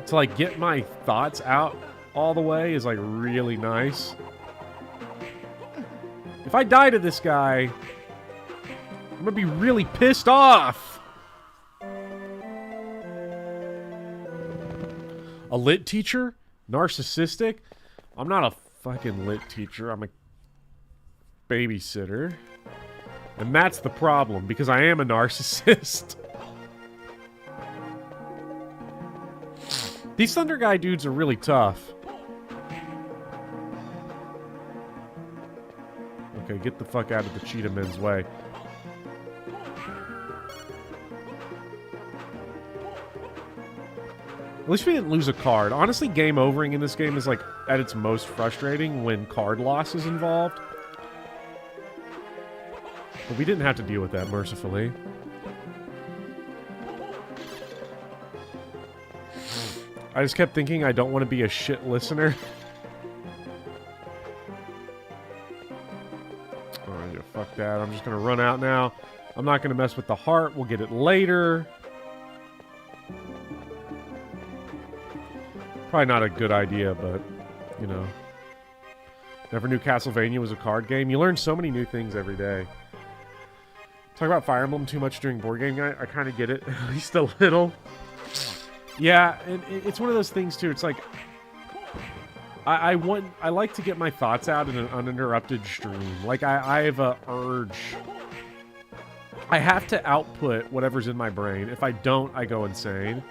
to like get my thoughts out all the way is like really nice. If I die to this guy, I'm gonna be really pissed off. A lit teacher? Narcissistic? I'm not a fucking lit teacher. I'm a babysitter. And that's the problem, because I am a narcissist. These Thunder Guy dudes are really tough. Okay, get the fuck out of the Cheetah Men's way. At least we didn't lose a card. Honestly, game overing in this game is like at its most frustrating when card loss is involved. But we didn't have to deal with that, mercifully. I just kept thinking I don't want to be a shit listener. Alright, yeah, fuck that. I'm just going to run out now. I'm not going to mess with the heart. We'll get it later. Probably not a good idea, but, you know. Never knew Castlevania was a card game. You learn so many new things every day. Talk about Fire Emblem too much during board game night. I kind of get it, at least a little. Yeah, and it's one of those things too. It's like I like to get my thoughts out in an uninterrupted stream. Like I have a urge. I have to output whatever's in my brain. If I don't, I go insane.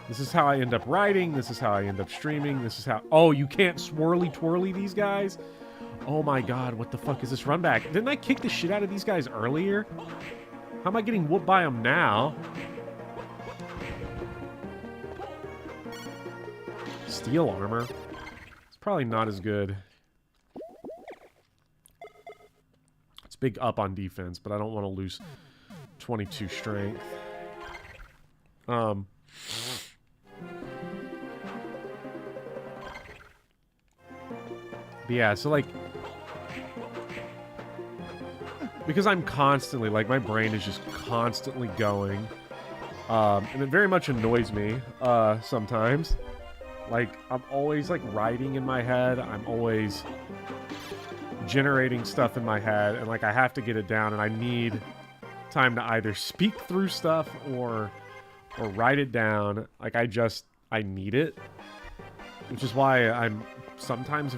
This is how I end up writing. This is how I end up streaming. This is how. Oh, you can't swirly twirly these guys. Oh my god, what the fuck is this run back? Didn't I kick the shit out of these guys earlier? How am I getting whooped by them now? Steel armor. It's probably not as good. It's big up on defense, but I don't want to lose 22 strength. But yeah, so like, because I'm constantly, like, my brain is just constantly going, and it very much annoys me, sometimes. Like, I'm always, like, writing in my head, I'm always generating stuff in my head, and, like, I have to get it down, and I need time to either speak through stuff or write it down. Like, I need it, which is why I'm sometimes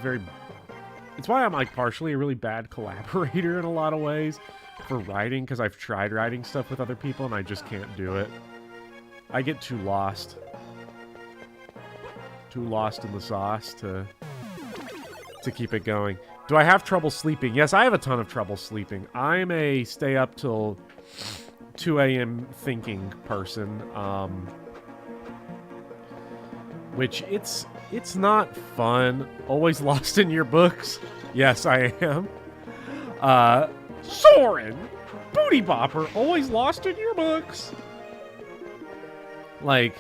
it's why I'm, like, partially a really bad collaborator in a lot of ways for writing, because I've tried writing stuff with other people and I just can't do it. I get too lost. Too lost in the sauce to keep it going. Do I have trouble sleeping? Yes, I have a ton of trouble sleeping. I'm a stay up till 2 a.m. thinking person, which it's not fun. Always lost in your books. Yes, I am. Soren! Booty bopper! Always lost in your books! Like,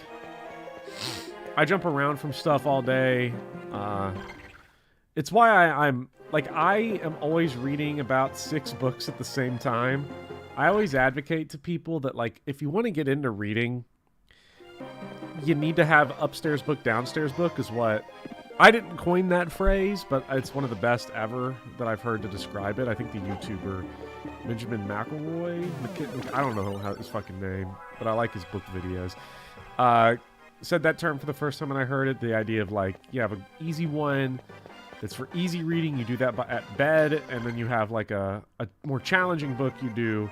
I jump around from stuff all day. It's why I'm like, I am always reading about 6 books at the same time. I always advocate to people that, like, if you want to get into reading, you need to have upstairs book, downstairs book is what... I didn't coin that phrase, but it's one of the best ever that I've heard to describe it. I think the YouTuber Benjamin McElroy, I don't know how his fucking name, but I like his book videos. Said that term for the first time when I heard it. The idea of, like, you have an easy one that's for easy reading. You do that at bed, and then you have, like, a more challenging book you do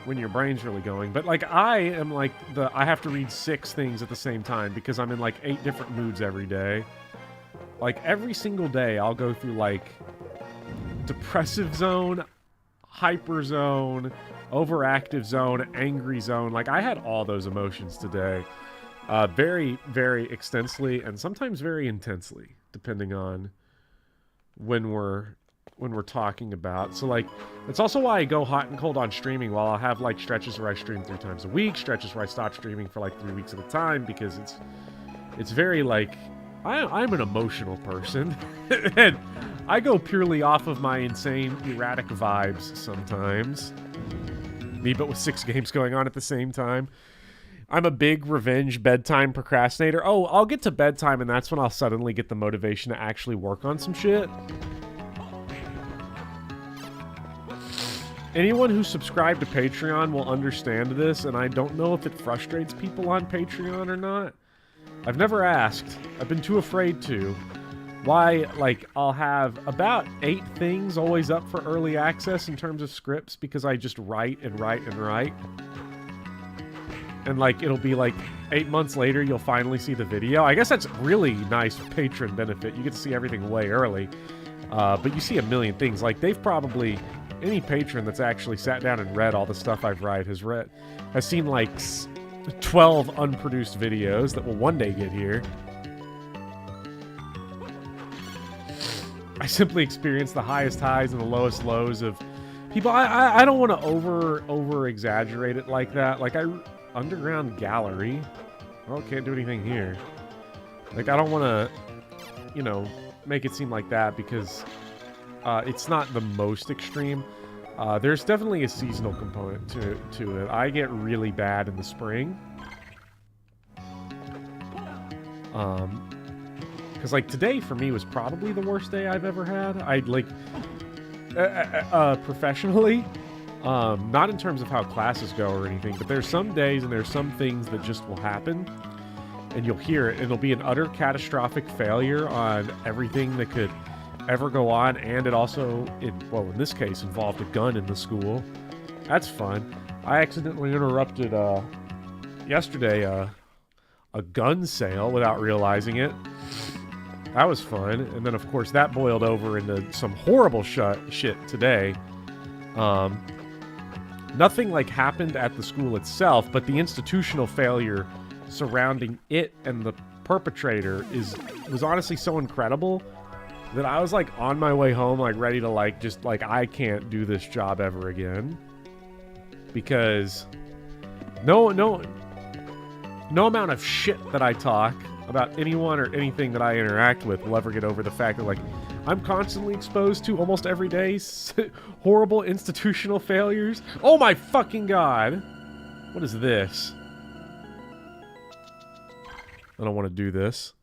when your brain's really going. But, like, I am like I have to read 6 things at the same time because I'm in, like, 8 different moods every day. Like, every single day, I'll go through, like, depressive zone, hyper zone, overactive zone, angry zone. Like, I had all those emotions today. Very, very extensively, and sometimes very intensely, depending on when we're talking about. So, like, that's also why I go hot and cold on streaming. While I'll have, like, stretches where I stream 3 times a week, stretches where I stop streaming for, like, 3 weeks at a time, because it's very, like... I'm an emotional person, and I go purely off of my insane, erratic vibes sometimes. Me, but with 6 games going on at the same time. I'm a big revenge bedtime procrastinator. Oh, I'll get to bedtime, and that's when I'll suddenly get the motivation to actually work on some shit. Anyone who subscribed to Patreon will understand this, and I don't know if it frustrates people on Patreon or not. I've never asked. I've been too afraid to. Why, like, I'll have about 8 things always up for early access in terms of scripts because I just write and write and write. And, like, it'll be, like, 8 months later, you'll finally see the video. I guess that's really nice patron benefit. You get to see everything way early. But you see a million things. Like, they've probably... Any patron that's actually sat down and read all the stuff I've write has seen, like... 12 unproduced videos that will one day get here. I simply experience the highest highs and the lowest lows of people. I don't want to over exaggerate it like that. Like, underground gallery. Well, can't do anything here. Like, I don't want to, you know, make it seem like that because it's not the most extreme. There's definitely a seasonal component to it. I get really bad in the spring. Because, like, today for me was probably the worst day I've ever had. I'd, like, professionally, not in terms of how classes go or anything, but there's some days and there's some things that just will happen, and you'll hear it, and it'll be an utter catastrophic failure on everything that could ever go on, and it also, well, in this case, involved a gun in the school. That's fun. I accidentally interrupted, yesterday, a gun sale without realizing it. That was fun. And then, of course, that boiled over into some horrible shit today. Nothing, like, happened at the school itself, but the institutional failure surrounding it and the perpetrator was honestly so incredible that I was, like, on my way home, like, ready to, like, just, like, I can't do this job ever again. Because no amount of shit that I talk about anyone or anything that I interact with will ever get over the fact that, like, I'm constantly exposed to, almost every day, horrible institutional failures. Oh my fucking god! What is this? I don't want to do this.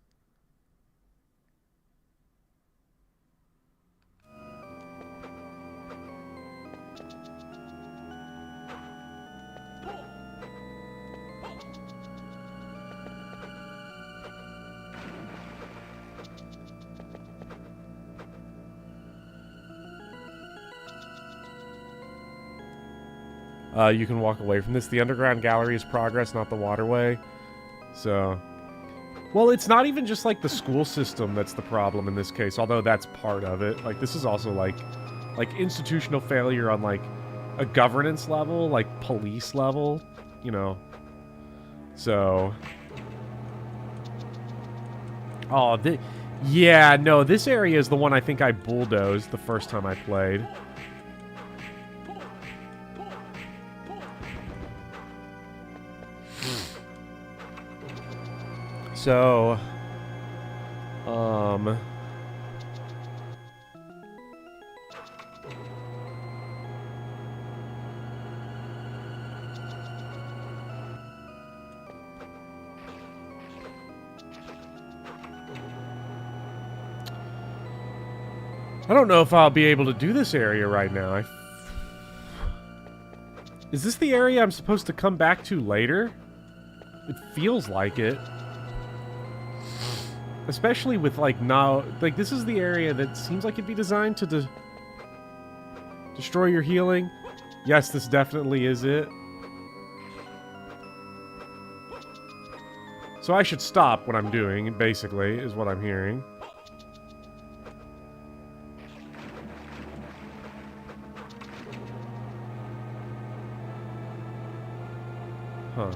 You can walk away from this. The underground gallery is progress, not the waterway. So... Well, it's not even just, like, the school system that's the problem in this case, although that's part of it. Like, this is also, like institutional failure on, like, a governance level, like, police level, you know. So... Oh, yeah, no, this area is the one I think I bulldozed the first time I played. So, I don't know if I'll be able to do this area right now. Is this the area I'm supposed to come back to later? It feels like it. Especially with, like, now... Like, this is the area that seems like it'd be designed to destroy your healing. Yes, this definitely is it. So I should stop what I'm doing, basically, is what I'm hearing. Huh.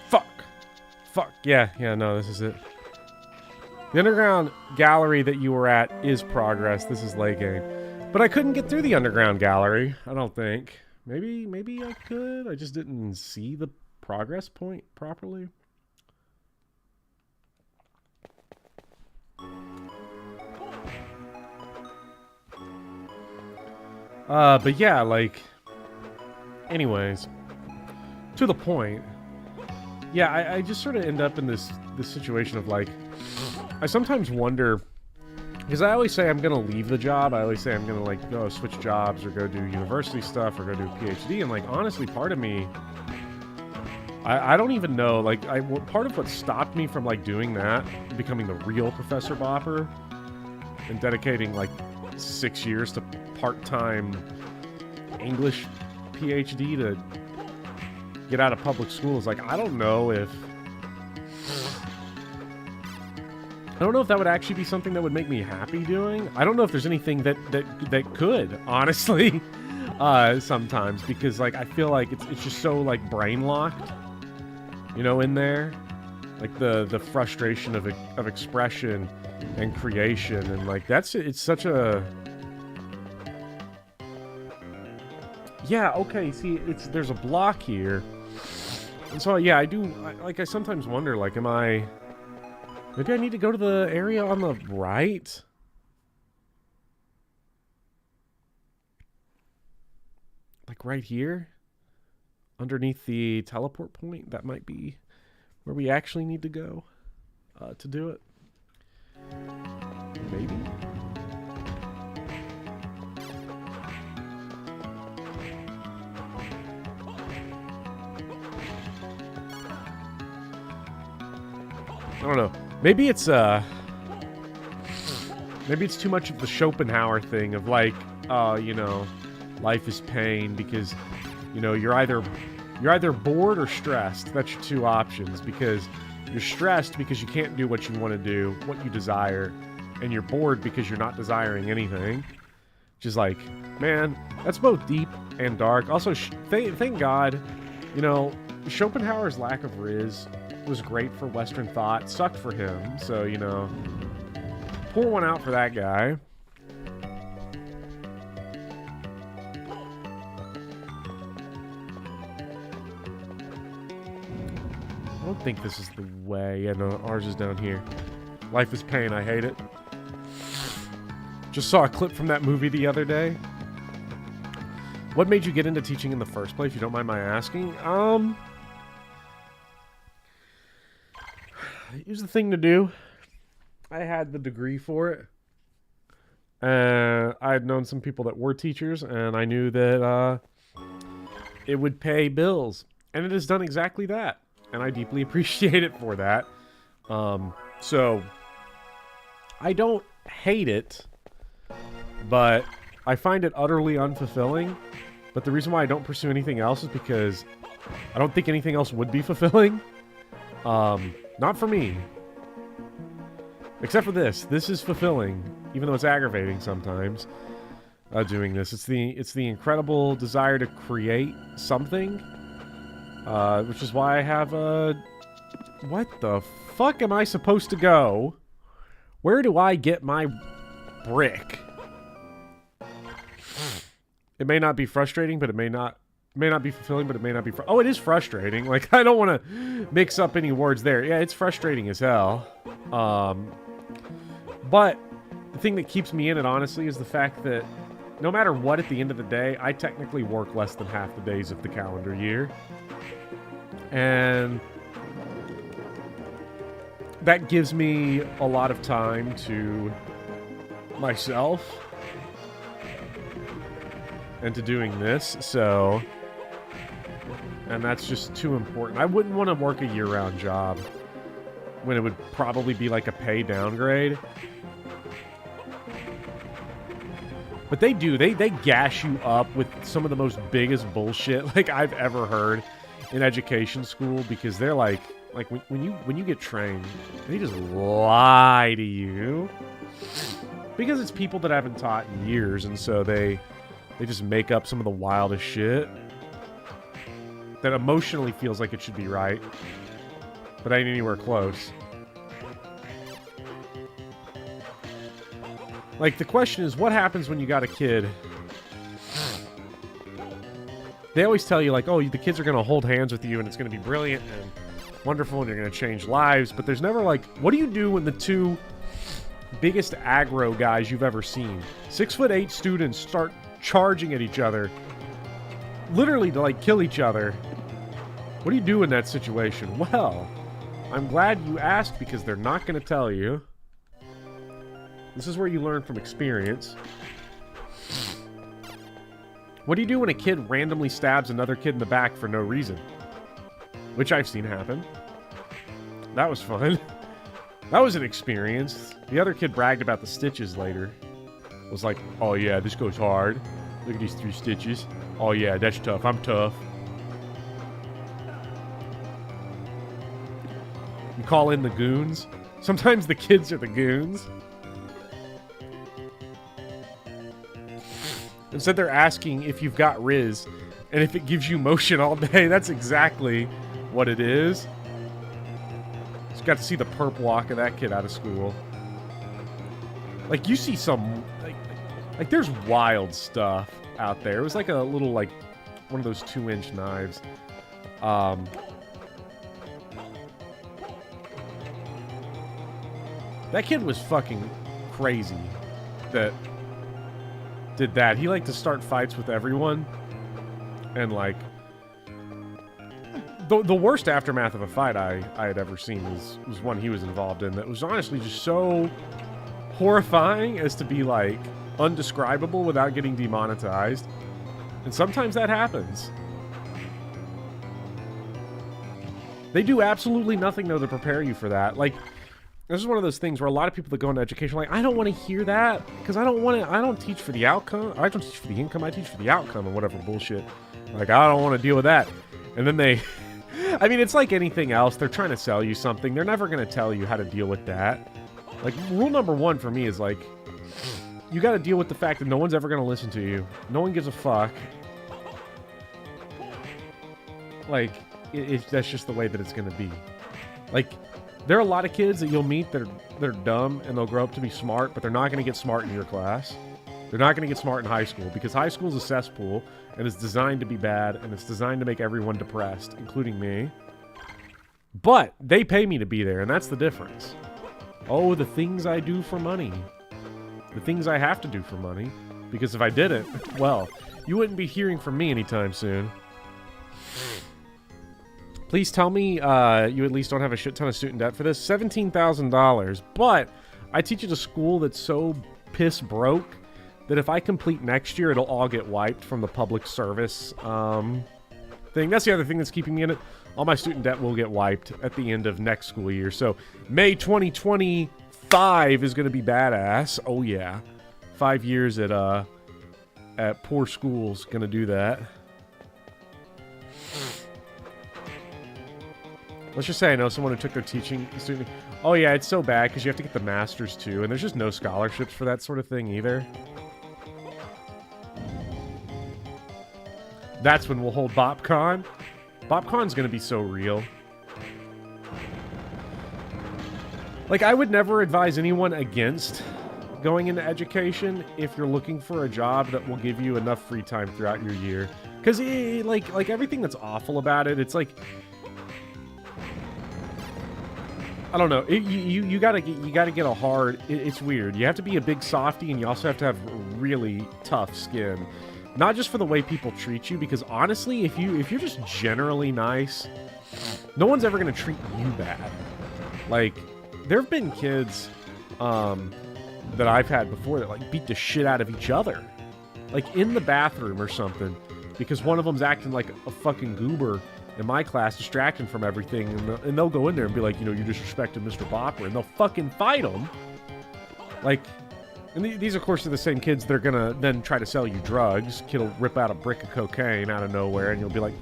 Fuck. Fuck. Yeah, no, this is it. The underground gallery that you were at is progress. This is late game. But I couldn't get through the underground gallery, I don't think. Maybe I could. I just didn't see the progress point properly. But yeah, like... Anyways. To the point. Yeah, I just sort of end up in this situation of, like... I sometimes wonder... Because I always say I'm going to leave the job. I always say I'm going to, like, go switch jobs or go do university stuff or go do a PhD. And, like, honestly, part of me... I don't even know. Like, part of what stopped me from, like, doing that, becoming the real Professor Bopper, and dedicating, like, 6 years to part-time English PhD to get out of public school is, like, I don't know if that would actually be something that would make me happy doing. I don't know if there's anything that could, honestly, sometimes, because, like, I feel like it's just so, like, brain locked, you know, in there, like the frustration of expression and creation, and, like, it's such a... Yeah, okay, see, there's a block here. And so, yeah, I sometimes wonder, like, maybe I need to go to the area on the right? Like, right here? Underneath the teleport point? That might be where we actually need to go to do it. Maybe? I don't know. Maybe it's too much of the Schopenhauer thing of, like, you know, life is pain because, you know, you're either bored or stressed. That's your two options, because you're stressed because you can't do what you want to do, what you desire, and you're bored because you're not desiring anything. Which is like, man, that's both deep and dark. Also, thank God, you know, Schopenhauer's lack of riz was great for Western thought, sucked for him, so, you know, pour one out for that guy. I don't think this is the way. Yeah, no, ours is down here. Life is pain, I hate it. Just saw a clip from that movie the other day. What made you get into teaching in the first place, if you don't mind my asking? It was the thing to do. I had the degree for it. I had known some people that were teachers, and I knew that it would pay bills. And it has done exactly that. And I deeply appreciate it for that. So, I don't hate it, but I find it utterly unfulfilling. But the reason why I don't pursue anything else is because I don't think anything else would be fulfilling. Not for me. Except for this. This is fulfilling, even though it's aggravating sometimes. Doing this, it's the incredible desire to create something, which is why I have a... What the fuck am I supposed to go? Where do I get my brick? It may not be frustrating, but it may not be fulfilling, but it may not be... Oh, it is frustrating. Like, I don't want to mix up any words there. Yeah, it's frustrating as hell. But the thing that keeps me in it, honestly, is the fact that no matter what, at the end of the day, I technically work less than half the days of the calendar year. And that gives me a lot of time to myself and to doing this, so... And that's just too important. I wouldn't want to work a year-round job when it would probably be like a pay downgrade. But they do. They gash you up with some of the most biggest bullshit like I've ever heard in education school, because they're like when you get trained, they just lie to you. Because it's people that haven't taught in years, and so they just make up some of the wildest shit that emotionally feels like it should be right, but ain't anywhere close. Like, the question is, what happens when you got a kid? They always tell you, like, oh, the kids are going to hold hands with you, and it's going to be brilliant and wonderful, and you're going to change lives, but there's never, like, what do you do when the two biggest aggro guys you've ever seen, 6'8" students, start charging at each other, literally to, like, kill each other? What do you do in that situation? Well, I'm glad you asked, because they're not going to tell you. This is where you learn from experience. What do you do when a kid randomly stabs another kid in the back for no reason? Which I've seen happen. That was fun. That was an experience. The other kid bragged about the stitches later. Was like, oh yeah, this goes hard. Look at these 3 stitches. Oh yeah, that's tough. I'm tough. You call in the goons. Sometimes the kids are the goons. Instead, they're asking if you've got Riz, and if it gives you motion all day. That's exactly what it is. Just got to see the perp walk of that kid out of school. Like, you see some... Like there's wild stuff out there. It was like a little, like, one of those 2-inch knives. That kid was fucking crazy that did that. He liked to start fights with everyone. And, like, the worst aftermath of a fight I had ever seen was one he was involved in that was honestly just so horrifying as to be, like, undescribable without getting demonetized. And sometimes that happens. They do absolutely nothing, though, to prepare you for that. Like, this is one of those things where a lot of people that go into education are like, I don't want to hear that, because I don't teach for the outcome. I don't teach for the income, I teach for the outcome and whatever bullshit. Like, I don't want to deal with that. And then they... I mean, it's like anything else. They're trying to sell you something. They're never going to tell you how to deal with that. Like, rule number 1 for me is, like, you got to deal with the fact that no one's ever going to listen to you. No one gives a fuck. Like, that's just the way that it's going to be. Like, there are a lot of kids that you'll meet that are dumb, and they'll grow up to be smart, but they're not going to get smart in your class. They're not going to get smart in high school, because high school is a cesspool, and it's designed to be bad, and it's designed to make everyone depressed, including me. But they pay me to be there, and that's the difference. Oh, the things I do for money. The things I have to do for money. Because if I didn't, well, you wouldn't be hearing from me anytime soon. Please tell me you at least don't have a shit ton of student debt for this. $17,000. But I teach at a school that's so piss broke that if I complete next year, it'll all get wiped from the public service thing. That's the other thing that's keeping me in it. All my student debt will get wiped at the end of next school year. So May 2025 is going to be badass. Oh yeah, 5 years at poor schools going to do that. Let's just say I know someone who took their teaching student. Oh yeah, it's so bad because you have to get the master's too, and there's just no scholarships for that sort of thing either. That's when we'll hold BopCon. BopCon's gonna be so real. Like, I would never advise anyone against going into education if you're looking for a job that will give you enough free time throughout your year. Because, like everything that's awful about it, it's like... I don't know. You gotta get a hard. It's weird. You have to be a big softy, and you also have to have really tough skin. Not just for the way people treat you, because honestly, if you're just generally nice, no one's ever gonna treat you bad. Like, there have been kids that I've had before that like beat the shit out of each other, like in the bathroom or something, because one of them's acting like a fucking goober in my class, distracting from everything, and they'll go in there and be like, you know, you disrespected Mr. Bopper, and they'll fucking fight him. Like, and these, of course, are the same kids that are gonna then try to sell you drugs. Kid will rip out a brick of cocaine out of nowhere, and you'll be like,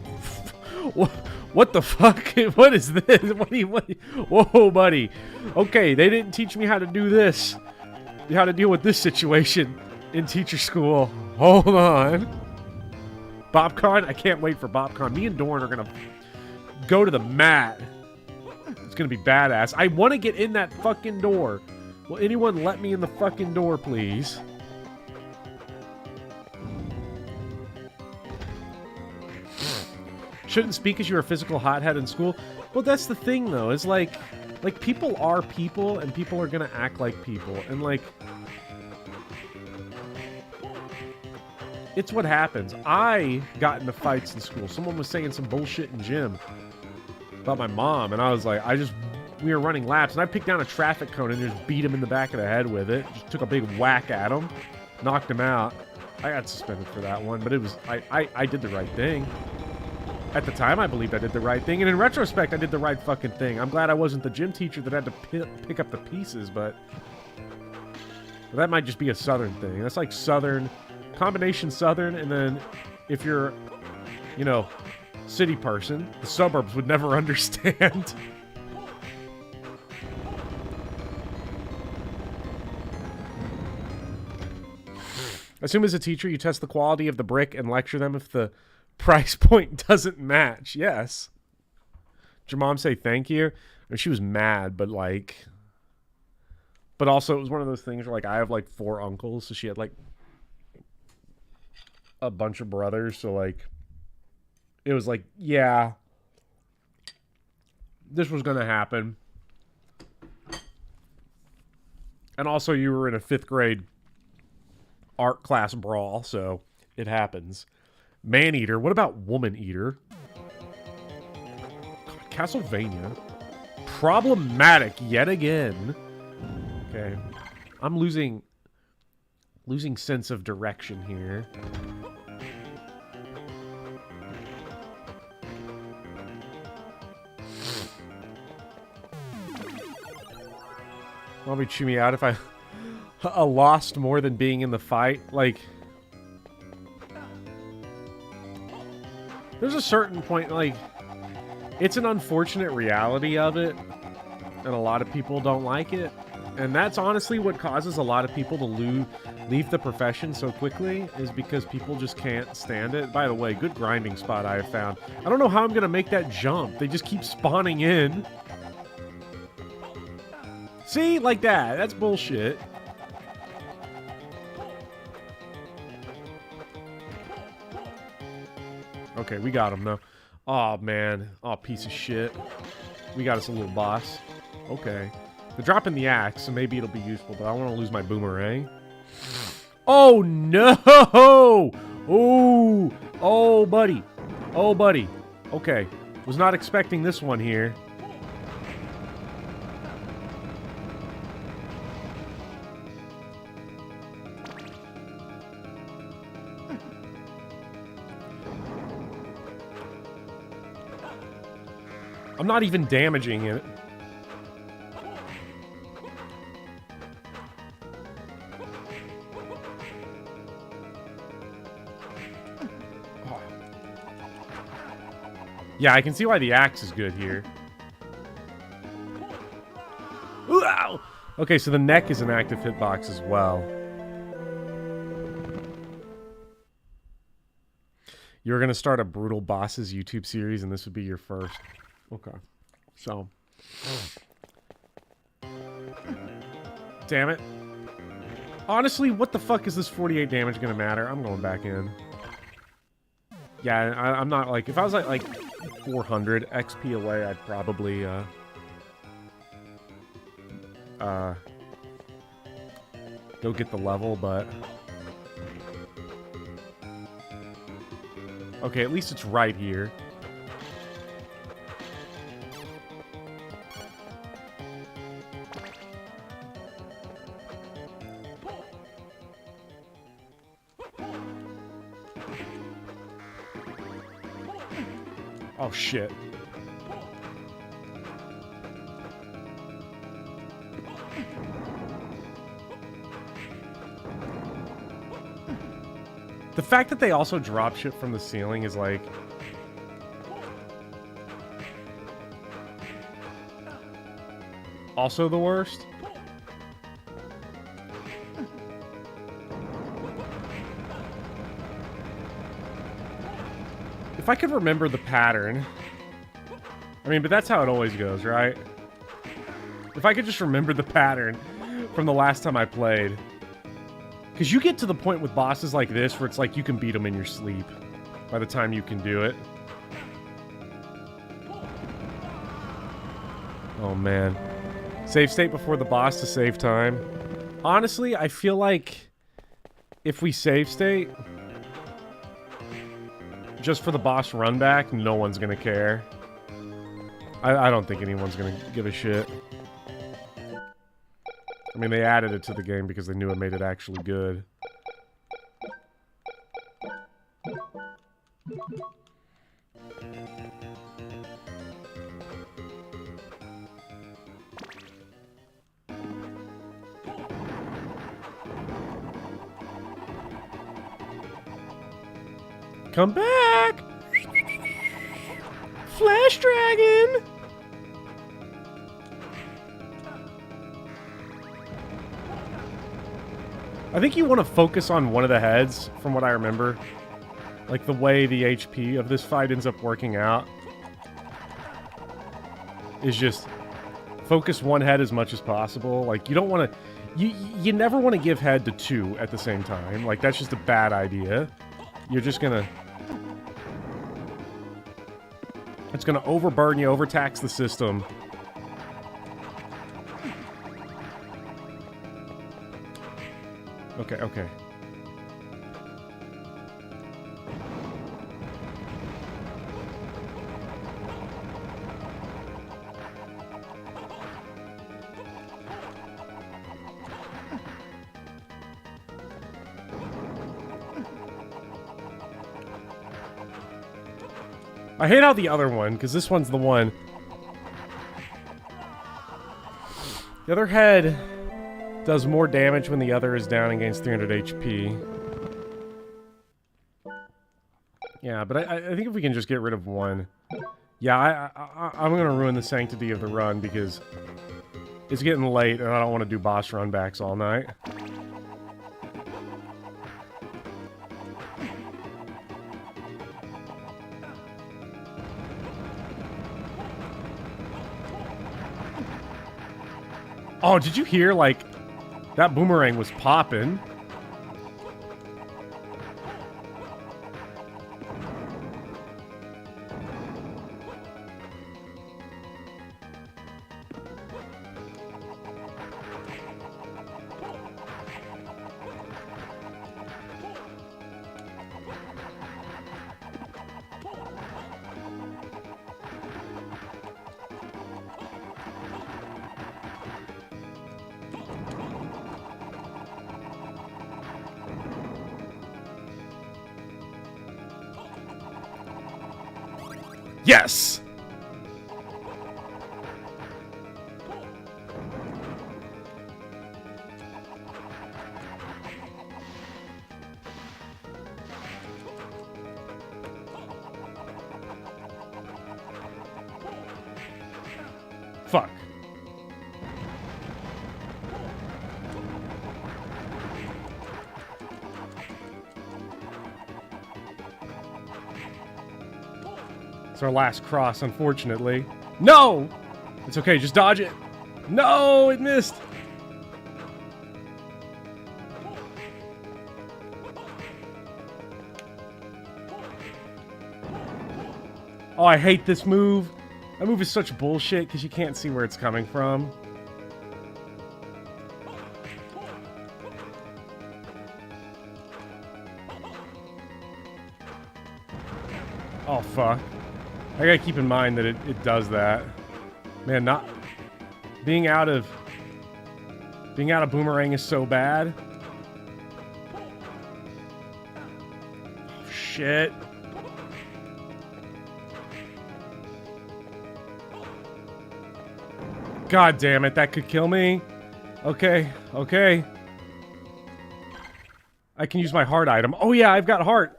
what the fuck? What is this? Whoa, buddy. Okay, they didn't teach me how to do this. How to deal with this situation in teacher school. Hold on. BopCon? I can't wait for BopCon. Me and Dorn are gonna go to the mat. It's gonna be badass. I want to get in that fucking door. Will anyone let me in the fucking door, please? Shouldn't speak as you're a physical hothead in school. Well, that's the thing, though. Is like people are people, and people are gonna act like people, and like, it's what happens. I got into fights in school. Someone was saying some bullshit in gym about my mom, and I was like, we were running laps, and I picked down a traffic cone and just beat him in the back of the head with it. Just took a big whack at him, knocked him out. I got suspended for that one, but it was, I did the right thing. At the time, I believed I did the right thing, and in retrospect, I did the right fucking thing. I'm glad I wasn't the gym teacher that had to pick up the pieces, but that might just be a Southern thing. That's like Southern, combination Southern, and then if you're, you know, city person, the suburbs would never understand. Assume as a teacher you test the quality of the brick and lecture them if the price point doesn't match. Yes. Did your mom say thank you? Or she was mad, but like... But also, it was one of those things where, like, I have, like, 4 uncles, so she had, like, a bunch of brothers, so, like, it was like, yeah, this was gonna happen. And also, you were in a 5th grade art class brawl, so it happens. Man-eater. What about woman-eater? God, Castlevania. Problematic yet again. Okay. I'm losing sense of direction here. Probably chew me out if I lost more than being in the fight. Like, there's a certain point, like, it's an unfortunate reality of it, and a lot of people don't like it. And that's honestly what causes a lot of people to leave the profession so quickly, is because people just can't stand it. By the way, good grinding spot I have found. I don't know how I'm going to make that jump. They just keep spawning in. See? Like that. That's bullshit. Okay, we got him, though. Oh, man. Oh, piece of shit. We got us a little boss. Okay. They're dropping the axe, so maybe it'll be useful, but I don't want to lose my boomerang. Oh, no! Oh! Oh, buddy. Oh, buddy. Okay. Was not expecting this one here. I'm not even damaging it. Yeah, I can see why the axe is good here. Ooh, ow! Okay, so the neck is an active hitbox as well. You're going to start a Brutal Bosses YouTube series, and this would be your first. Okay. So. Damn it. Honestly, what the fuck is this 48 damage going to matter? I'm going back in. Yeah, I'm not like... If I was like 400 XP away, I'd probably go get the level, but... Okay, at least it's right here. Oh, shit. The fact that they also drop shit from the ceiling is like... also the worst. If I could remember the pattern... I mean, but that's how it always goes, right? If I could just remember the pattern from the last time I played... Because you get to the point with bosses like this where it's like you can beat them in your sleep by the time you can do it. Oh, man. Save state before the boss to save time. Honestly, I feel like if we save state just for the boss run back, no one's going to care. I don't think anyone's going to give a shit. I mean, they added it to the game because they knew it made it actually good. Come back! Flash Dragon! I think you want to focus on one of the heads, from what I remember. Like, the way the HP of this fight ends up working out is just focus one head as much as possible. Like, you don't want to... You never want to give head to two at the same time. Like, that's just a bad idea. You're just gonna... It's gonna overburden you, overtax the system. Okay, okay. I hate how the other one, because this one's the one. The other head does more damage when the other is down and gains 300 HP. Yeah, but I think if we can just get rid of one... Yeah, I'm going to ruin the sanctity of the run because it's getting late and I don't want to do boss run backs all night. Oh, did you hear, like, that boomerang was popping? Yes! Fuck. It's our last cross, unfortunately. No! It's okay, just dodge it. No, it missed. Oh, I hate this move. That move is such bullshit because you can't see where it's coming from. fuck? I gotta keep in mind that it does that. Man, not... Being out of Boomerang is so bad. Oh, shit. God damn it, that could kill me. Okay, okay. I can use my heart item. Oh yeah, I've got heart.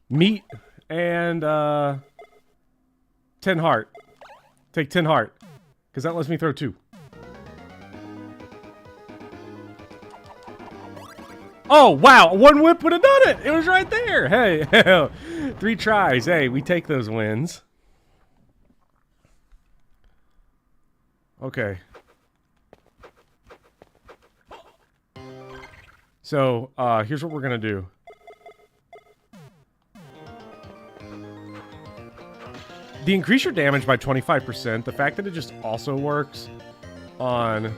Meat and 10 heart. Take 10 heart. Because that lets me throw 2. Oh, wow. One whip would have done it. It was right there. Hey, 3 tries. Hey, we take those wins. Okay. So, here's what we're going to do. The increase your damage by 25%, the fact that it just also works on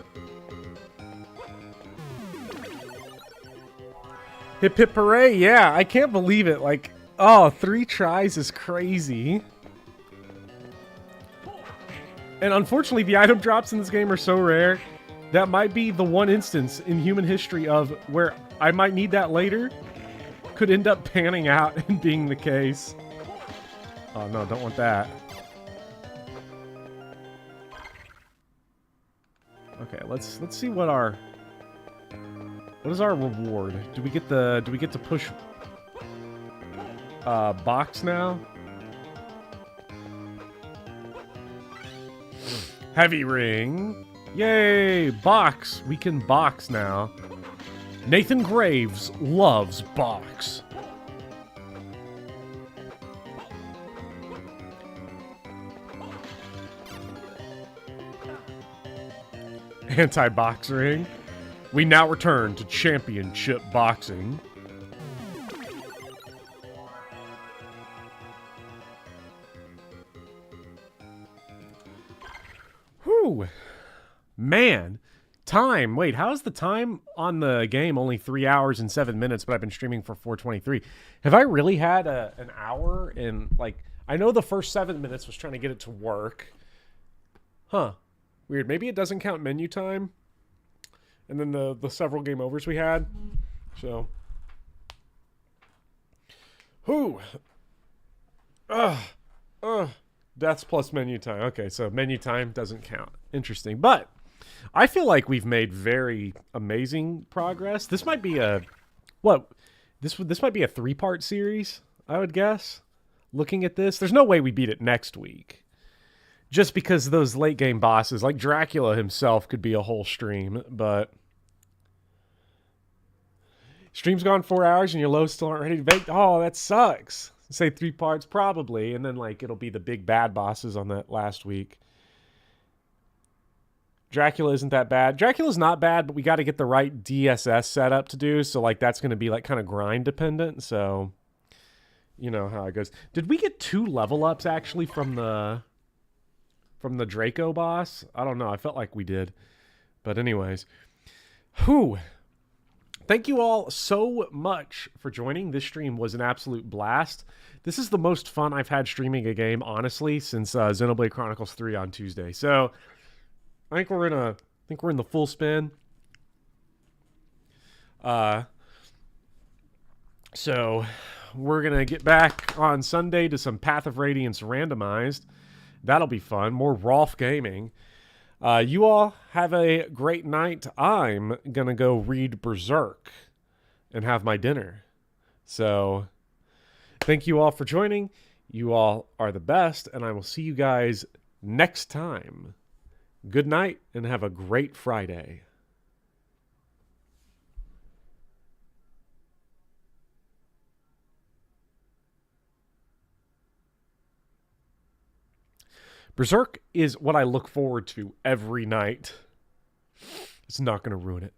Hip Hip Hooray, yeah, I can't believe it. Like, oh, 3 tries is crazy. And unfortunately, the item drops in this game are so rare. That might be the one instance in human history of where I might need that later. Could end up panning out and being the case. Oh no, don't want that. Okay, let's see what is our reward? Do we get to push box now? Heavy ring. Yay, box. We can box now. Nathan Graves loves box. Anti-box ring. We now return to championship boxing. Whew. Man. Time. Wait, how is the time on the game only 3 hours and 7 minutes, but I've been streaming for 4:23? Have I really had an hour in, like... I know the first 7 minutes was trying to get it to work. Huh. Weird. Maybe it doesn't count menu time. And then the several game overs we had. So. Whew. Deaths plus menu time. Okay, so menu time doesn't count. Interesting. But I feel like we've made very amazing progress. This might be a... What? This might be a 3-part series, I would guess. Looking at this. There's no way we beat it next week. Just because those late game bosses, like Dracula himself, could be a whole stream, but... Stream's gone 4 hours and your lows still aren't ready to bake? Oh, that sucks. Say 3 parts, probably, and then, like, it'll be the big bad bosses on that last week. Dracula isn't that bad. Dracula's not bad, but we got to get the right DSS setup to do, so, like, that's going to be, like, kind of grind dependent, so... You know how it goes. Did we get 2 level ups, actually, from the Draco boss? I don't know. I felt like we did. But anyways. Whew. Thank you all so much for joining. This stream was an absolute blast. This is the most fun I've had streaming a game, honestly, since Xenoblade Chronicles 3 on Tuesday. So, I think we're in the full spin. So, we're going to get back on Sunday to some Path of Radiance randomized. That'll be fun. More Rolf Gaming. You all have a great night. I'm going to go read Berserk and have my dinner. So, thank you all for joining. You all are the best, and I will see you guys next time. Good night, and have a great Friday. Berserk is what I look forward to every night. It's not going to ruin it.